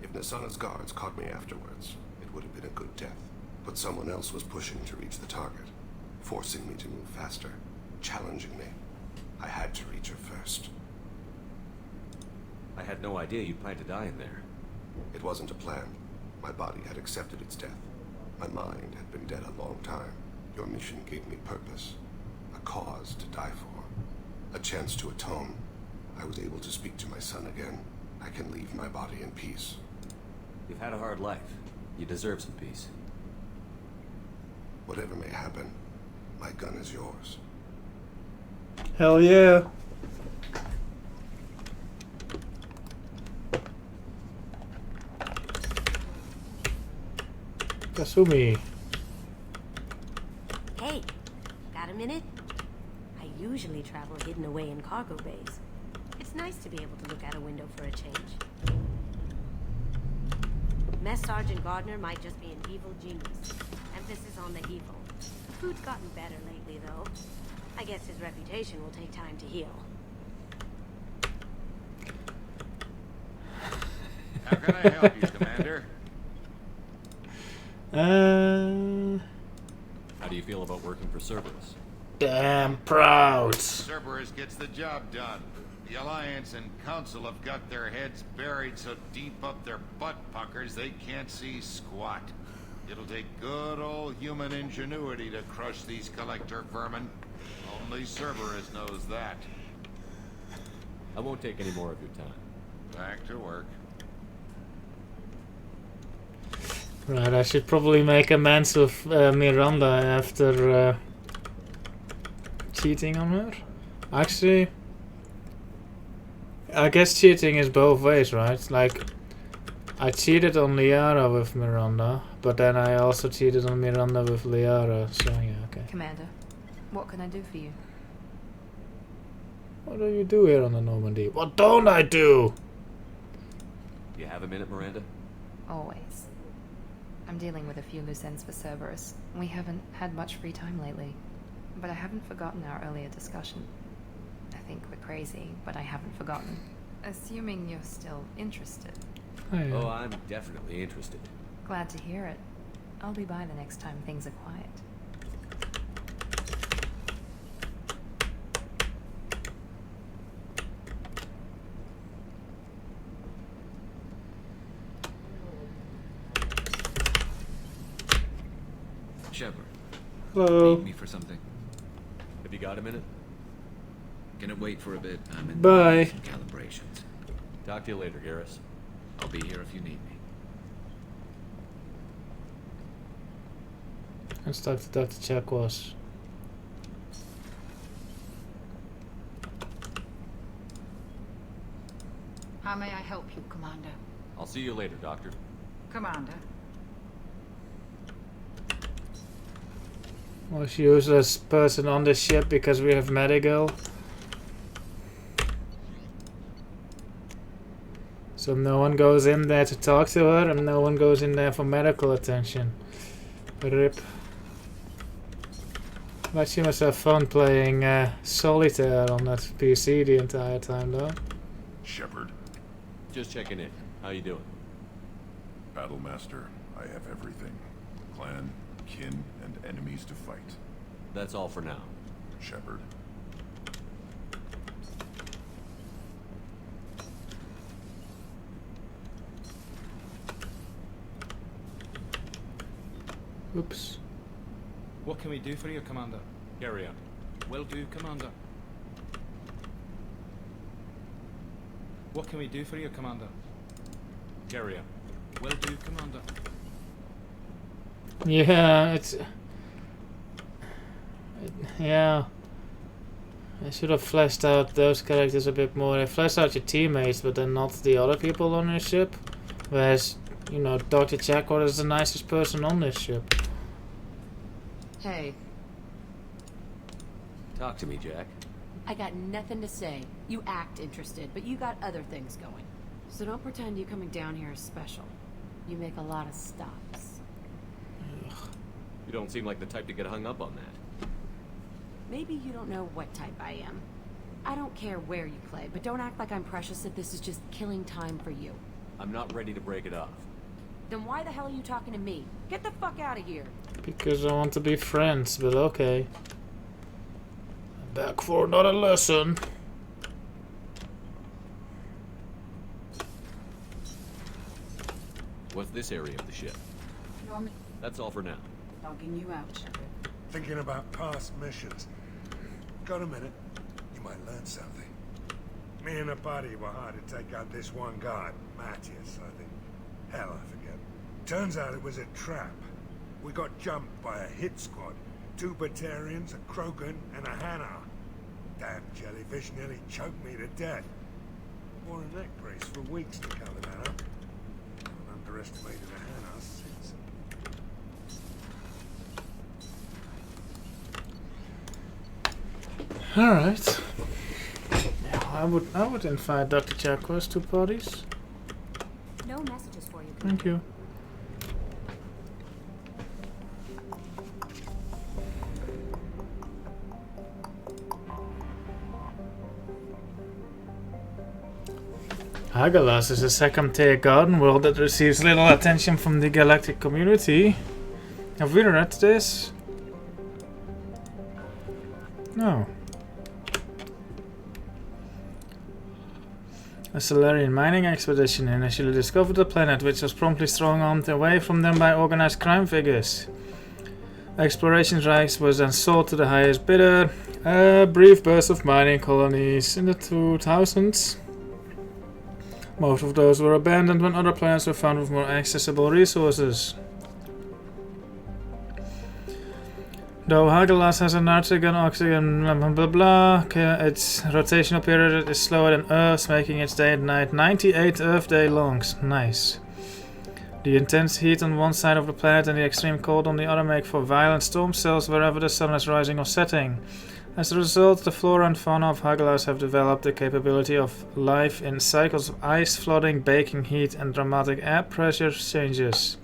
If Nasana's guards caught me afterwards, it would have been a good death. But someone else was pushing to reach the target, forcing me to move faster, challenging me. I had to reach her first. I had no idea you planned to die in there. It wasn't a plan. My body had accepted its death. My mind had been dead a long time. Your mission gave me purpose, a cause to die for, a chance to atone. I was able to speak to my son again. I can leave my body in peace. You've had a hard life. You deserve some peace. Whatever may happen, my gun is yours. Hell yeah. Kasumi. Hey, got a minute? I usually travel hidden away in cargo bays. It's nice to be able to look out a window for a change. Mess Sergeant Gardner might just be an evil genius. Emphasis on the evil. Food's gotten better lately, though. I guess his reputation will take time to heal. How can I help you, Commander? How do you feel about working for Cerberus? Damn proud. Cerberus gets the job done. The Alliance and Council have got their heads buried so deep up their butt puckers they can't see squat. It'll take good old human ingenuity to crush these collector vermin. Only Cerberus knows that. I won't take any more of your time. Back to work. Right, I should probably make amends with Miranda after cheating on her. Actually, I guess cheating is both ways, right? Like, I cheated on Liara with Miranda, but then I also cheated on Miranda with Liara, so yeah, okay. Commander, what can I do for you? What do you do here on the Normandy? What don't I do? You have a minute, Miranda? Always. I'm dealing with a few loose ends for Cerberus. We haven't had much free time lately. But I haven't forgotten our earlier discussion. I think we're crazy, but I haven't forgotten. Assuming you're still interested. Oh, I'm definitely interested. Glad to hear it. I'll be by the next time things are quiet. Shepard. Hello. Need me for something? Have you got a minute? Gonna wait for a bit. I'm in Bye. some calibrations. Talk to you later, Garrus. I'll be here if you need me. Let's talk to Dr. Chakwas. How may I help you, Commander? I'll see you later, Doctor. Commander. Most useless person on the ship because we have Medigal. So no one goes in there to talk to her and no one goes in there for medical attention. RIP. Bet she must have fun playing solitaire on that PC the entire time, though. Shepard, Just checking in. How you doing? Battlemaster, I have everything. Clan, kin, and enemies to fight. That's all for now. Shepard. Oops. What can we do for you, Commander? Carry on. Will do, Commander. What can we do for you, Commander? Carry on. Will do, Commander. Yeah, it's... Yeah. I should have fleshed out those characters a bit more. I fleshed out your teammates, but then not the other people on your ship. Whereas, you know, Dr. Jackpot is the nicest person on this ship. Hey, Talk to me, Jack. I got nothing to say. You act interested, but you got other things going. So don't pretend you coming down here is special. You make a lot of stops. You don't seem like the type to get hung up on that. Maybe you don't know what type I am. I don't care where you play, but don't act like I'm precious if this is just killing time for you. I'm not ready to break it off. Then why the hell are you talking to me? Get the fuck out of here. Because I want to be friends, but okay. Back for another lesson. What's this area of the ship? That's all for now. Logging you out, Shepard. Thinking about past missions. Got a minute? You might learn something. Me and a buddy were hired to take out this one guy, Matthias, I think. Hell, I forget. Turns out it was a trap. We got jumped by a hit squad. 2 Batarians, a Krogan, and a Hanar. Damn jellyfish nearly choked me to death. Wore a neck brace for weeks to cover that up. Haven't underestimated a Hanar since. Alright. Yeah, I would invite Dr. Chakwas to parties. No messages for you. Thank you. Hagalas is a second-tier garden world that receives little attention from the galactic community. Have we read this? No. A Solarian mining expedition initially discovered the planet, which was promptly strong-armed away from them by organized crime figures. Exploration rights was then sold to the highest bidder. A brief burst of mining colonies in the 2000s. Most of those were abandoned when other planets were found with more accessible resources. Though Hagalas has an oxygen, blah blah blah blah, its rotational period is slower than Earth's, making its day and night 98 Earth day longs. Nice. The intense heat on one side of the planet and the extreme cold on the other make for violent storm cells wherever the sun is rising or setting. As a result, the flora and fauna of Hagalas have developed the capability of life in cycles of ice, flooding, baking heat, and dramatic air pressure changes.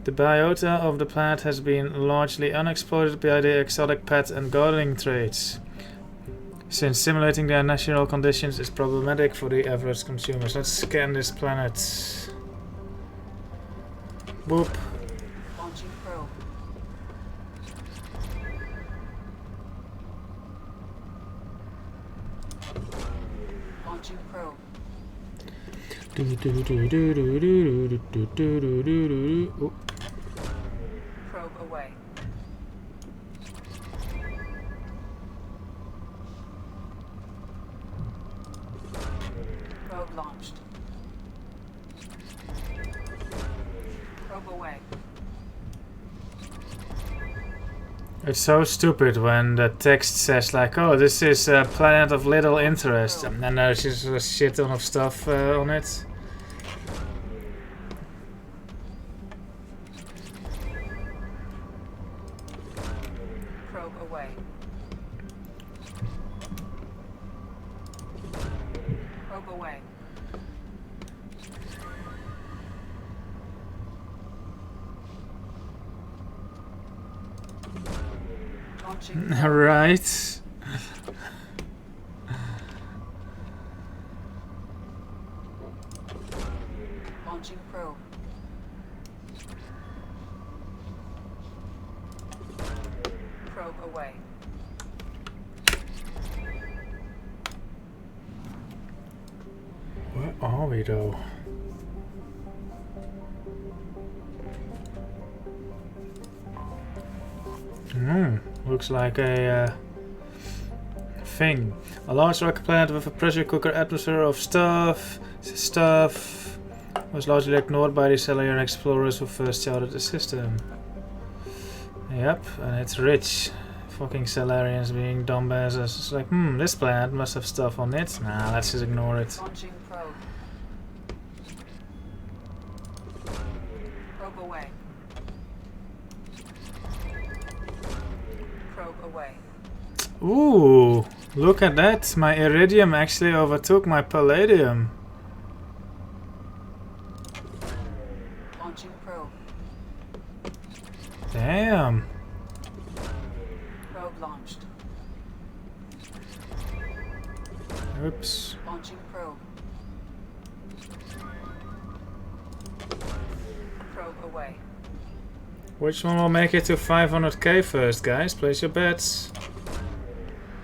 The biota of the planet has been largely unexploited by the exotic pet and gardening traits, since simulating their natural conditions is problematic for the average consumers. Let's scan this planet. Boop. Launching probe. Launching probe. Oh. Probe away. Probe launched. Probe away. It's so stupid when the text says like, oh, this is a planet of little interest, and then there's just a shit ton of stuff on it. Probe away. Probe away. Right. Launching probe. Probe away. Where are we though? Looks like a thing. A large rocket planet with a pressure cooker atmosphere of stuff. Stuff was largely ignored by the Salarian explorers who first charted the system. Yep, and it's rich. Fucking Salarians being dumbasses. It's like, this planet must have stuff on it. Nah, let's just ignore it. Launching probe. Probe away. Probe away. Ooh, look at that. My iridium actually overtook my palladium. Launching probe. Damn. Probe launched. Oops. Launching probe. Probe away. Which one will make it to 500k first, guys? Place your bets.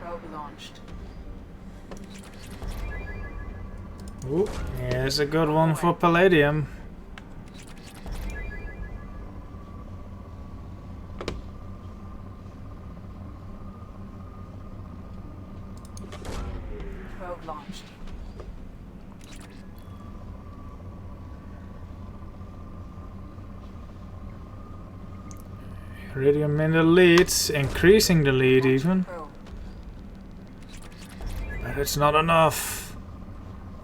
Probe launched. Ooh, here's a good one for palladium. Probe launched. Iridium in the lead, increasing the lead even. But it's not enough.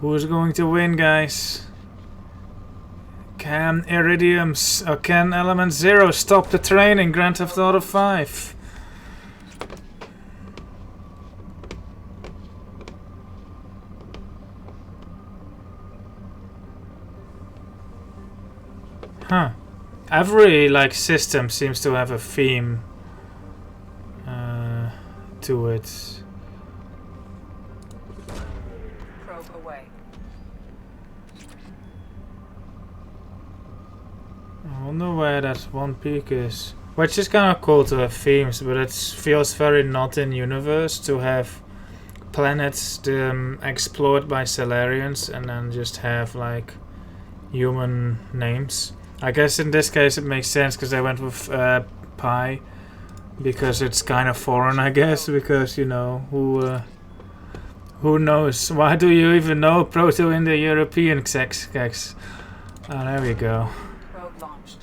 Who's going to win, guys? Can Iridium's or can Element Zero stop the train in Grand Theft Auto 5? Huh. Every system seems to have a theme to it. Probe away. I wonder where that one peak is. Which is kind of cool to have themes, but it feels very not in universe to have planets explored by Salarians and then just have human names. I guess in this case it makes sense because they went with Pi, because it's kind of foreign, I guess, because who knows? Why do you even know Proto-Indo-European sex? Oh, there we go. Probe launched.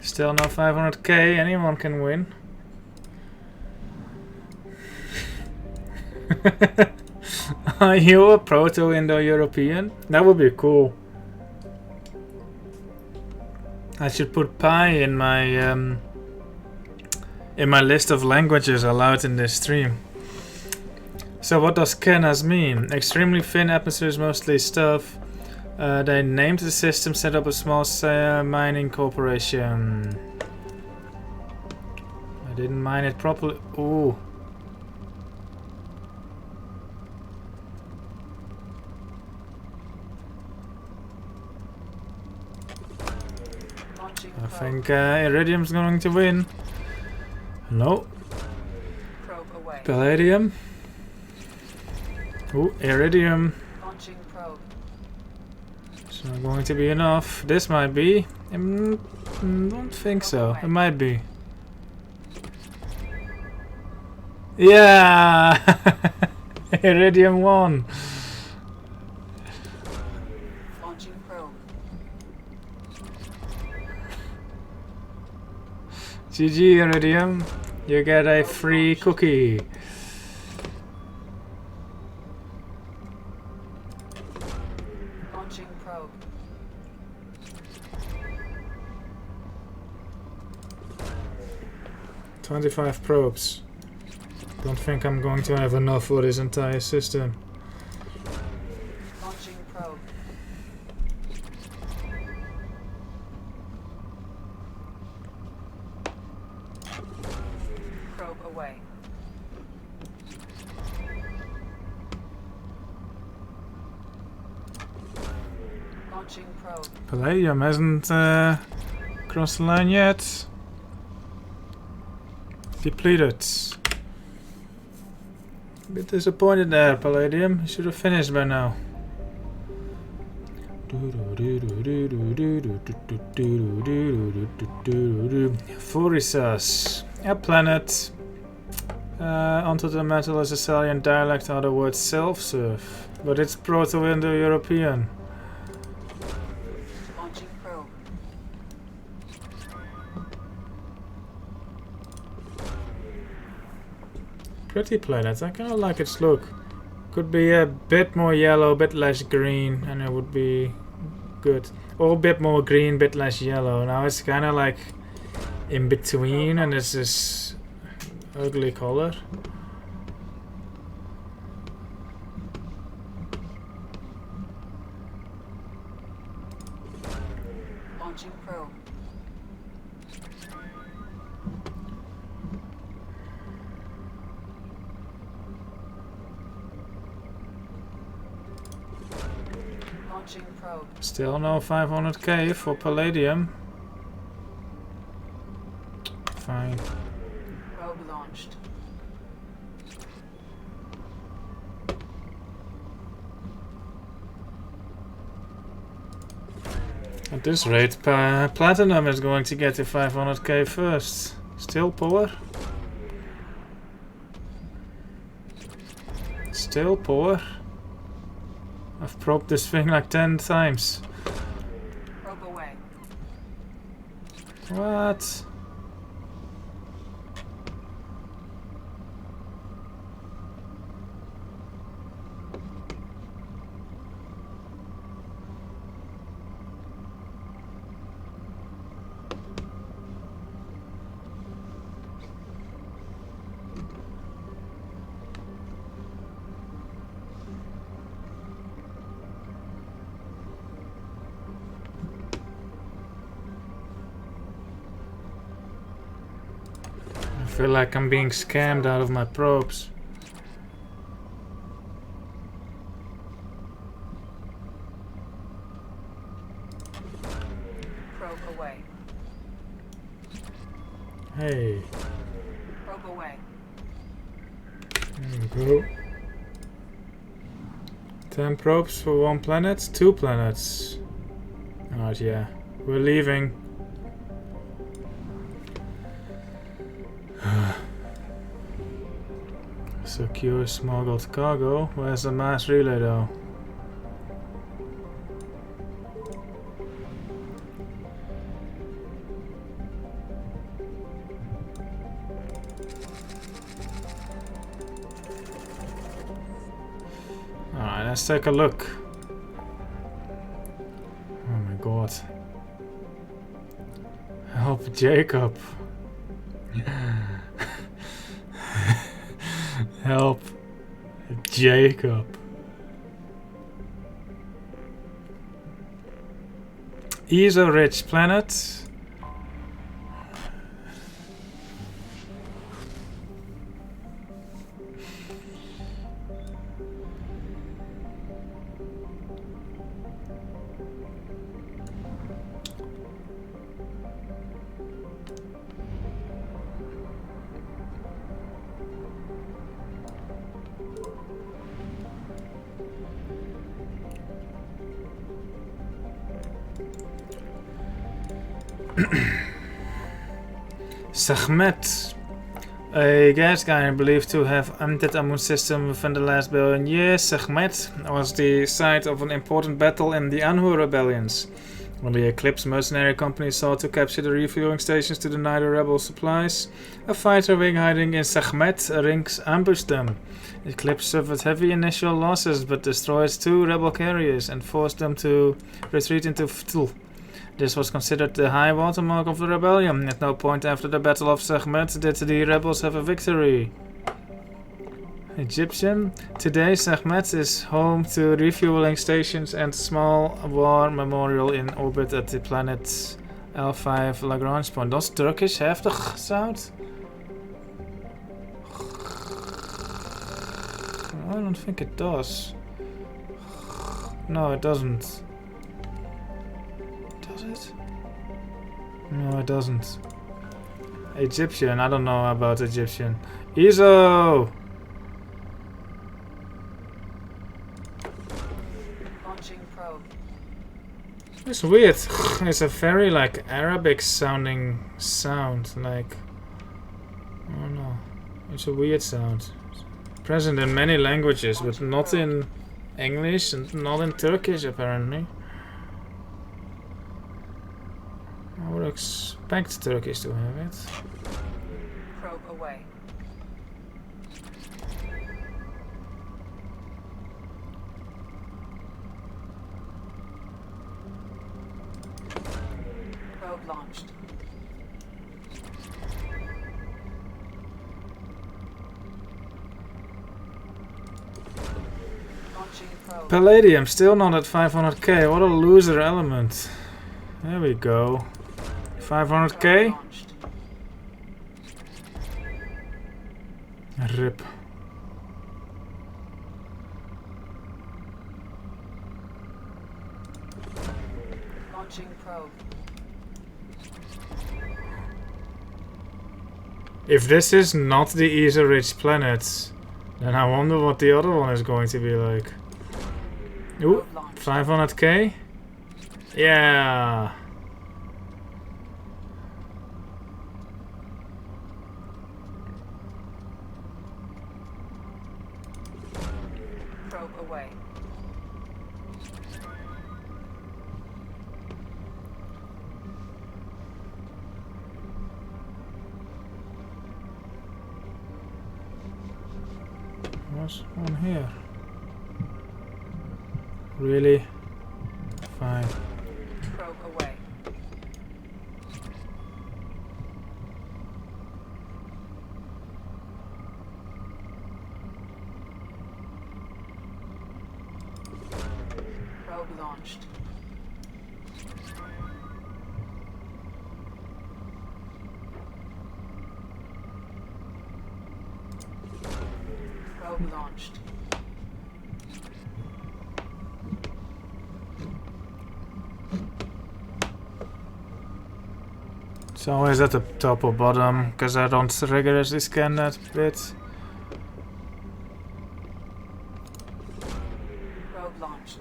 Still no 500k, anyone can win. Are you a Proto-Indo-European? That would be cool. I should put Pi in my list of languages allowed in this stream. So what does CANAS mean? Extremely thin atmospheres, mostly stuff. They named the system, set up a small mining corporation. I didn't mine it properly. Ooh. I think Iridium's going to win. No. Palladium. Ooh, Iridium. Launching probe. It's not going to be enough. This might be. Don't think so. It might be. Yeah! Iridium won. Launching probe. GG Iridium. You get a free cookie. Launching probe. "25 probes. Don't think I'm going to have enough for this entire system." Launching probe. Probe away. Launching probe. Palladium hasn't crossed the line yet. Depleted. Bit disappointed there, Palladium. You should have finished by now. Furisas. A planet. Onto the metal is a Salian dialect, in other words self-serve. But it's Proto-Indo-European. Launching probe. Pretty planet. I kind of like its look. Could be a bit more yellow, a bit less green, and it would be good. Or a bit more green, bit less yellow. Now it's kind of like in between, and it's this ugly color. Launching probe. Launching probe. Still no 500k for Palladium. Fine. Probe launched. At this rate, Platinum is going to get to 500k first. Still poor. Still poor. I've probed this thing like 10 times. Probe away. What? I feel like I'm being scammed out of my probes. Probe away. Hey. Probe away. There we go. 10 probes for 1 planet, 2 planets. Alright, yeah. We're leaving. Secure smuggled cargo. Where's the mass relay though? Alright, let's take a look. Oh my god. Help Jacob. Help Jacob. ESO-rich planet. Sekhmet, a gas giant believed to have emptied a moon system within the last billion years. Sekhmet was the site of an important battle in the Anhu rebellions, when the Eclipse mercenary company sought to capture the refueling stations to deny the rebel supplies. A fighter wing hiding in Sekhmet rings ambushed them. Eclipse suffered heavy initial losses but destroyed 2 rebel carriers and forced them to retreat into Ftl. This was considered the high watermark of the rebellion. At no point after the Battle of Sekhmet did the rebels have a victory. Egyptian. Today Sekhmet is home to refueling stations and small war memorial in orbit at the planet L5 Lagrange point. Dat is Turkish heftig sound. I don't think it does. No, it doesn't. Does it? No, it doesn't. Egyptian, I don't know about Egyptian. ESO! Launching probe. It's weird. It's a very like Arabic sounding sound. Like, I don't know. It's a weird sound. Present in many languages, but not in English and not in Turkish apparently. I would expect Turkish to have it. Probe away. Probe launched. Launching probe. Palladium, still not at 500k. What a loser element. There we go. 500k? Rip. Launching probe. If this is not the ESO-rich planet, then I wonder what the other one is going to be like. Ooh, 500k? Yeah. Probe away. What's on here? Really? Fine. Probe away. Probe launched. Probe launched. It's always at the top or bottom, because I don't rigorously scan that bit. Probe launched.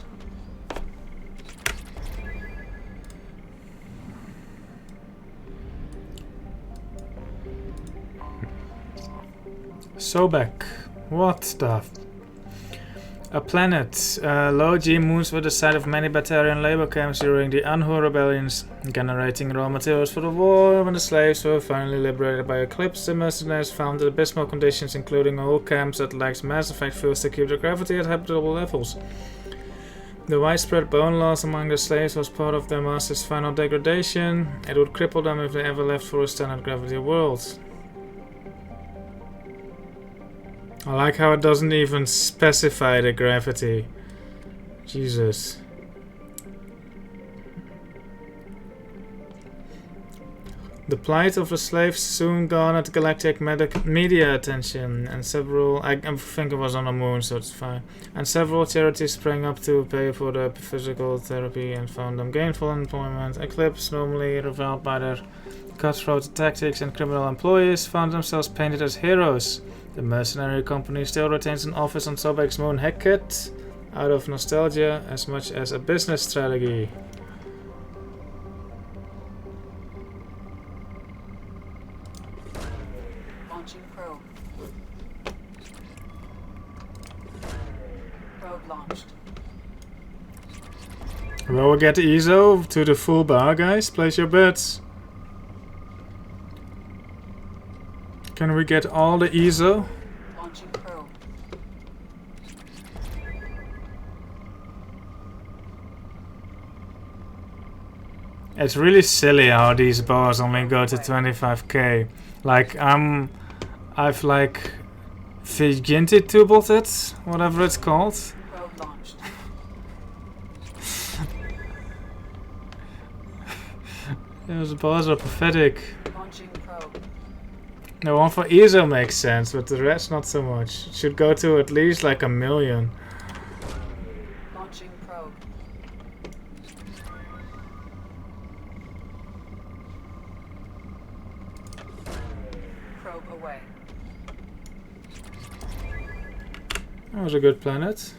Sobek. What stuff? A planet. Low G moons were the site of many Batarian labor camps during the Anhu rebellions, generating raw materials for the war. When the slaves were finally liberated by Eclipse, the mercenaries found abysmal conditions, including whole camps that lacked mass effect fields to keep the gravity at habitable levels. The widespread bone loss among the slaves was part of their master's final degradation. It would cripple them if they ever left for a standard gravity world. I like how it doesn't even specify the gravity. Jesus. The plight of the slaves soon garnered galactic media attention, and several... I think it was on the moon, so it's fine. And several charities sprang up to pay for their physical therapy and found them gainful employment. Eclipse, normally reviled by their cutthroat tactics and criminal employees, found themselves painted as heroes. The mercenary company still retains an office on Sobek's moon Heket, out of nostalgia as much as a business strategy. Launching probe. Probe launched. Will we get ESO to the full bar, guys? Place your bets. Can we get all the ESO? Launching probe. It's really silly how these bars only go to 25k. Like I've like Viginti tubbled it, whatever it's called. Probe launched. Those bars are pathetic. Launching probe. The one for ESO makes sense, but the rest not so much. It should go to at least like 1 million. Launching probe. Probe away. That was a good planet.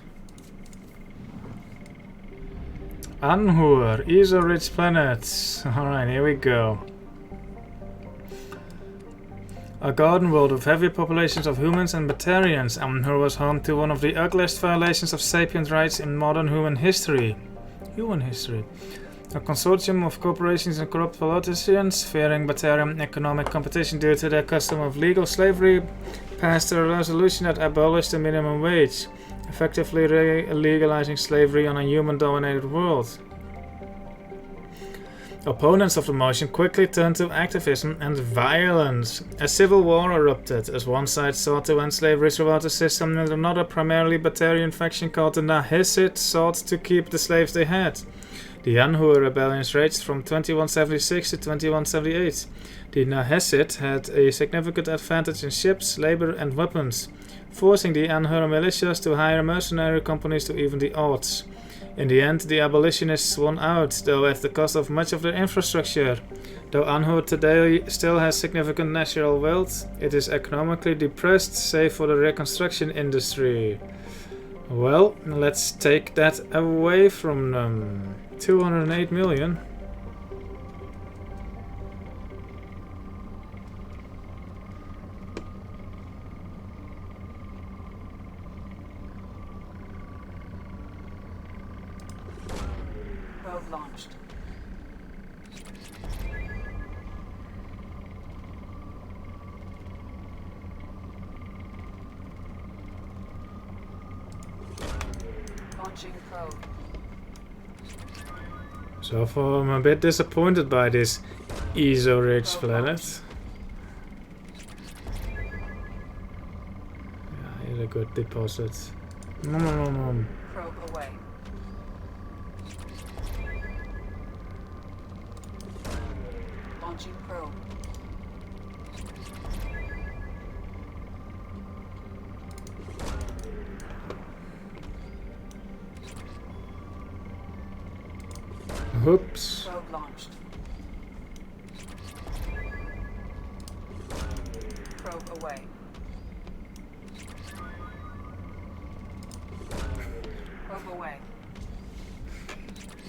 Anhur, ESO-rich planets. Alright, here we go. A garden world with heavy populations of humans and Batarians, Anhur was home to one of the ugliest violations of sapient rights in modern human history. A consortium of corporations and corrupt politicians, fearing Batarian economic competition due to their custom of legal slavery, passed a resolution that abolished the minimum wage, effectively legalizing slavery on a human-dominated world. Opponents of the motion quickly turned to activism and violence. A civil war erupted as one side sought to end slavery throughout the system and another primarily Batarian faction called the Nahissid sought to keep the slaves they had. The Anhur rebellions raged from 2176 to 2178. The Nahissid had a significant advantage in ships, labor and weapons, forcing the Anhur militias to hire mercenary companies to even the odds. In the end, the abolitionists won out, though at the cost of much of their infrastructure. Though Anhur today still has significant natural wealth, it is economically depressed, save for the reconstruction industry. Well, let's take that away from them. 208 million. Probe launched. Launching probe. So far I'm a bit disappointed by this ESO-rich planet. Yeah, here's a good deposit. Probe away. Launching probe. Oops. Probe launched. Probe away. Probe away.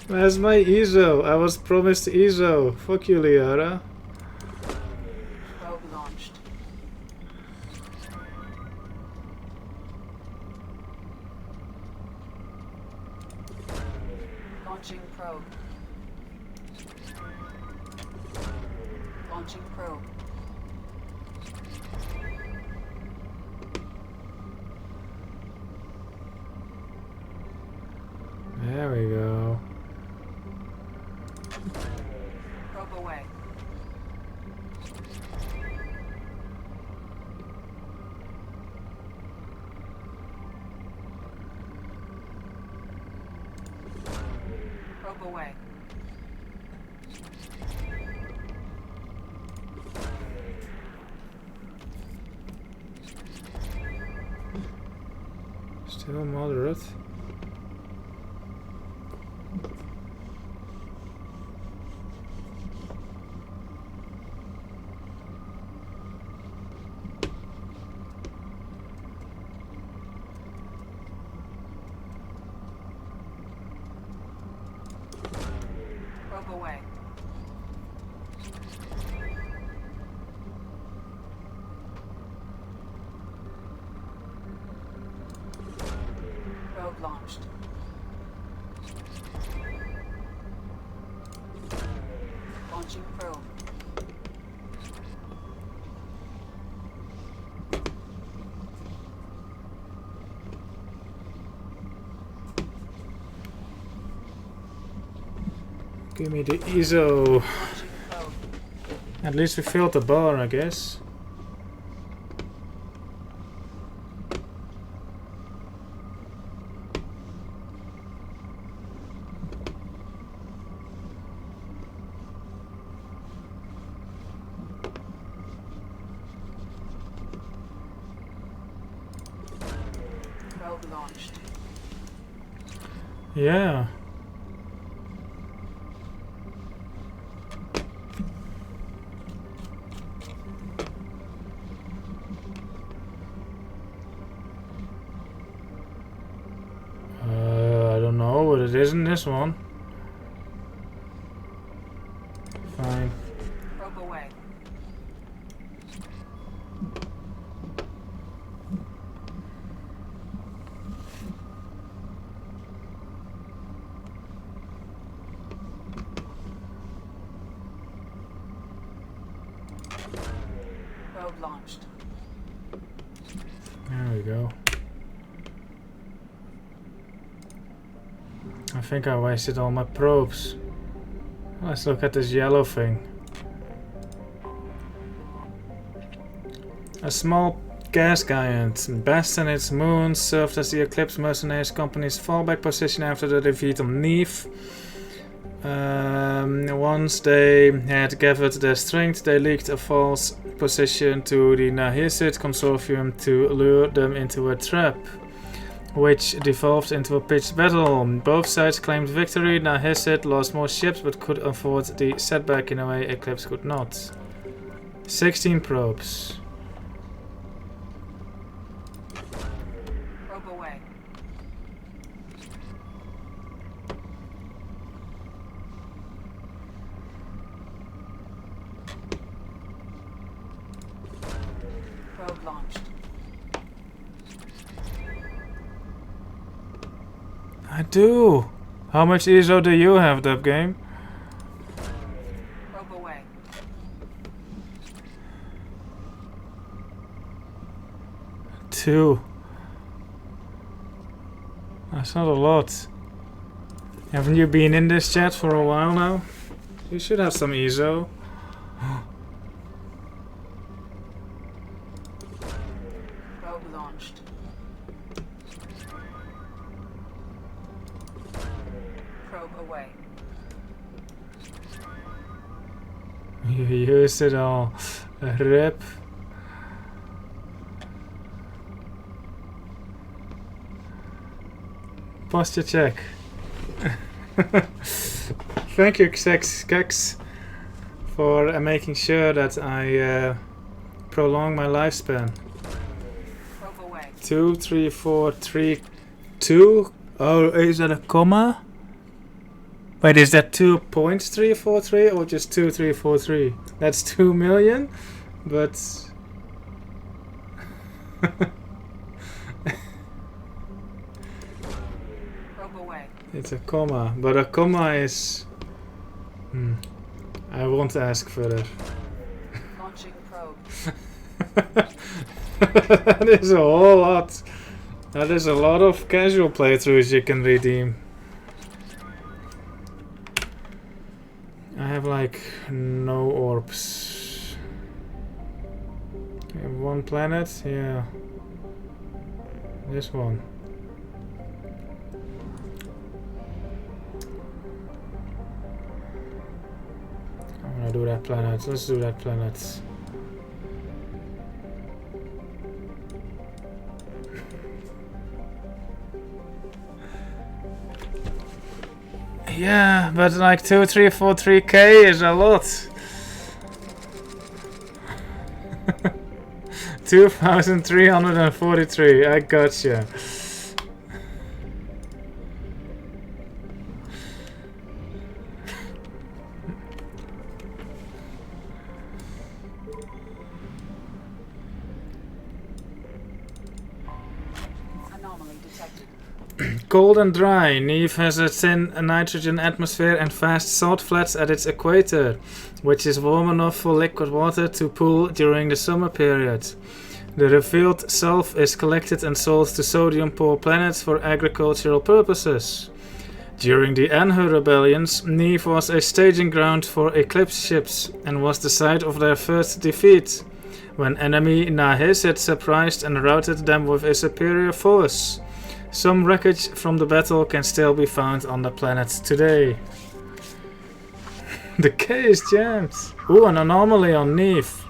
Where's my ESO? I was promised ESO. Fuck you, Liara. Probe launched. Launching probe. Launching probe. There we go. Probe away. Probe away. Still moderate. Probe away. Probe launched. Launching probe. Give me the ESO. At least we filled the bar, I guess. Probe launched. Yeah. I don't know what it is in this one. Fine. Probe away. Probe launched. There we go. I think I wasted all my probes. Let's look at this yellow thing. A small gas giant, based in its moon, served as the Eclipse Mercenaries Company's fallback position after the defeat on Neve. Once they had gathered their strength, they leaked a false position to the Nahisid Consortium to lure them into a trap, which devolved into a pitched battle. Both sides claimed victory. Nahisid lost more ships but could afford the setback in a way Eclipse could not. 16 probes. Probe away. Probe launched. I do. How much ESO do you have, that game? Probe away. 2. That's not a lot. Haven't you been in this chat for a while now? You should have some ESO. Probe launched. Probe away. You used it all. Rip. Posture check. Thank you, Kex, for making sure that I prolong my lifespan. 2, 3, 4, 3, 2. Oh, is that a comma? Wait, is that 2.343 or just 2343? That's 2 million, but it's a comma. But a comma is. I won't ask further. Launching probe. That is a whole lot. That is a lot of casual playthroughs you can redeem. I have like no orbs. I have one planet, yeah. This one. I'm gonna do that planet. Let's do that planet. Yeah, but like 2343k is a lot. 2343, I gotcha. Anomaly detected. Cold and dry, Neve has a thin nitrogen atmosphere and vast salt flats at its equator, which is warm enough for liquid water to pool during the summer period. The revealed self is collected and sold to sodium-poor planets for agricultural purposes. During the Anhu rebellions, Neve was a staging ground for Eclipse ships and was the site of their first defeat, when enemy Nahisid surprised and routed them with a superior force. Some wreckage from the battle can still be found on the planet today. The K is jammed. Ooh, an anomaly on Neve.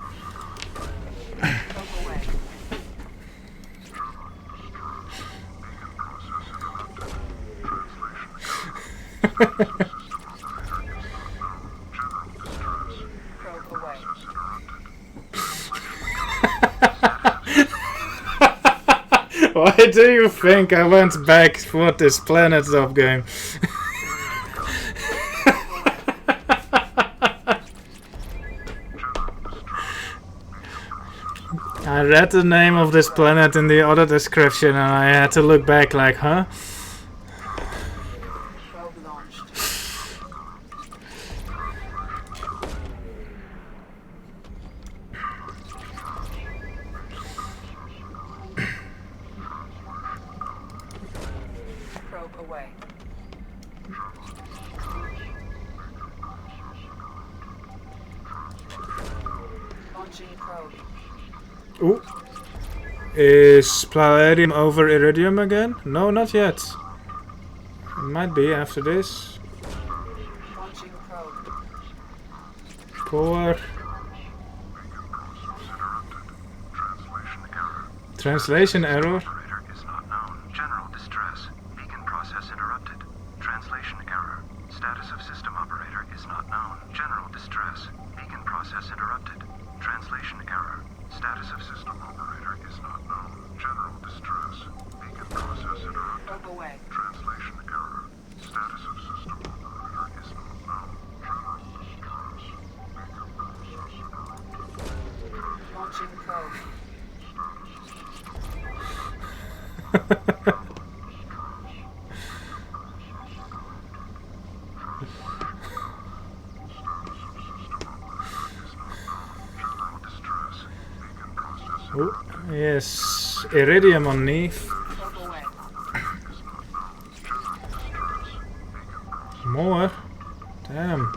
Why do you think I went back for this planet of game? I read the name of this planet in the other description and I had to look back like, huh? Ooh. Is Palladium over Iridium again? No, not yet. It might be after this. Poor. Translation error. Is not known. General distress. Beacon process interrupted. Translation error. Status of system operator is not known. General distress. Beacon process interrupted. Translation error. Status of system operator is not known. General distress. Beacon process interrupted. Probe away. Translation error. Status of system operator is not known. General distress. Beacon process interrupted. Launching probe. Ooh, yes, Iridium on Neve. More? Damn.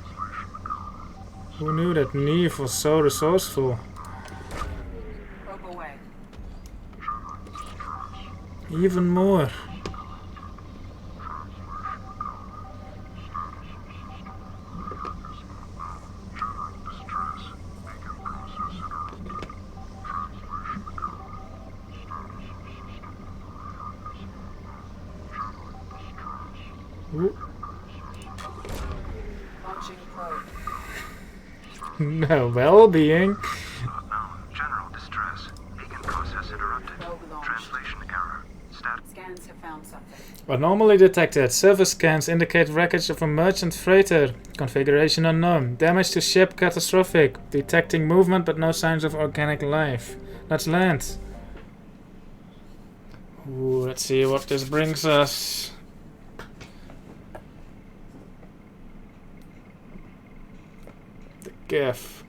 Who knew that Neve was so resourceful? Even more. Ooh. No well-being. General distress. Beacon process interrupted. Translation error. Scans have found something. Anomaly detected. Surface scans indicate wreckage of a merchant freighter. Configuration unknown. Damage to ship catastrophic. Detecting movement but no signs of organic life. Let's land. Ooh, let's see what this brings us. The GIF.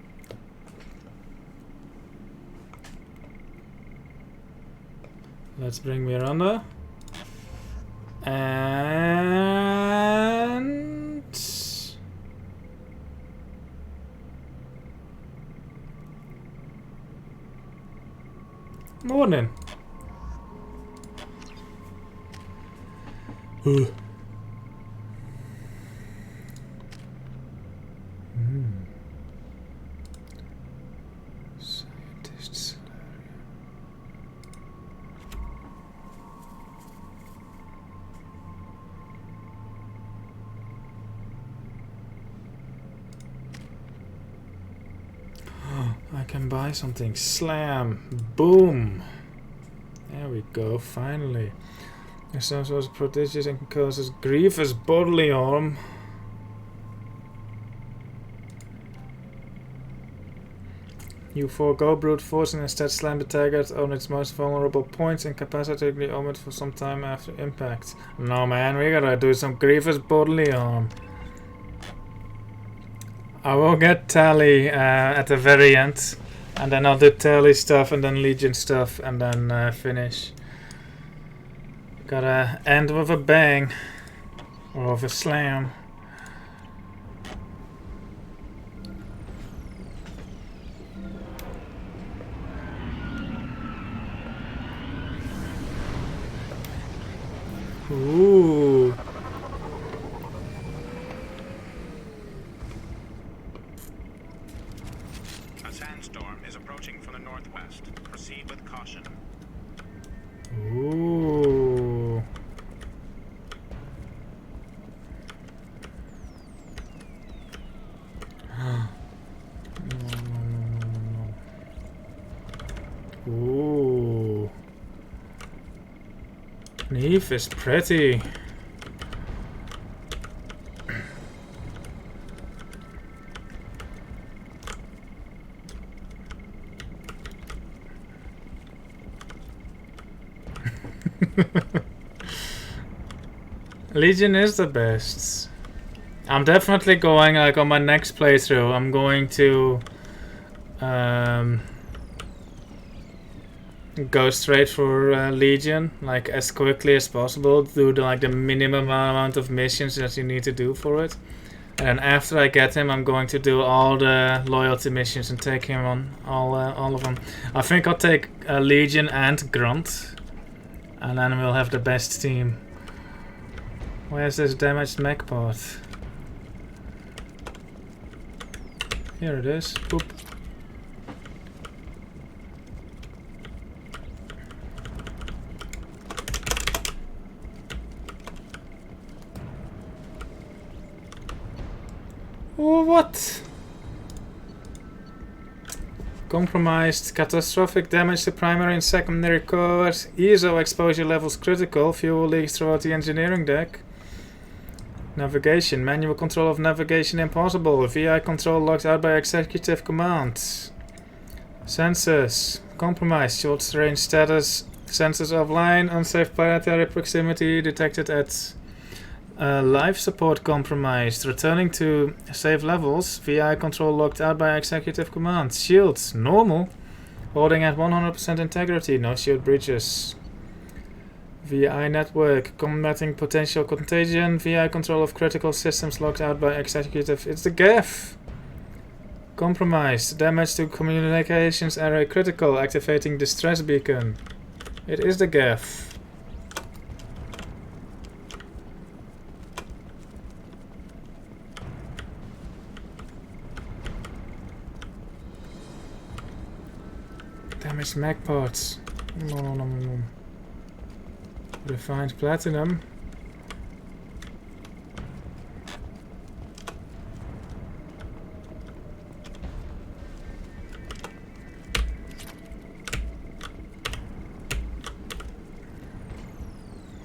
Let's bring Miranda. And morning. Scientists. I can buy something. Slam. Boom. There we go, finally. It sounds was prodigious and can cause us grievous bodily harm. You forego brute force and instead slam the target on its most vulnerable points, incapacitating the omen for some time after impact. No man, we gotta do some grievous bodily harm. I will get Tally at the very end, and then I'll do Tally stuff and then Legion stuff and then finish. Gotta end with a bang or with a slam. Ooh. A sandstorm is approaching from the northwest. Proceed with caution. Ooh. Neve is pretty. Legion is the best. I'm definitely going, like, on my next playthrough, I'm going to go straight for Legion, like as quickly as possible. Do the minimum amount of missions that you need to do for it, and then after I get him, I'm going to do all the loyalty missions and take him on all of them. I think I'll take Legion and Grunt, and then we'll have the best team. Where's this damaged mech part? Here it is. Boop. Oh, what? Compromised. Catastrophic damage to primary and secondary cores. ESO exposure levels critical. Fuel leaks throughout the engineering deck. Navigation. Manual control of navigation impossible. VI control locked out by executive commands. Sensors. Compromised. Short range status. Sensors offline. Unsafe planetary proximity detected at life support compromised. Returning to safe levels. VI control locked out by executive commands. Shields. Normal. Holding at 100% integrity. No shield breaches. VI network, combating potential contagion. VI control of critical systems locked out by executive. It's the GEF. Compromised. Damage to communications array critical. Activating distress beacon. It is the GEF. Damaged mech parts. No. Refined platinum.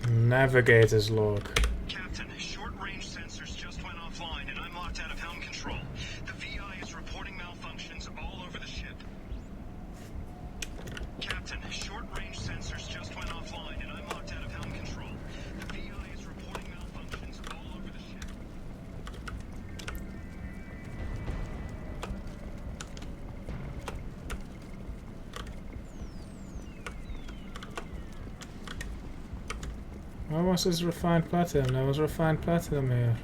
Navigator's log. Captain, short-range sensors just went offline and I'm locked out of helm control. The VI is reporting malfunctions all over the ship. Captain, short-range sensors just went offline and I'm locked out of helm control. The VI is reporting malfunctions all over the ship. Where was this refined platinum? There was refined platinum here.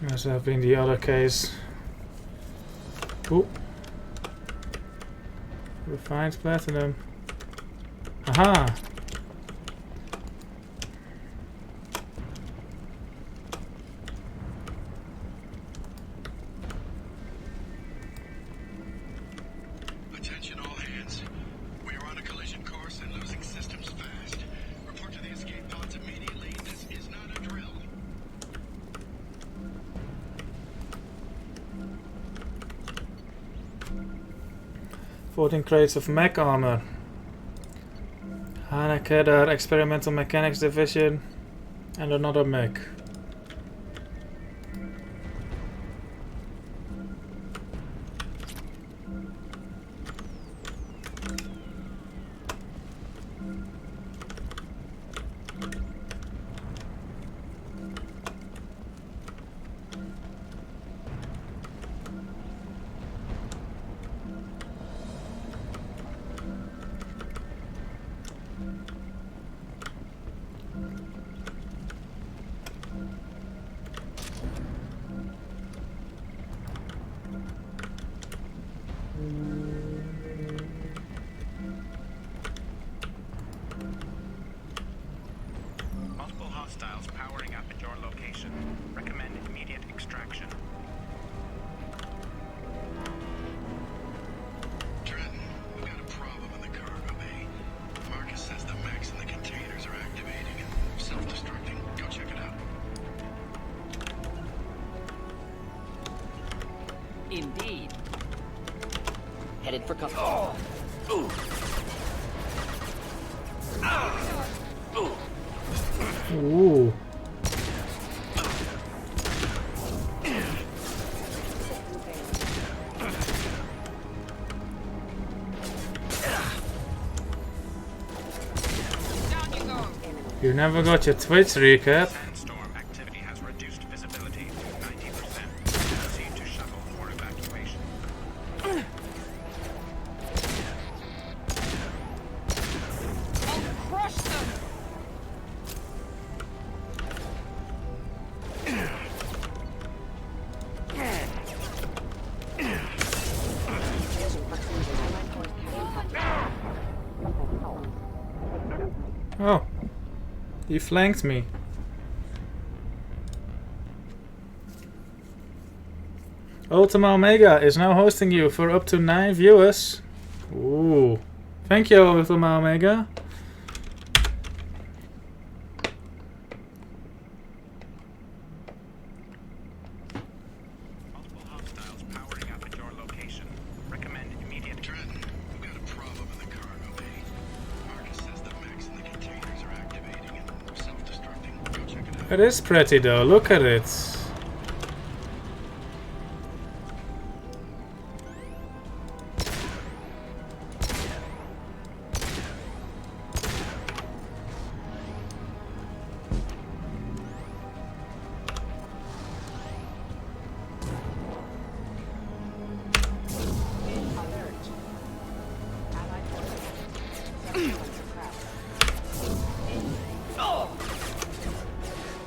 Must have been the other case. Ooh. Refined platinum. Aha! Attention all hands. We are on a collision course and losing systems fast. Report to the escape pods immediately. This is not a drill. 14 crates of mech armor. Hanekedar Experimental Mechanics Division. And another mech. Multiple hostiles powering up at your location. Recommend immediate extraction. Trenton, we've got a problem in the cargo bay. Marcus says the mechs in the containers are activating and self-destructing. Go check it out. Indeed. Headed for cover. Ooh. You never got your Twitch recap. Sandstorm activity has reduced visibility to 90%. Proceed to shuttle for evacuation. I'll crush them! Oh, he flanked me. Ultima Omega is now hosting you for up to 9 viewers. Ooh, thank you, Ultima Omega. Multiple hostiles powering up at your location. Recommend immediate. Trenton, we got a problem in the cargo bay. Marcus says the mechs in the containers are activating and self-destructing. Go check it out. It is pretty though, look at it.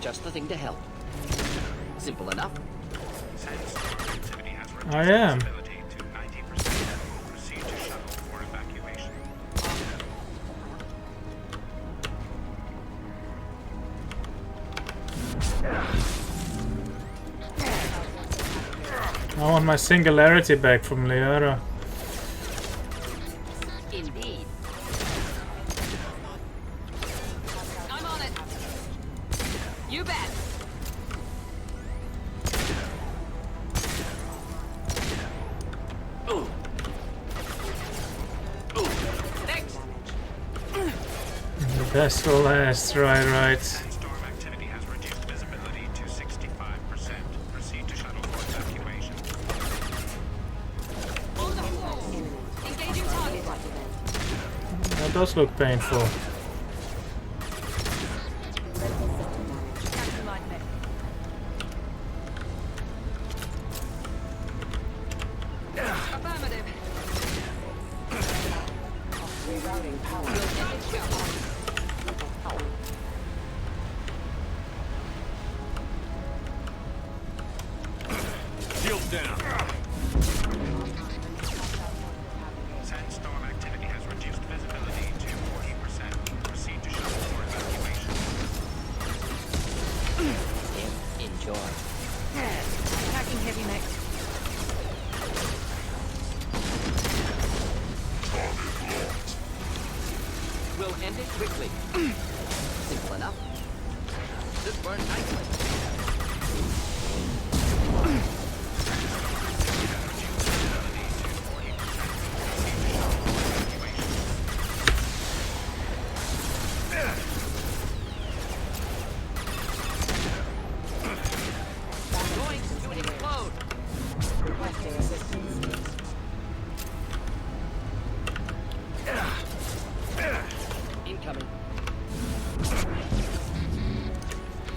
Just the thing to help. Simple enough. Sandstorm activity has reduced I am. visibility to 90%. Proceed to shuttle for evacuation. I want my singularity back from Liara. Indeed. I'm on it. You bet. Thanks. The best will last, right. Sandstorm activity has reduced visibility to 65%. Proceed to shuttle for evacuation. On the floor. Engaging target. That does look painful. Captain Light Mech. Affirmative. Rerouting power. Shields down. Sandstorm activity has reduced visibility to 40%. Proceed to shuttle for evacuation. Enjoy. Attacking heavy mech. We'll end it quickly. Simple enough. This burned nicely. Going to explode. Requesting assistance. Incoming.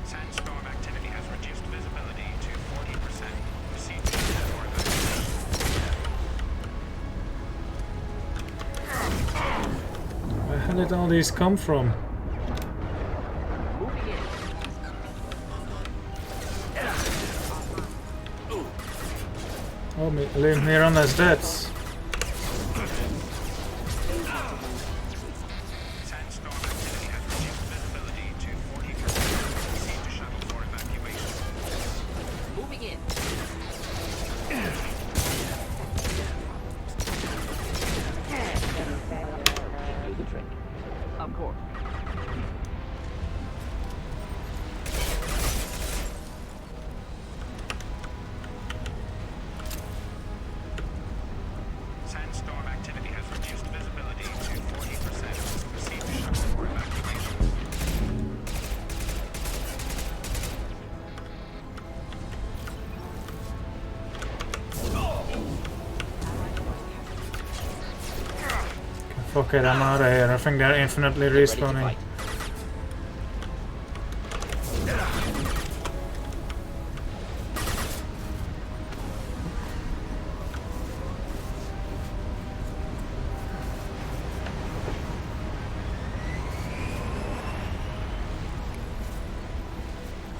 Sandstorm activity has reduced visibility to 40%. Proceed to shuttle for evacuation. Where did all these come from? Moving in. Oh, Miranda's dead. Sandstorm activity has reduced visibility to 40%. Proceed to shuttle for evacuation. Moving in. Do the trick. Of course. Fuck it, I'm out of here. I think they're infinitely respawning.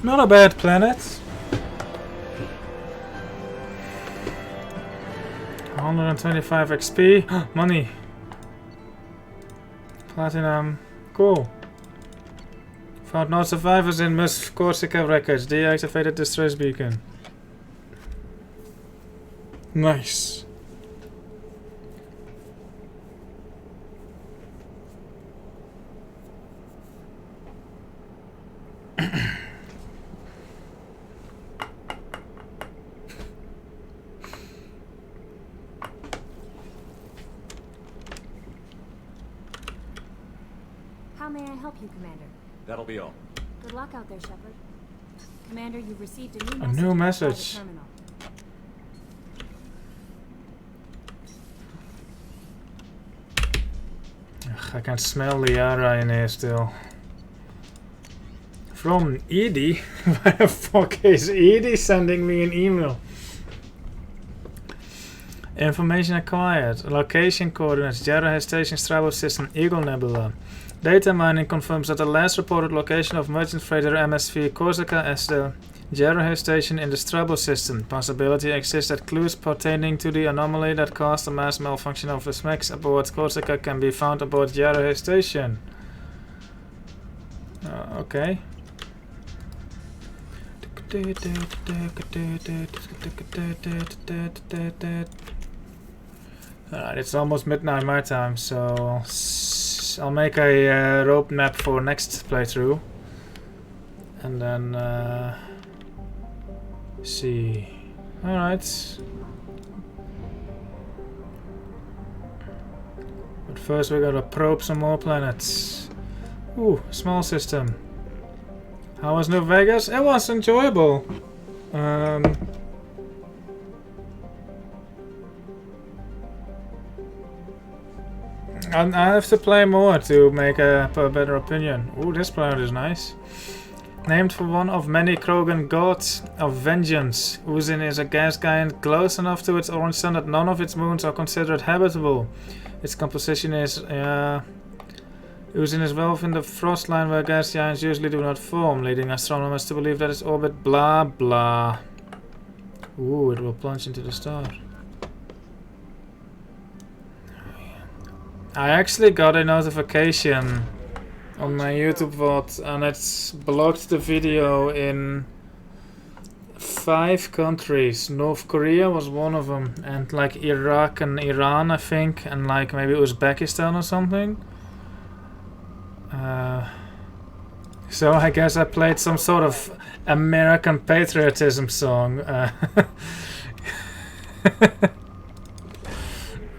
Not a bad planet. 125 XP. Money. Platinum. Cool. Found no survivors in Mus Corsica wreckage. Deactivated distress beacon. Nice. How may I help you, Commander? That'll be all. Good luck out there, Shepard. Commander, you've received a A new new message. message. from the terminal. Ugh, I can smell Liara in here still. From Edie? Why the fuck is Edie sending me an email? Information acquired. Location coordinates. Jarrah Station Strabo System Eagle Nebula. Data mining confirms that the last reported location of merchant freighter MSV Corsica is the Jarrah Station in the Strabo System. Possibility exists that clues pertaining to the anomaly that caused the mass malfunction of the SMEX aboard Corsica can be found aboard Jarrah Station. Okay. Alright, it's almost midnight my time, so I'll make a rope map for next playthrough. And then see. Alright. But first we gotta probe some more planets. Ooh, small system. How was New Vegas? It was enjoyable. I have to play more to make a better opinion. Ooh, this planet is nice. Named for one of many Krogan gods of vengeance, Uzin is a gas giant close enough to its orange sun that none of its moons are considered habitable. Its composition is... Uzin is well within the frost line where gas giants usually do not form, leading astronomers to believe that its orbit blah blah. Ooh, it will plunge into the star. I actually got a notification on my YouTube VOD and it's blocked the video in 5 countries. North Korea was one of them, and like Iraq and Iran I think, and like maybe Uzbekistan or something. So I guess I played some sort of American patriotism song.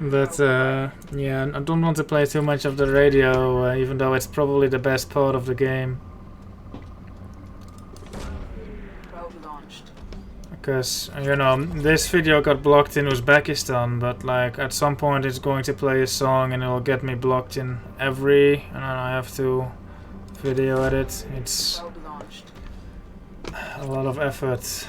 But yeah, I don't want to play too much of the radio, even though it's probably the best part of the game. Because, you know, this video got blocked in Uzbekistan, but like at some point it's going to play a song and it'll get me blocked in every, and then I have to video edit. It's a lot of effort.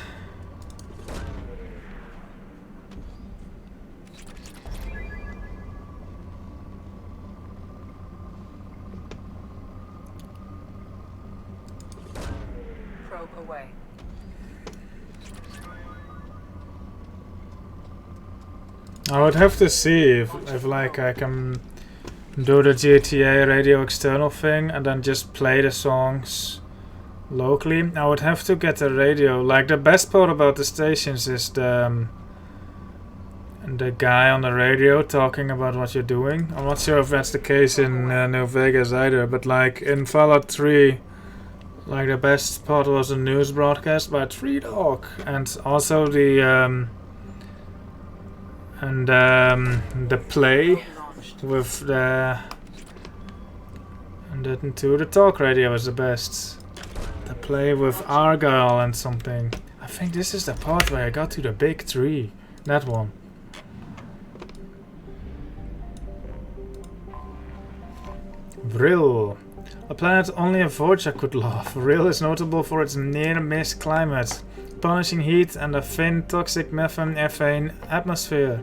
I would have to see if like I can do the GTA radio external thing and then just play the songs locally. I would have to get a radio. Like the best part about the stations is the guy on the radio talking about what you're doing. I'm not sure if that's the case in New Vegas either, but like in Fallout 3, like the best part was the news broadcast by Tree Dog, and also the play with the the talk radio is the best. The play with Argyle and something. I think this is the part where I got to the big tree. That one. Vril. A planet only a Vorcha could love. Vril is notable for its near-miss climate, punishing heat, and a thin, toxic methane atmosphere.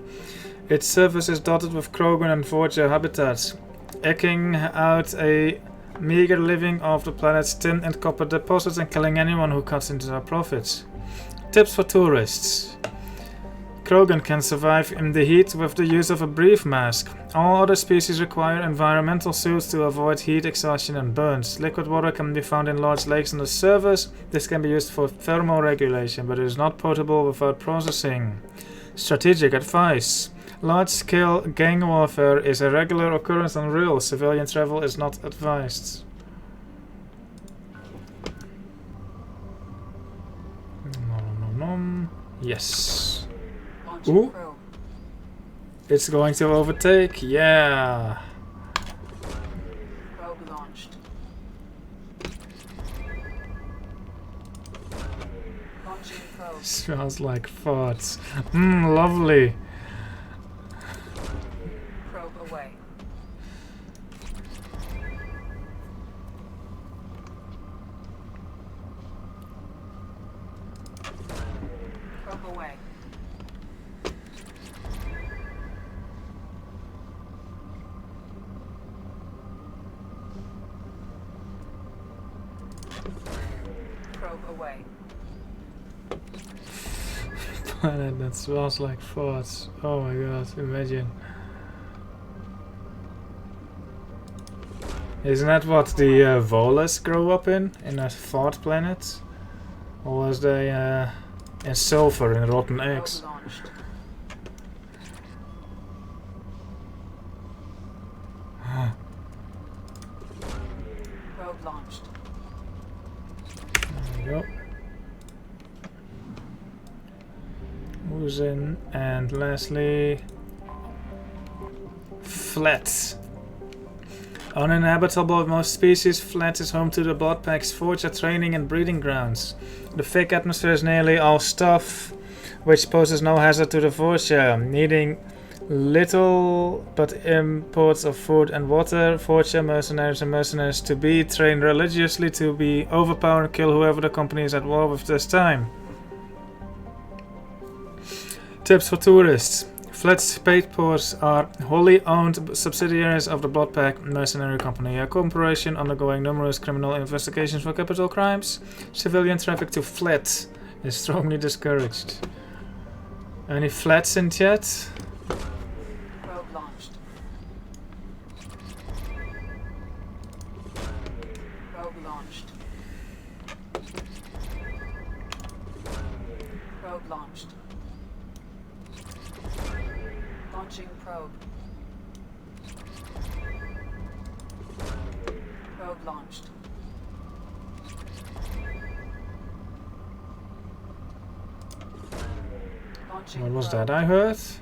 Its surface is dotted with Krogan and Vorcha habitats, eking out a meager living off the planet's tin and copper deposits and killing anyone who cuts into their profits. Tips for tourists. Krogan can survive in the heat with the use of a brief mask. All other species require environmental suits to avoid heat exhaustion and burns. Liquid water can be found in large lakes on the surface. This can be used for thermoregulation, but it is not potable without processing. Strategic advice. Large-scale gang warfare is a regular occurrence on Vril. Civilian travel is not advised. Yes. Ooh. It's going to overtake. Yeah. Probe launched. Launching probe. Smells like farts. Lovely. Probe away. Probe away. Probe away. Planet that smells like farts. Oh my god, imagine. Isn't that what the Volus grow up in a fart planet? Or was they in sulfur in rotten eggs? Probe launched. There we go. Who's in? And lastly, Flat. Uninhabitable of most species, Flat is home to the Bloodpack's Vorcha training and breeding grounds. The thick atmosphere is nearly all stuff, which poses no hazard to the Vorcha, needing little but imports of food and water. Vorcha mercenaries and mercenaries to be trained religiously to be overpower and kill whoever the company is at war with this time. Tips for tourists. Flat spaceports are wholly owned subsidiaries of the Bloodpack Mercenary Company, a corporation undergoing numerous criminal investigations for capital crimes. Civilian traffic to Flat is strongly discouraged. Any Flats in chat? Probe launched. Probe launched. Probe launched. Launching probe. Probe launched. Launching What was probe. that I heard? Okay,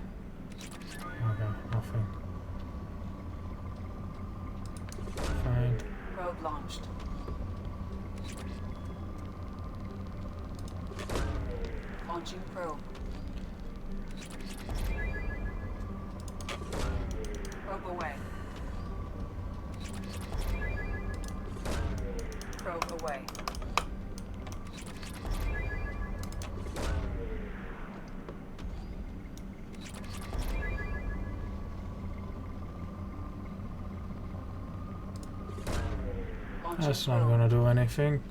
nothing. Fine. Probe launched. Launching probe. Probe away. Probe away. That's not gonna do anything.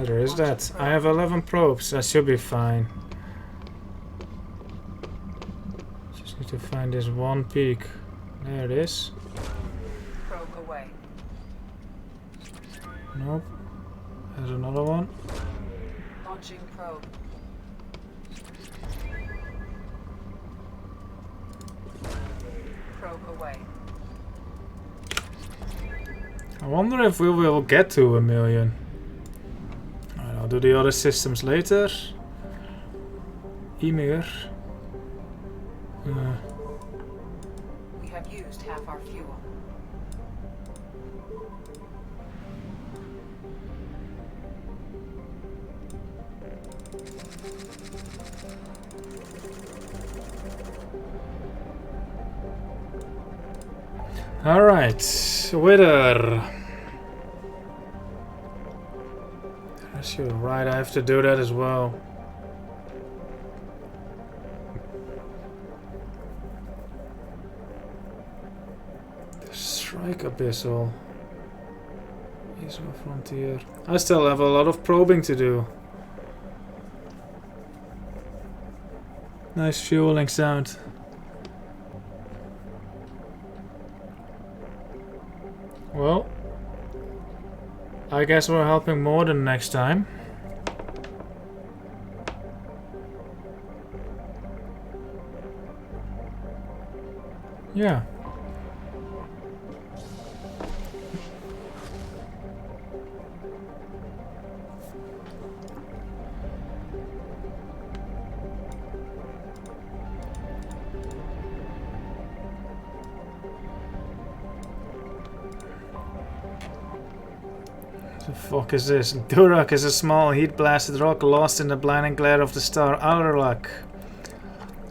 There is that. I have 11 probes. That should be fine. Just need to find this one peak. There it is. Probe away. Nope. There's another one. Launching probe. Probe away. I wonder if we will get to 1 million. I'll do the other systems later. Emir. We have used half our fuel. I Alright, Wither. You're right, I have to do that as well. Strike Abyssal. Eastern Frontier. I still have a lot of probing to do. Nice fueling sound. Well, I guess we're helping more than next time. Yeah. The fuck is this? Durak is a small heat-blasted rock lost in the blinding glare of the star Aralak.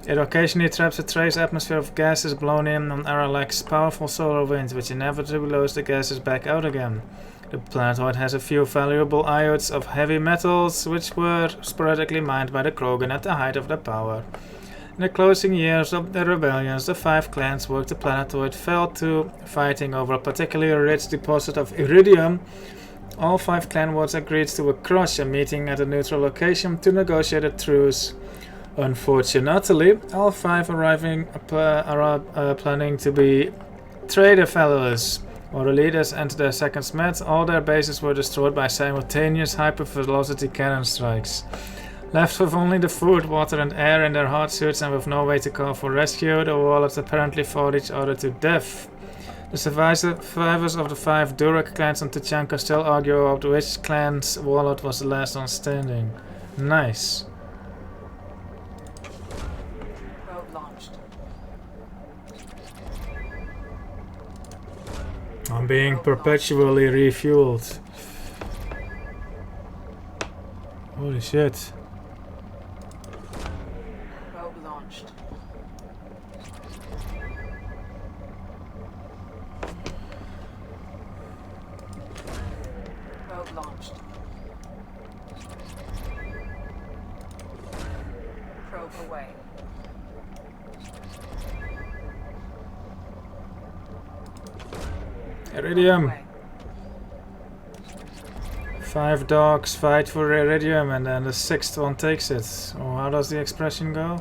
It occasionally traps a trace atmosphere of gases blown in on Aralak's powerful solar winds, which inevitably blows the gases back out again. The planetoid has a few valuable iodes of heavy metals, which were sporadically mined by the Krogan at the height of their power. In the closing years of the rebellions, the 5 clans worked the planetoid fell to fighting over a particularly rich deposit of iridium. All 5 clan wards agreed to a crush, a meeting at a neutral location to negotiate a truce. Unfortunately, all 5 are planning to be trader fellows. While the leaders entered their second met, all their bases were destroyed by simultaneous hypervelocity cannon strikes. Left with only the food, water and air in their hard suits and with no way to call for rescue, the warlords apparently fought each other to death. The survivors of the 5 Durak clans on Tuchanka still argue about which clan's warlord was the last one standing. Nice. Probe launched. I'm being perpetually refueled. Holy shit. Probe launched. Probe launched. Probe away. Iridium. 5 dogs fight for iridium and then the 6th one takes it. Oh, how does the expression go?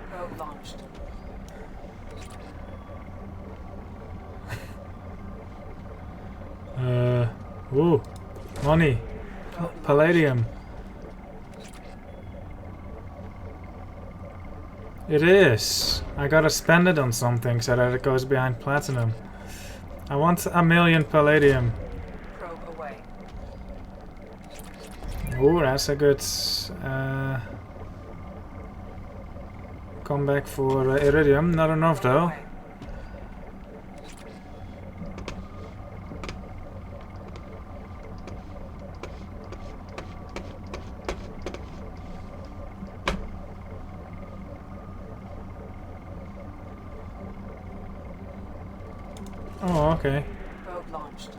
Probe launched. Ooh, money. Palladium. It is. I gotta spend it on something so that it goes behind platinum. I want 1,000,000 palladium. Probe away. Ooh, that's a good comeback for iridium. Not enough though. Oh, okay. Probe launched.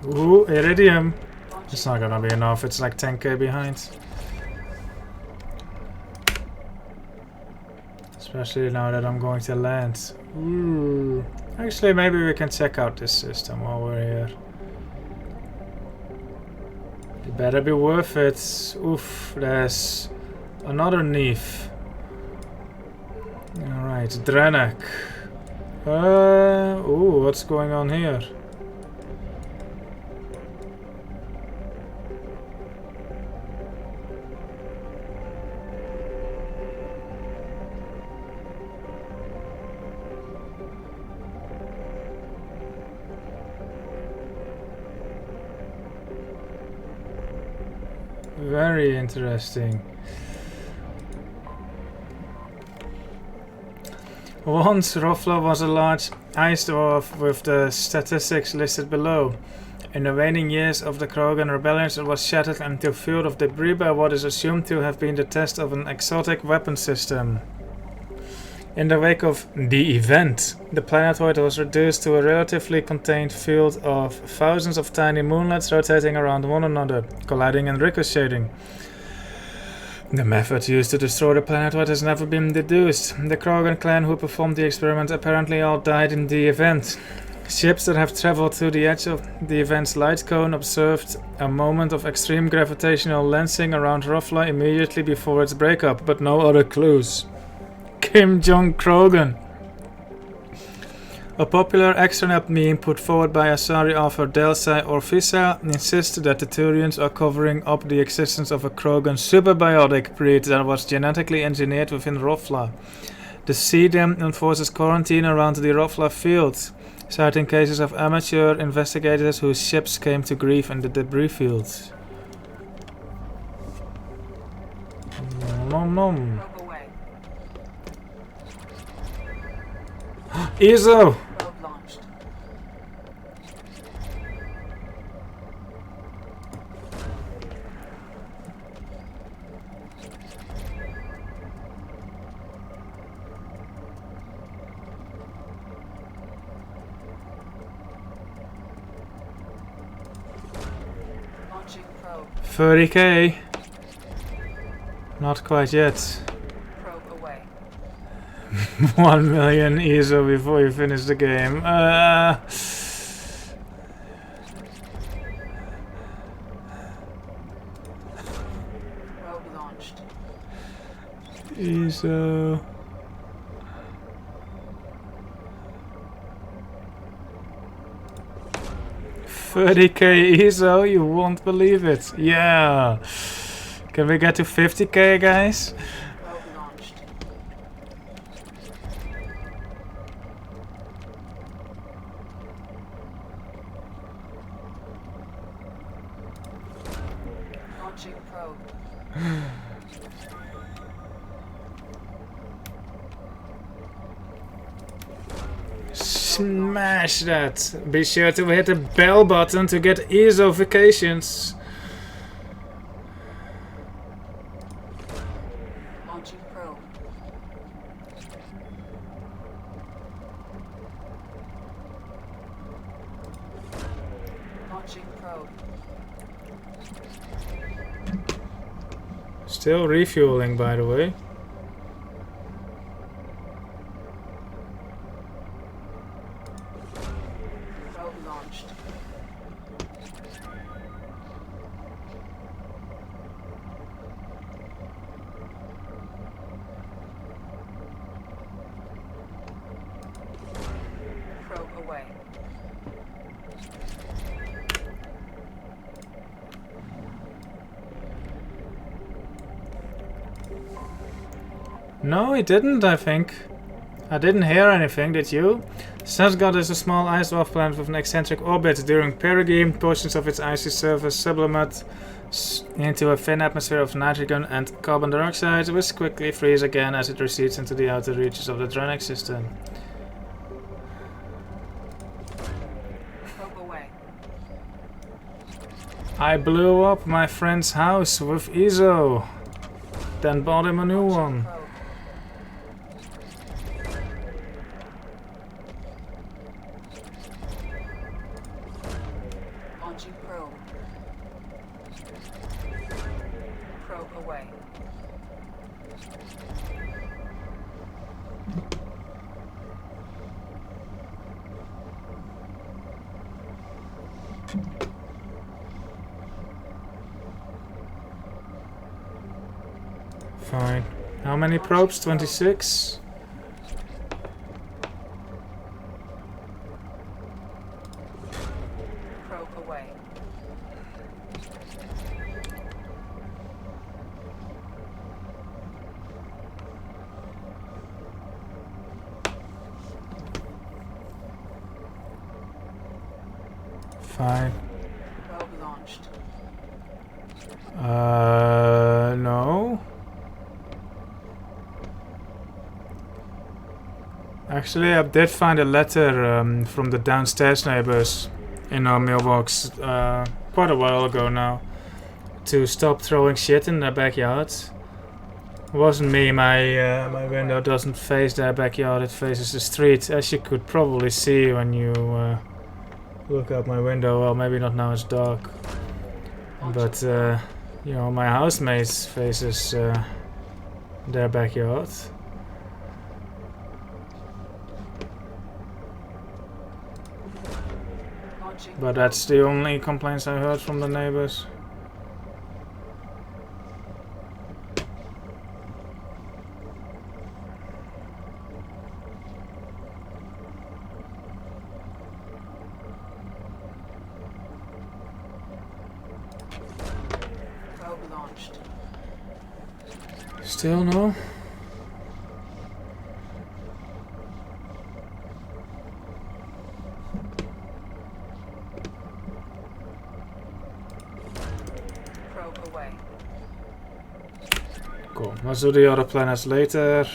Ooh, iridium. It's not gonna be enough. It's like 10k behind. Especially now that I'm going to land. Ooh. Actually, maybe we can check out this system while we're here. It better be worth it. Oof, there's another Neef. Alright, Dranak. Ooh, what's going on here? Very interesting. Once, Rofla was a large ice dwarf with the statistics listed below. In the waning years of the Krogan rebellions, it was shattered into a field of debris by what is assumed to have been the test of an exotic weapon system. In the wake of the event, the planetoid was reduced to a relatively contained field of thousands of tiny moonlets rotating around one another, colliding and ricocheting. The method used to destroy the planetoid has never been deduced. The Krogan clan who performed the experiment apparently all died in the event. Ships that have traveled to the edge of the event's light cone observed a moment of extreme gravitational lensing around Rofla immediately before its breakup, but no other clues. Kim Jong Krogan. A popular extranet meme put forward by Asari author Delsai Orfisa insisted that the Turians are covering up the existence of a Krogan superbiotic breed that was genetically engineered within Rofla. The CDEM enforces quarantine around the Rofla field, citing cases of amateur investigators whose ships came to grief in the debris fields. Nom nom. ESO! Launching probe. 30k. Not quite yet. Probe away. 1 million ESO before you finish the game. Probe launched. ESO. $30k ESO, you won't believe it. Yeah. Can we get to 50k, guys? Probe launched. Launching probe. Smash that! Be sure to hit the bell button to get ESO vacations. Launching probe. Launching probe. Still refueling, by the way. Probe launched. Probe away. No, it didn't, I think. I didn't hear anything, did you? Sasgard is a small ice dwarf planet with an eccentric orbit. During perigee, portions of its icy surface sublimate into a thin atmosphere of nitrogen and carbon dioxide, which quickly freeze again as it recedes into the outer reaches of the Dranic system. Probe away. I blew up my friend's house with ESO, then bought him a new one. Probe. Launching probe. Probe away. Fine. How many probes? 26? Probe away. Fine. Probe launched. No. Actually, I did find a letter from the downstairs neighbors in our mailbox quite a while ago now, to stop throwing shit in their backyard. It wasn't me, my window doesn't face their backyard, it faces the street, as you could probably see when you look out my window. Well, maybe not now, it's dark. But, you know, my housemates faces their backyard. But that's the only complaints I heard from the neighbors. Probe launched. Still no? Probe away. Cool. Let's do the other planets later.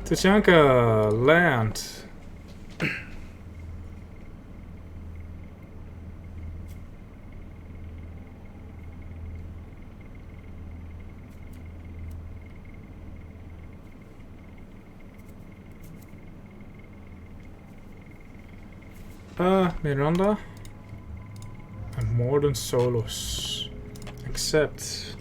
Tachanka, land. Miranda. I'm more than solos. Except...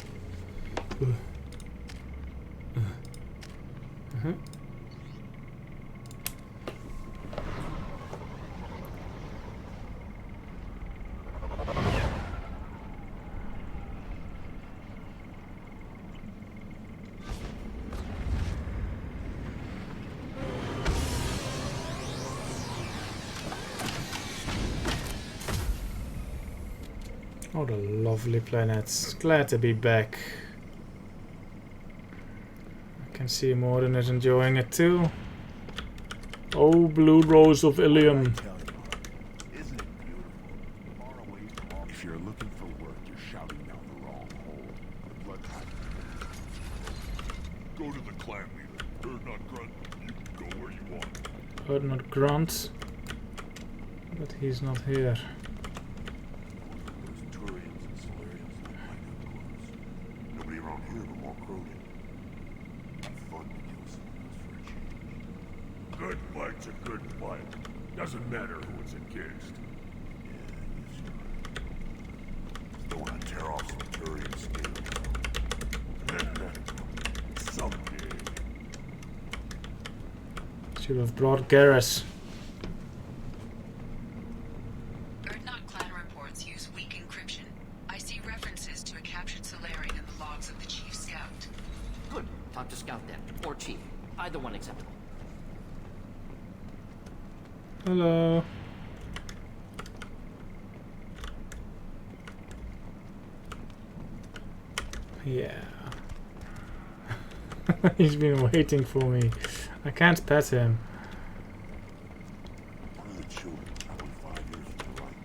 Oh, the lovely planets. Glad to be back. I can see Morden is enjoying it too. Oh, blue rose of Ilium. If you're looking for work, you're shouting down the wrong hole. The blood type. Go to the clan leader. They're not grunt. You can go where you want. Heard not grunt. But he's not here. Nobody around here but more Krogan. Fun to kill someone else for a change. Good fight's a good fight. Doesn't matter who it's against. Don't want to tear off some Turian skin. Someday. Should have brought Garrus. Talk to Scout then, or Chief. Either one acceptable. Hello. Yeah. He's been waiting for me. I can't pet him. One of the children, probably 5 years from the right.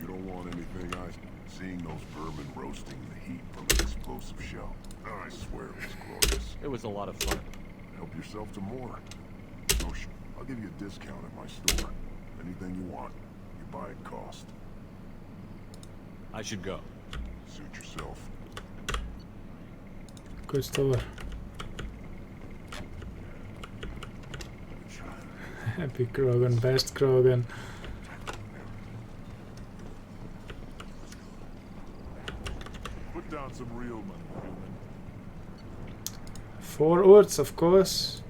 You don't want anything, seeing those vermin roasting in the heat from an explosive shell. I swear it was glorious. It was a lot of fun. Help yourself to more. No I'll give you a discount at my store. Anything you want, you buy at cost. I should go. Suit yourself. Good store. Happy Krogan, best Krogan. Put down some real money, human. 4 words, of course.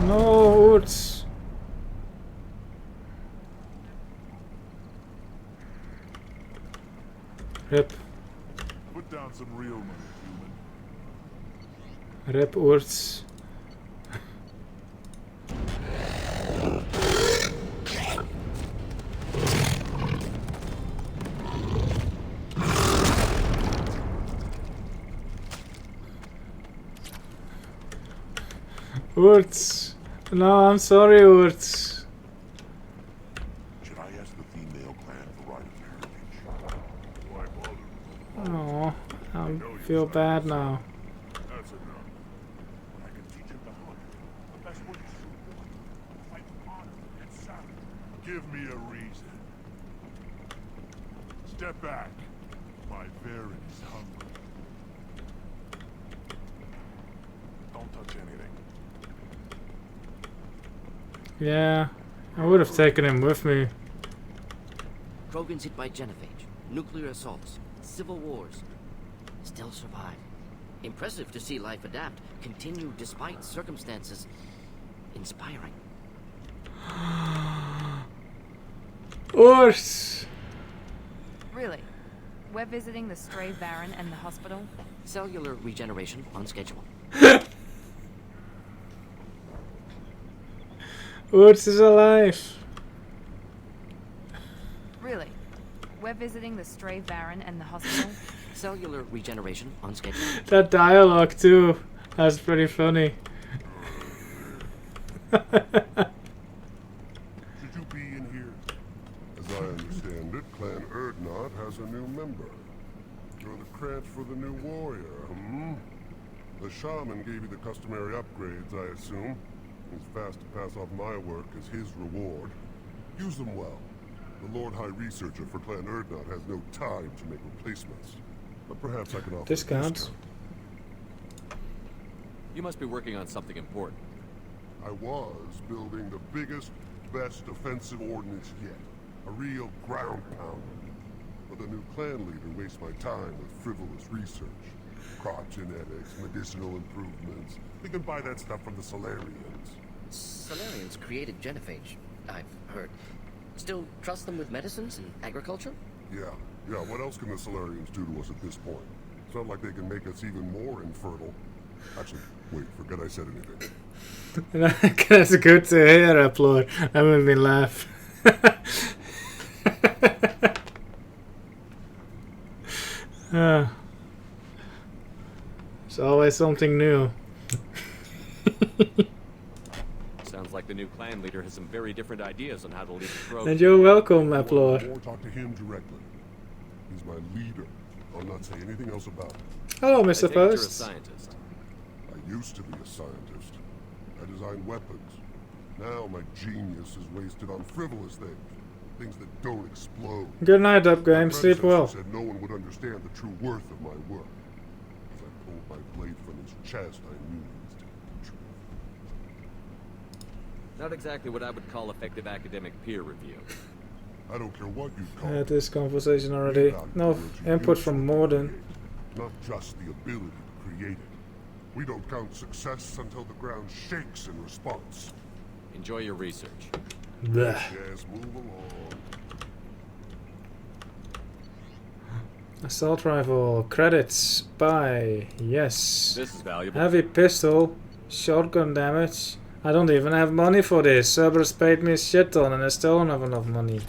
No words. Rip. Put down some real money, human. Rip words. Urts. No, I'm sorry, Urts. Should I ask the female clan for right of heritage? Why bother? Oh, I feel bad now. That's enough. But I can teach him to hunt. The best way to shoot one. Fight with honor and savage. Give me a reason. Step back. My Baron is hungry. Don't touch anything. Yeah, I would have taken him with me. Krogan's hit by genophage, nuclear assaults, civil wars. Still survive. Impressive to see life adapt, continue despite circumstances. Inspiring. Urs! Really? We're visiting the stray Baron and the hospital? Cellular regeneration on schedule. Urs is alive! Really? We're visiting the stray Baron and the hospital? Cellular regeneration on schedule. That dialogue too. That's pretty funny. Should you be in here? As I understand it, Clan Erdnot has a new member. You're the cranch for the new warrior, hmm? The shaman gave you the customary upgrades, I assume. He's fast to pass off my work as his reward. Use them well. The Lord High Researcher for Clan Erdnot has no time to make replacements. But perhaps I can offer Discounts. a discount. You must be working on something important. I was building the biggest, best offensive ordnance yet. A real ground pounder. But the new clan leader wastes my time with frivolous research. Crop genetics, medicinal improvements. We can buy that stuff from the Solarians. Solarians created genophage, I've heard. Still trust them with medicines and agriculture? Yeah. What else can the Solarians do to us at this point? It's not like they can make us even more infertile. Actually, wait, forget I said anything. That's good to hear, applaud. That made me laugh. It's always something new. Sounds like the new clan leader has some very different ideas on how to lead the Krogan. And you're welcome, applaud. Or talk to him directly. He's my leader. I'll not say anything else about it. Hello, I Mr. take it you're a Post. scientist. I used to be a scientist. I designed weapons. Now my genius is wasted on frivolous things. Things that don't explode. Good night, up game. My Sleep predecessor well. said no one would understand the true worth of my work. As I pulled my blade from his chest, I knew he was telling the truth. Not exactly what I would call effective academic peer review. I don't care what you call I it. had this conversation already. No input from Morden. Not just the ability to create it. We don't count success until the ground shakes in response. Enjoy your research. Blech. Yes, move along. Assault rifle. Credits. Buy. Yes. This is valuable. Heavy pistol. Shotgun damage. I don't even have money for this. Cerberus paid me a shit ton and I still don't have enough money.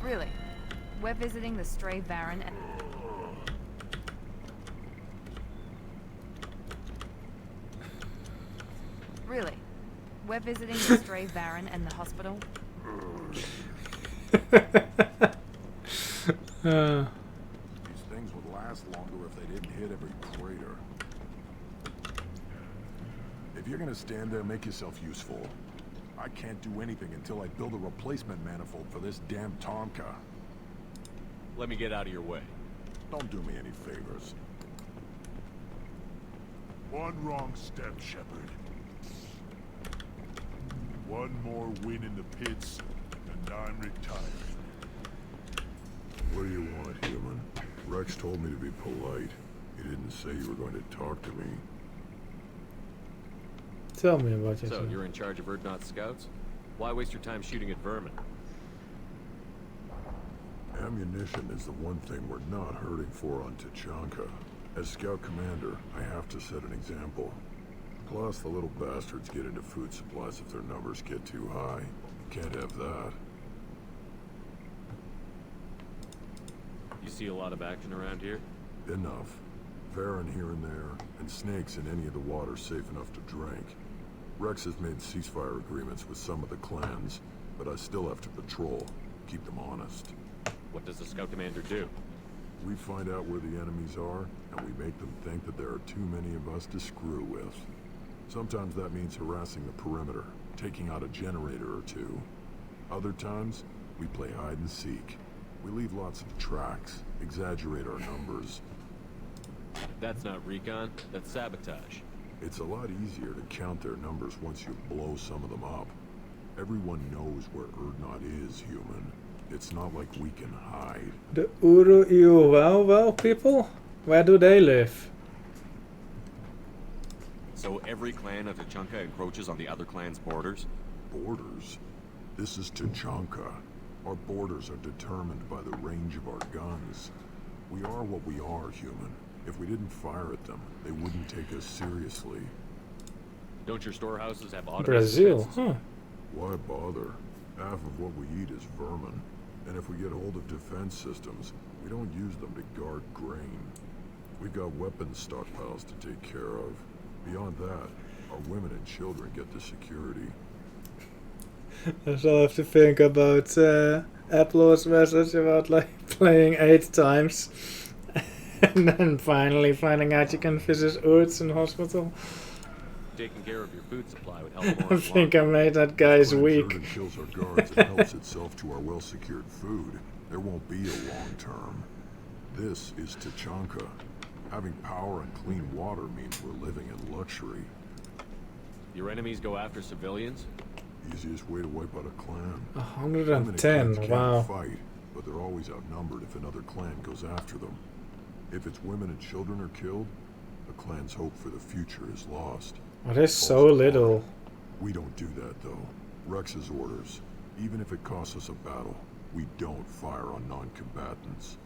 Really? We're visiting the stray Baron and... Really? We're visiting the stray Baron and the hospital? These things would last longer if they didn't hit every crater. If you're gonna stand there, make yourself useful. I can't do anything until I build a replacement manifold for this damn Tonka. Let me get out of your way. Don't do me any favors. One wrong step, Shepard. One more win in the pits, and I'm retired. What do you want, human? Rex told me to be polite. He didn't say you were going to talk to me. Tell me about So, yourself. you're in charge of Erdnot scouts? Why waste your time shooting at vermin? Ammunition is the one thing we're not hurting for on Tachanka. As scout commander, I have to set an example. Plus, the little bastards get into food supplies if their numbers get too high. Can't have that. You see a lot of action around here? Enough. Varen here and there, and snakes in any of the water safe enough to drink. Rex has made ceasefire agreements with some of the clans, but I still have to patrol, keep them honest. What does the Scout Commander do? We find out where the enemies are, and we make them think that there are too many of us to screw with. Sometimes that means harassing the perimeter, taking out a generator or two. Other times, we play hide and seek. We leave lots of tracks, exaggerate our numbers. That's not recon, that's sabotage. It's a lot easier to count their numbers once you blow some of them up. Everyone knows where Urdnot is, human. It's not like we can hide. The Uru people? Where do they live? So every clan of Tachanka encroaches on the other clan's borders? Borders? This is Tachanka. Our borders are determined by the range of our guns. We are what we are, human. If we didn't fire at them, they wouldn't take us seriously. Don't your storehouses have automated Brazil, defenses? huh? Why bother? Half of what we eat is vermin. And if we get hold of defense systems, we don't use them to guard grain. We've got weapons stockpiles to take care of. Beyond that, our women and children get the security. I still have to think about Apple's message about like playing 8 times and then finally finding out you can visit Urds in hospital. Taking care of your food supply would help more. I think I made that guy's week. If kills our guards and helps itself to our well-secured food, there won't be a long term. This is Tachanka. Having power and clean water means we're living in luxury. Your enemies go after civilians? Easiest way to wipe out a clan. 110, wow. Can't fight, but they're always outnumbered if another clan goes after them. If its women and children are killed, the clan's hope for the future is lost. It is so little. We don't do that, though. Rex's orders. Even if it costs us a battle, we don't fire on non-combatants.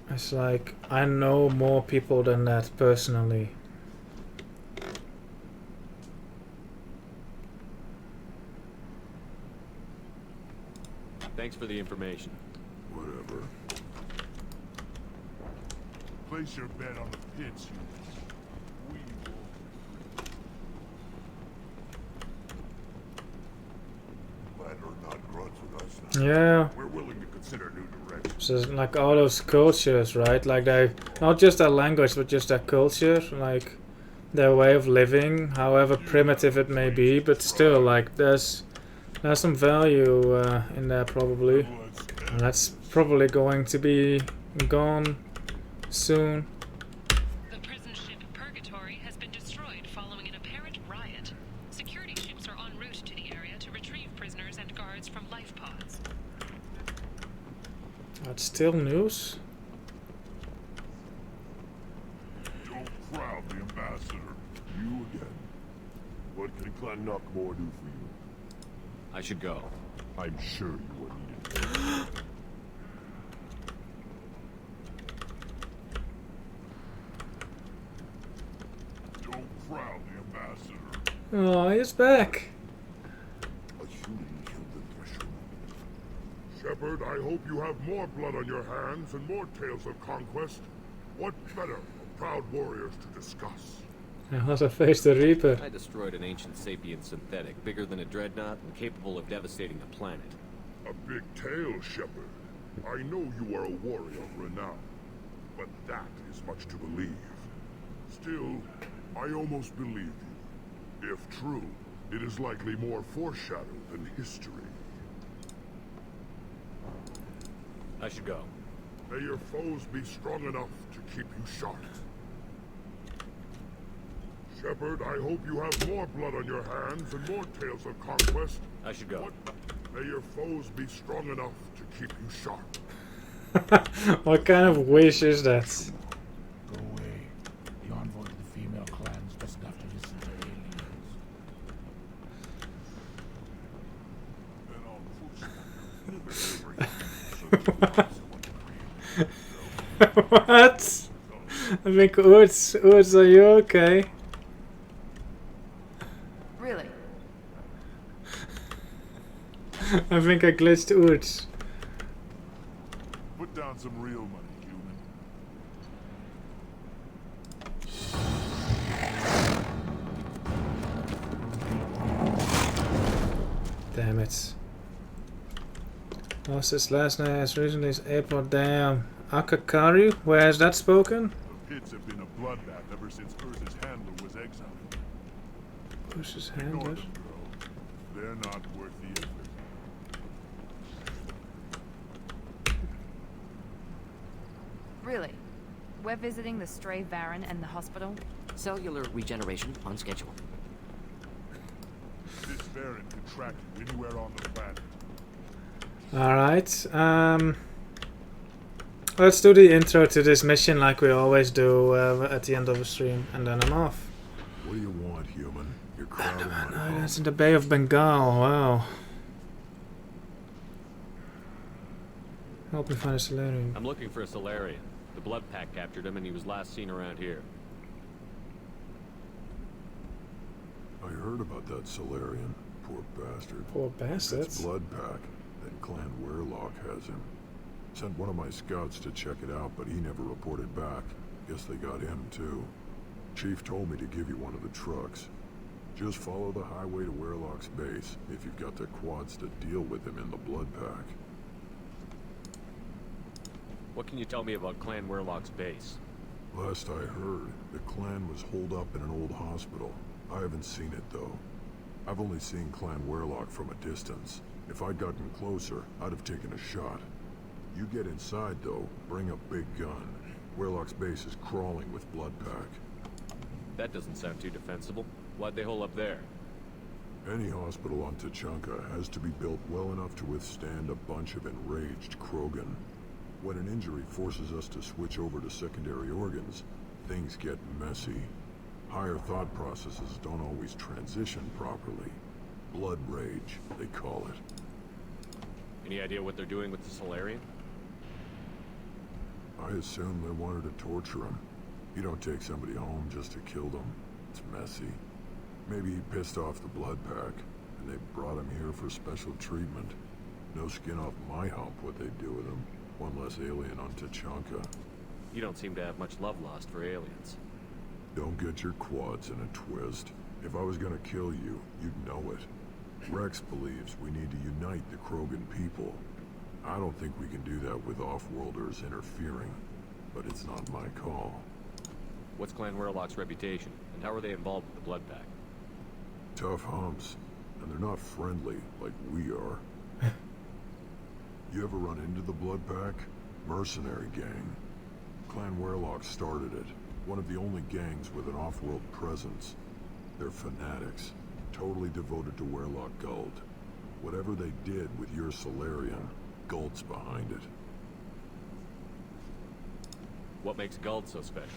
It's like, I know more people than that personally. Thanks for the information. Whatever. Place your bet on the pits. Yeah. We're willing to consider new directions. So like all those cultures, right? Like they, not just their language, but just their culture, like their way of living, however primitive it may be, but still, like there's some value in there probably, and that's probably going to be gone soon. The prison ship Purgatory has been destroyed following an apparent riot. Security ships are en route to the area to retrieve prisoners and guards from life pods. That's still news. Don't crowd the ambassador. You again. What can Clan Knockmore do for you? I should go. I'm sure you are needed. Don't crowd the ambassador. Oh, he's back. A human killed the Thresher. Shepard, I hope you have more blood on your hands and more tales of conquest. What better for proud warriors to discuss? I also faced the Reaper. I destroyed an ancient sapient synthetic, bigger than a dreadnought and capable of devastating a planet. A big tale, Shepard. I know you are a warrior of renown, but that is much to believe. Still, I almost believe you. If true, it is likely more foreshadow than history. I should go. May your foes be strong enough to keep you sharp. Shepard, I hope you have more blood on your hands and more tales of conquest. I should go. May your foes be strong enough to keep you sharp. What kind of wish is that? Go away. The envoy of the female clans doesn't have to listen to aliens. What? I think Urds, are you okay? Really? I think I glitched Urds. Put down some real money, human. Damn it. What's his last name? As recently as April. Damn. Akakaru? Where has that spoken? The pits have been a bloodbath ever since Urza's handler was exiled. Urza's Ignore handler? them, girl. They're not worth the effort. Really? We're visiting the stray Baron and the hospital? Cellular regeneration on schedule. This Baron can track you anywhere on the planet. Alright. Let's do the intro to this mission like we always do at the end of the stream, and then I'm off. What do you want, human? You're crowding my home. Islands in the Bay of Bengal. Wow. Help me find a Solarium. I'm looking for a Solarian. The Blood Pack captured him and he was last seen around here. I heard about that Solarian. Poor bastard. Poor bastards. It's Blood Pack. Then Clan Werlock has him. Sent one of my scouts to check it out, but he never reported back. Guess they got him too. Chief told me to give you one of the trucks. Just follow the highway to Werlock's base if you've got the quads to deal with him in the Blood Pack. What can you tell me about Clan Werlock's base? Last I heard, the clan was holed up in an old hospital. I haven't seen it though. I've only seen Clan Werlock from a distance. If I'd gotten closer, I'd have taken a shot. You get inside though, bring a big gun. Werlock's base is crawling with Blood Pack. That doesn't sound too defensible. Why'd they hole up there? Any hospital on Tachanka has to be built well enough to withstand a bunch of enraged Krogan. When an injury forces us to switch over to secondary organs, things get messy. Higher thought processes don't always transition properly. Blood rage, they call it. Any idea what they're doing with the Solarian? I assume they wanted to torture him. You don't take somebody home just to kill them. It's messy. Maybe he pissed off the Blood Pack, and they brought him here for special treatment. No skin off my hump what they do with him. One less alien on Tachanka. You don't seem to have much love lost for aliens. Don't get your quads in a twist. If I was gonna kill you, you'd know it. Rex believes we need to unite the Krogan people. I don't think we can do that with off-worlders interfering, but it's not my call. What's Clan Werlock's reputation, and how are they involved with the Blood Pack? Tough humps, and they're not friendly like we are. You ever run into the Blood Pack? Mercenary gang. Clan Werlock started it. One of the only gangs with an off-world presence. They're fanatics, totally devoted to Werlock Guld. Whatever they did with your Solarian, Guld's behind it. What makes Guld so special?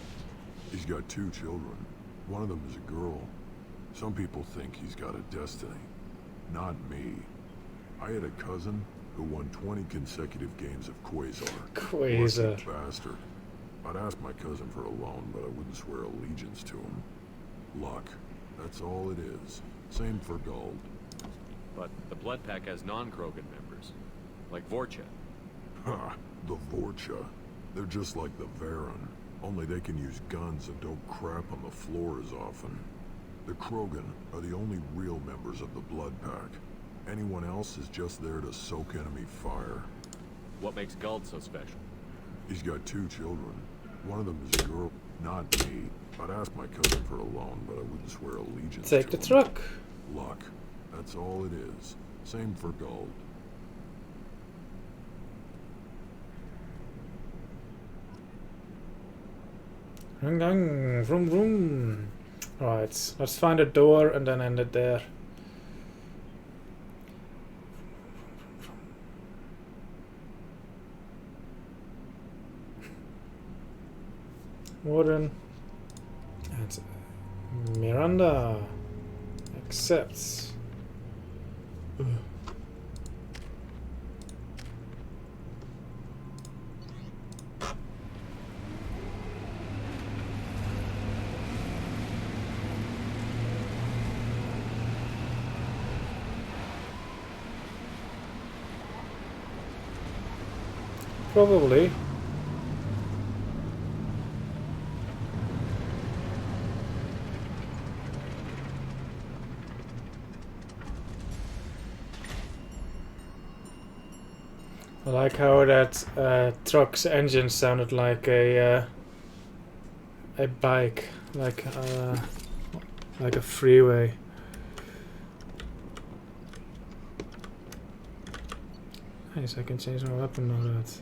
He's got 2 children. One of them is a girl. Some people think he's got a destiny. Not me. I had a cousin who won 20 consecutive games of Quasar. Quasar. Lucky bastard. I'd ask my cousin for a loan, but I wouldn't swear allegiance to him. Luck. That's all it is. Same for Guld. But the Blood Pack has non-Krogan members, like Vorcha. Ha! The Vorcha. They're just like the Varen. Only they can use guns and don't crap on the floor as often. The Krogan are the only real members of the Blood Pack. Anyone else is just there to soak enemy fire. What makes Guld so special? He's got 2 children. One of them is a girl. Not me. I'd ask my cousin for a loan, but I wouldn't swear allegiance Take to the him. truck. Luck. That's all it is. Same for Guld. Ring, ring, vroom, vroom. Right, let's find a door and then end it there. Warden and Miranda accepts. Probably. I like how that truck's engine sounded like a bike, like a freeway. Nice, I can change my weapon now. That.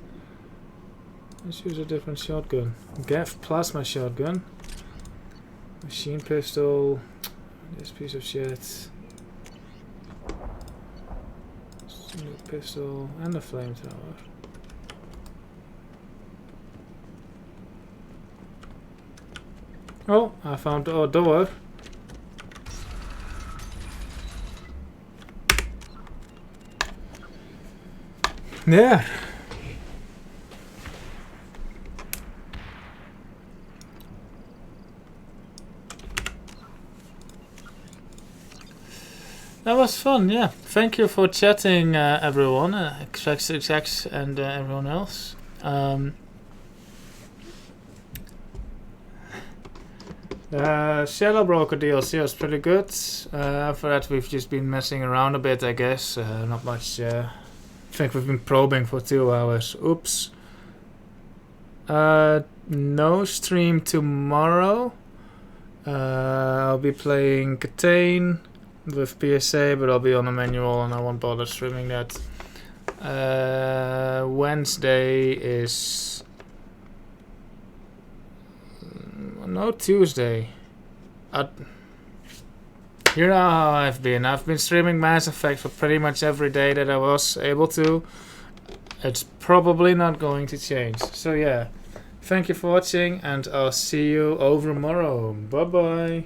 Let's use a different shotgun. Gaff plasma shotgun. Machine pistol. This piece of shit. New pistol and a flamethrower. Oh, I found a door. Yeah. That was fun, yeah. Thank you for chatting, everyone, XX and everyone else. Shadow Broker DLC was pretty good. For that, we've just been messing around a bit, I guess. Not much. I think we've been probing for 2 hours. Oops. No stream tomorrow. I'll be playing Catane with PSA, but I'll be on a manual and I won't bother streaming that. Wednesday is... no, Tuesday. You know how I've been. I've been streaming Mass Effect for pretty much every day that I was able to. It's probably not going to change. So yeah, thank you for watching and I'll see you over tomorrow. Bye bye.